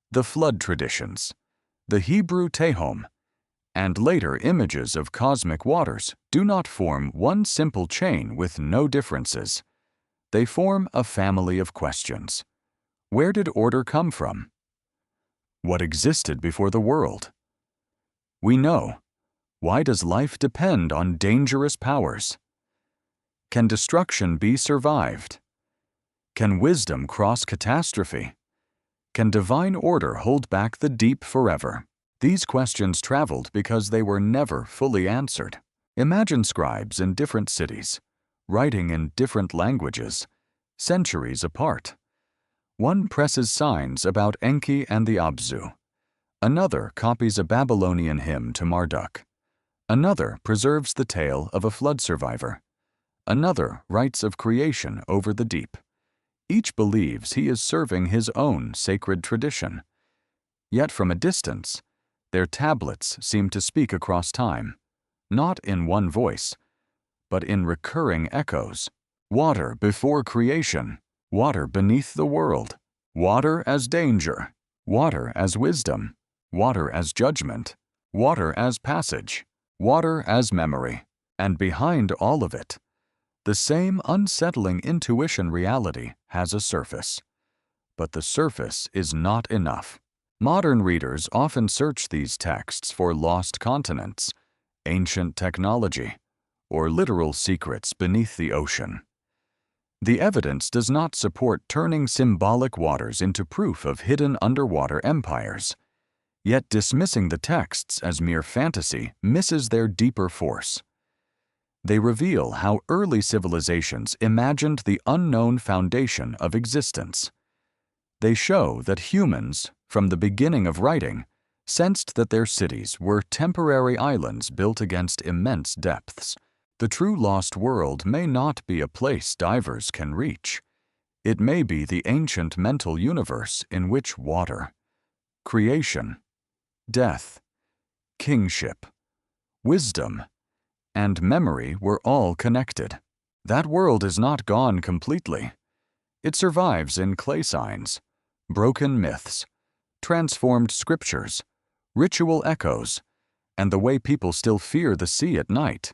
the flood traditions, the Hebrew Tehom, and later images of cosmic waters do not form one simple chain with no differences. They form a family of questions. Where did order come from? What existed before the world? We know. Why does life depend on dangerous powers? Can destruction be survived? Can wisdom cross catastrophe? Can divine order hold back the deep forever? These questions traveled because they were never fully answered. Imagine scribes in different cities, writing in different languages, centuries apart. One presses signs about Enki and the Abzu. Another copies a Babylonian hymn to Marduk. Another preserves the tale of a flood survivor. Another writes of creation over the deep. Each believes he is serving his own sacred tradition. Yet from a distance, their tablets seem to speak across time, not in one voice, but in recurring echoes. Water before creation, water beneath the world, water as danger, water as wisdom, water as judgment, water as passage, water as memory, and behind all of it, the same unsettling intuition reality has a surface. But the surface is not enough. Modern readers often search these texts for lost continents, ancient technology, or literal secrets beneath the ocean. The evidence does not support turning symbolic waters into proof of hidden underwater empires. Yet dismissing the texts as mere fantasy misses their deeper force. They reveal how early civilizations imagined the unknown foundation of existence. They show that humans, from the beginning of writing, sensed that their cities were temporary islands built against immense depths. The true lost world may not be a place divers can reach. It may be the ancient mental universe in which water, creation, death, kingship, wisdom, and memory were all connected. That world is not gone completely. It survives in clay signs, broken myths, transformed scriptures, ritual echoes, and the way people still fear the sea at night.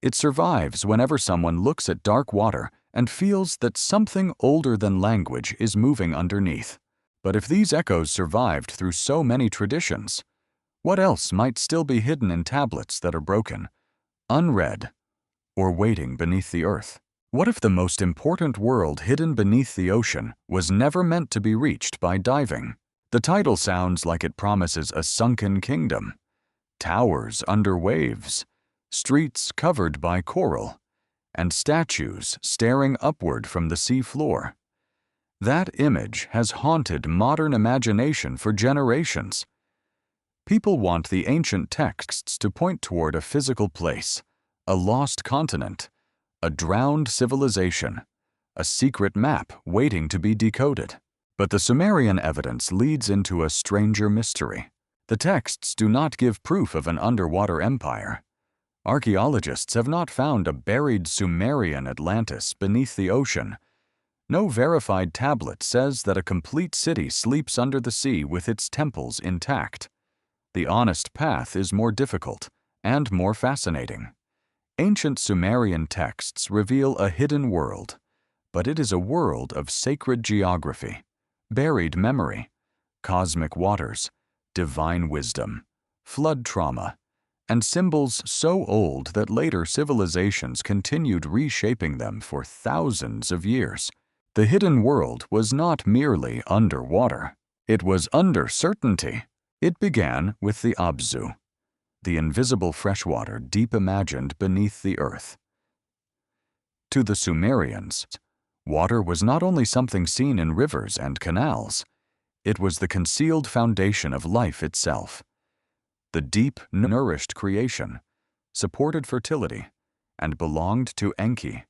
It survives whenever someone looks at dark water and feels that something older than language is moving underneath. But if these echoes survived through so many traditions, what else might still be hidden in tablets that are broken, unread, or waiting beneath the earth? What if the most important world hidden beneath the ocean was never meant to be reached by diving? The title sounds like it promises a sunken kingdom, towers under waves, streets covered by coral, and statues staring upward from the sea floor. That image has haunted modern imagination for generations. People want the ancient texts to point toward a physical place, a lost continent, a drowned civilization, a secret map waiting to be decoded. But the Sumerian evidence leads into a stranger mystery. The texts do not give proof of an underwater empire. Archaeologists have not found a buried Sumerian Atlantis beneath the ocean. No verified tablet says that a complete city sleeps under the sea with its temples intact. The honest path is more difficult and more fascinating. Ancient Sumerian texts reveal a hidden world, but it is a world of sacred geography, buried memory, cosmic waters, divine wisdom, flood trauma, and symbols so old that later civilizations continued reshaping them for thousands of years. The hidden world was not merely underwater. It was under certainty. It began with the Abzu, the invisible freshwater deep imagined beneath the earth. To the Sumerians, water was not only something seen in rivers and canals, it was the concealed foundation of life itself. The deep, nourished creation supported fertility and belonged to Enki,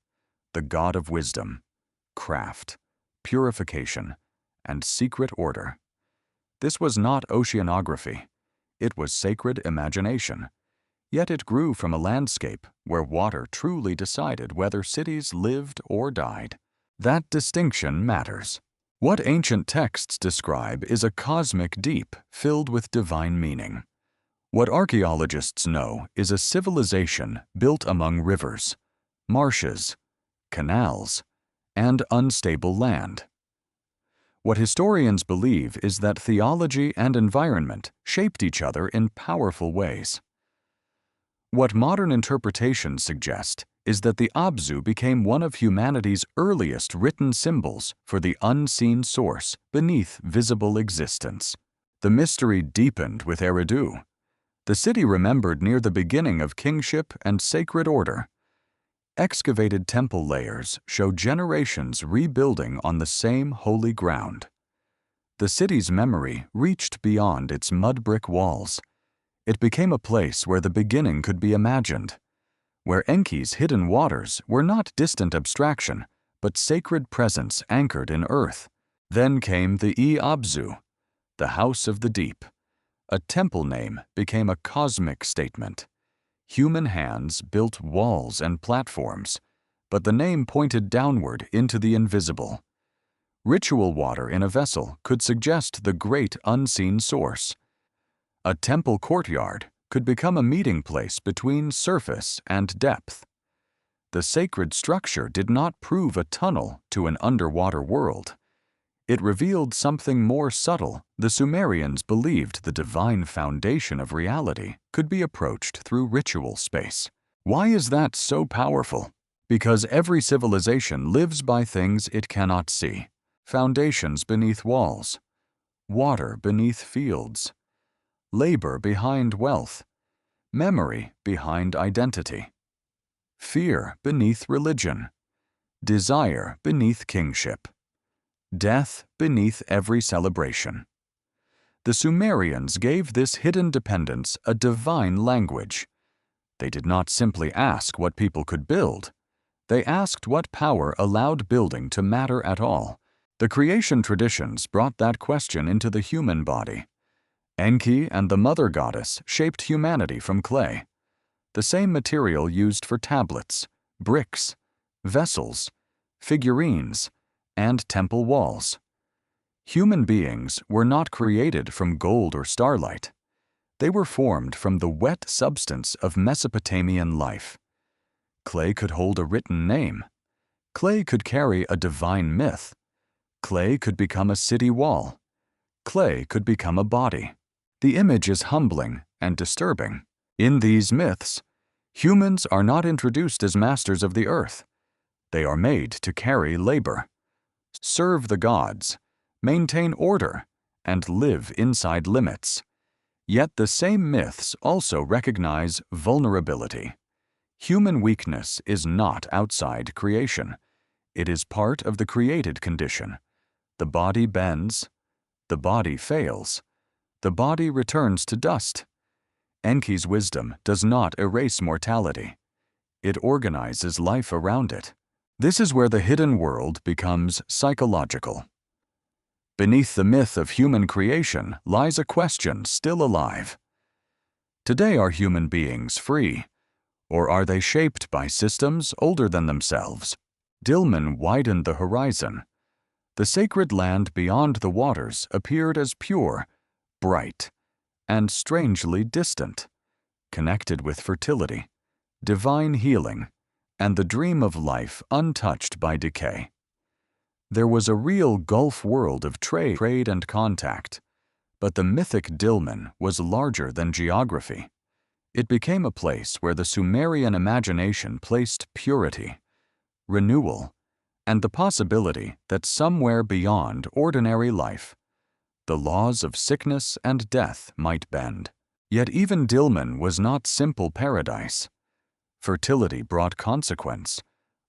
the god of wisdom, craft, purification, and secret order. This was not oceanography. It was sacred imagination. Yet it grew from a landscape where water truly decided whether cities lived or died. That distinction matters. What ancient texts describe is a cosmic deep filled with divine meaning. What archaeologists know is a civilization built among rivers, marshes, canals, and unstable land. What historians believe is that theology and environment shaped each other in powerful ways. What modern interpretations suggest is that the Abzu became one of humanity's earliest written symbols for the unseen source beneath visible existence. The mystery deepened with Eridu, the city remembered near the beginning of kingship and sacred order. Excavated temple layers show generations rebuilding on the same holy ground. The city's memory reached beyond its mud brick walls. It became a place where the beginning could be imagined, where Enki's hidden waters were not distant abstraction, but sacred presence anchored in earth. Then came the Abzu, the House of the Deep. A temple name became a cosmic statement. Human hands built walls and platforms, but the name pointed downward into the invisible. Ritual water in a vessel could suggest the great unseen source. A temple courtyard could become a meeting place between surface and depth. The sacred structure did not prove a tunnel to an underwater world. It revealed something more subtle. The Sumerians believed the divine foundation of reality could be approached through ritual space. Why is that so powerful? Because every civilization lives by things it cannot see. Foundations beneath walls, water beneath fields, labor behind wealth, memory behind identity, fear beneath religion, desire beneath kingship, death beneath every celebration. The Sumerians gave this hidden dependence a divine language. They did not simply ask what people could build. They asked what power allowed building to matter at all. The creation traditions brought that question into the human body. Enki and the mother goddess shaped humanity from clay, the same material used for tablets, bricks, vessels, figurines, and temple walls. Human beings were not created from gold or starlight. They were formed from the wet substance of Mesopotamian life. Clay could hold a written name. Clay could carry a divine myth. Clay could become a city wall. Clay could become a body. The image is humbling and disturbing. In these myths, humans are not introduced as masters of the earth. They are made to carry labor, serve the gods, maintain order, and live inside limits. Yet the same myths also recognize vulnerability. Human weakness is not outside creation. It is part of the created condition. The body bends, the body fails, the body returns to dust. Enki's wisdom does not erase mortality. It organizes life around it. This is where the hidden world becomes psychological. Beneath the myth of human creation lies a question still alive. Today, are human beings free, or are they shaped by systems older than themselves? Dilmun widened the horizon. The sacred land beyond the waters appeared as pure, bright, and strangely distant, connected with fertility, divine healing, and the dream of life untouched by decay. There was a real Gulf world of trade and contact, but the mythic Dilmun was larger than geography. It became a place where the Sumerian imagination placed purity, renewal, and the possibility that somewhere beyond ordinary life, the laws of sickness and death might bend. Yet even Dilmun was not simple paradise. Fertility brought consequence.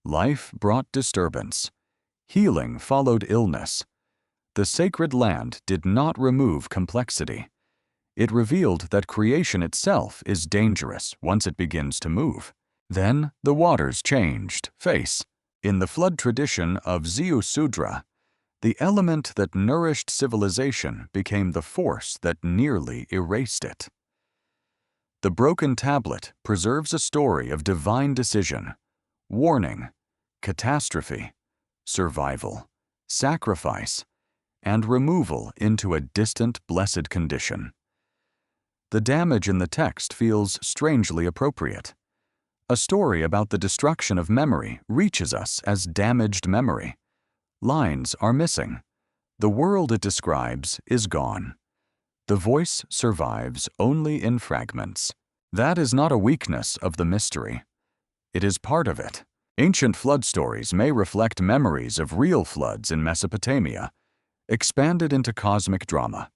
Life brought disturbance. Healing followed illness. The sacred land did not remove complexity. It revealed that creation itself is dangerous once it begins to move. Then the waters changed face. In the flood tradition of Ziusudra, the element that nourished civilization became the force that nearly erased it. The broken tablet preserves a story of divine decision, warning, catastrophe, survival, sacrifice, and removal into a distant blessed condition. The damage in the text feels strangely appropriate. A story about the destruction of memory reaches us as damaged memory. Lines are missing. The world it describes is gone. The voice survives only in fragments. That is not a weakness of the mystery. It is part of it. Ancient flood stories may reflect memories of real floods in Mesopotamia, expanded into cosmic drama.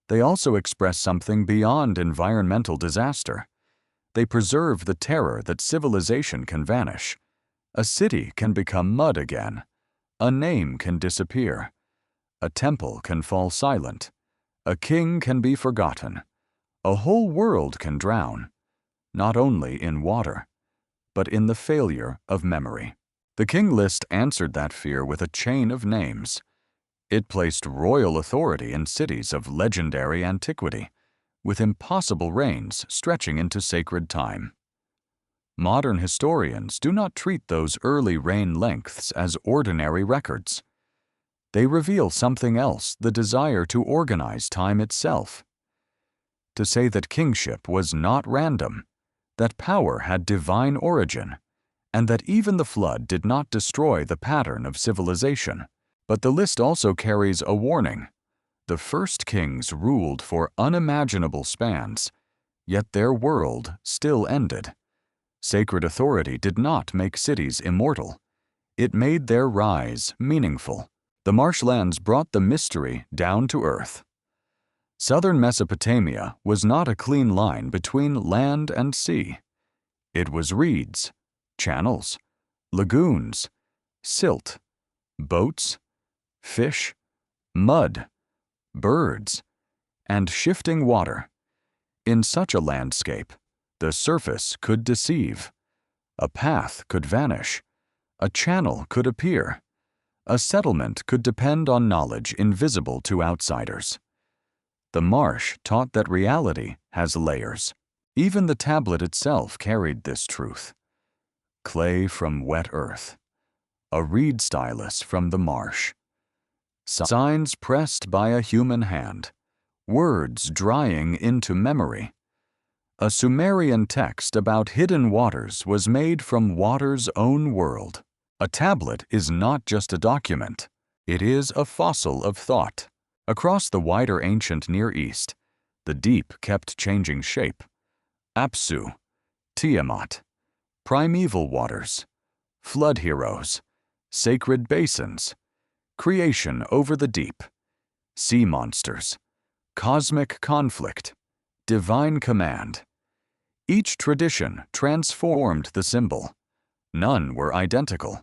They also express something beyond environmental disaster. They preserve the terror that civilization can vanish. A city can become mud again. A name can disappear. A temple can fall silent. A king can be forgotten. A whole world can drown, not only in water, but in the failure of memory. The king list answered that fear with a chain of names. It placed royal authority in cities of legendary antiquity, with impossible reigns stretching into sacred time. Modern historians do not treat those early reign lengths as ordinary records. They reveal something else, the desire to organize time itself. To say that kingship was not random, that power had divine origin, and that even the flood did not destroy the pattern of civilization. But the list also carries a warning. The first kings ruled for unimaginable spans, yet their world still ended. Sacred authority did not make cities immortal. It made their rise meaningful. The marshlands brought the mystery down to earth. Southern Mesopotamia was not a clean line between land and sea. It was reeds, channels, lagoons, silt, boats, fish, mud, birds, and shifting water. In such a landscape, the surface could deceive. A path could vanish. A channel could appear. A settlement could depend on knowledge invisible to outsiders. The marsh taught that reality has layers. Even the tablet itself carried this truth. Clay from wet earth. A reed stylus from the marsh. Signs pressed by a human hand. Words drying into memory. A Sumerian text about hidden waters was made from water's own world. A tablet is not just a document. It is a fossil of thought. Across the wider ancient Near East, the deep kept changing shape. Apsu, Tiamat, primeval waters, flood heroes, sacred basins, creation over the deep, sea monsters, cosmic conflict, divine command. Each tradition transformed the symbol. None were identical.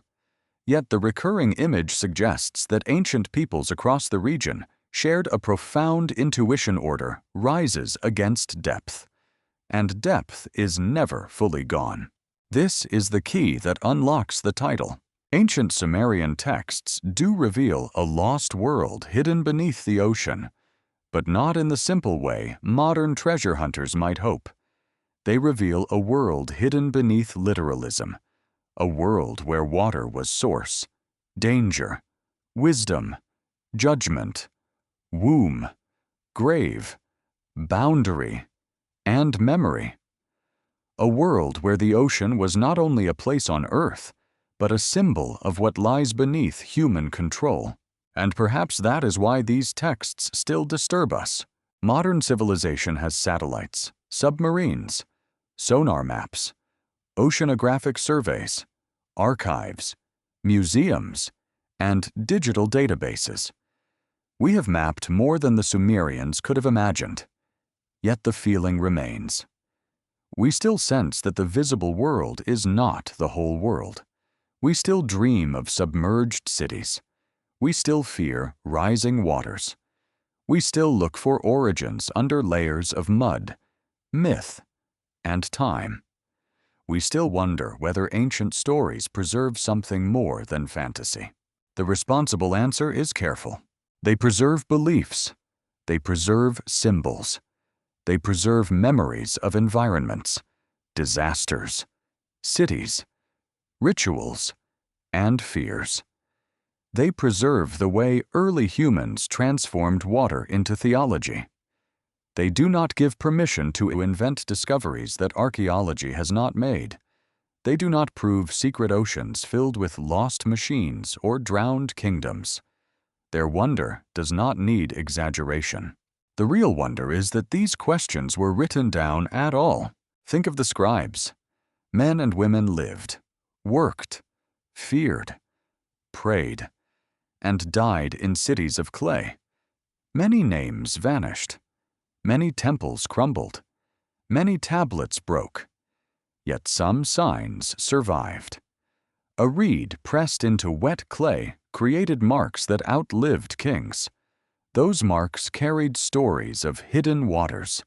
Yet the recurring image suggests that ancient peoples across the region shared a profound intuition order rises against depth. And depth is never fully gone. This is the key that unlocks the title. Ancient Sumerian texts do reveal a lost world hidden beneath the ocean, but not in the simple way modern treasure hunters might hope. They reveal a world hidden beneath literalism, a world where water was source, danger, wisdom, judgment, womb, grave, boundary, and memory. A world where the ocean was not only a place on earth, but a symbol of what lies beneath human control. And perhaps that is why these texts still disturb us. Modern civilization has satellites, submarines, sonar maps, oceanographic surveys, archives, museums, and digital databases. We have mapped more than the Sumerians could have imagined. Yet the feeling remains. We still sense that the visible world is not the whole world. We still dream of submerged cities. We still fear rising waters. We still look for origins under layers of mud, myth, and time. We still wonder whether ancient stories preserve something more than fantasy. The responsible answer is careful. They preserve beliefs. They preserve symbols. They preserve memories of environments, disasters, cities, rituals, and fears. They preserve the way early humans transformed water into theology. They do not give permission to invent discoveries that archaeology has not made. They do not prove secret oceans filled with lost machines or drowned kingdoms. Their wonder does not need exaggeration. The real wonder is that these questions were written down at all. Think of the scribes. Men and women lived, worked, feared, prayed, and died in cities of clay. Many names vanished. Many temples crumbled. Many tablets broke. Yet some signs survived. A reed pressed into wet clay created marks that outlived kings. Those marks carried stories of hidden waters,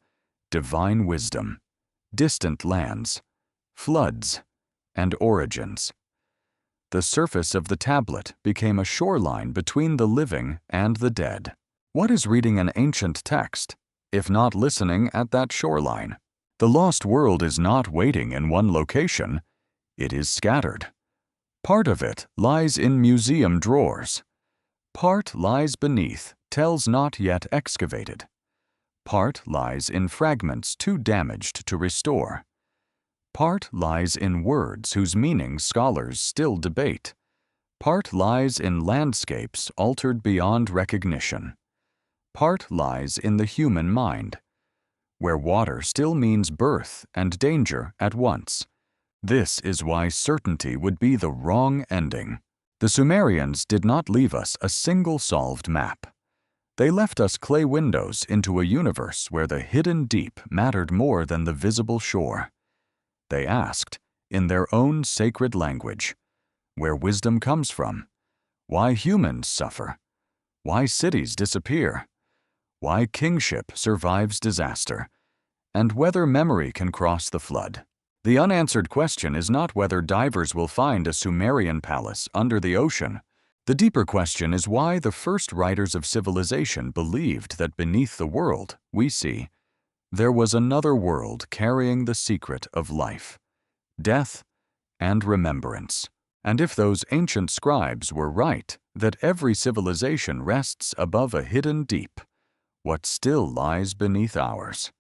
divine wisdom, distant lands, floods, and origins. The surface of the tablet became a shoreline between the living and the dead. What is reading an ancient text, if not listening at that shoreline? The lost world is not waiting in one location. It is scattered. Part of it lies in museum drawers. Part lies beneath, tells not yet excavated. Part lies in fragments too damaged to restore. Part lies in words whose meaning scholars still debate. Part lies in landscapes altered beyond recognition. Part lies in the human mind, where water still means birth and danger at once. This is why certainty would be the wrong ending. The Sumerians did not leave us a single solved map. They left us clay windows into a universe where the hidden deep mattered more than the visible shore. They asked, in their own sacred language, where wisdom comes from, why humans suffer, why cities disappear, why kingship survives disaster, and whether memory can cross the flood. The unanswered question is not whether divers will find a Sumerian palace under the ocean. The deeper question is why the first writers of civilization believed that beneath the world we see, there was another world carrying the secret of life, death, and remembrance. And if those ancient scribes were right, that every civilization rests above a hidden deep, what still lies beneath ours?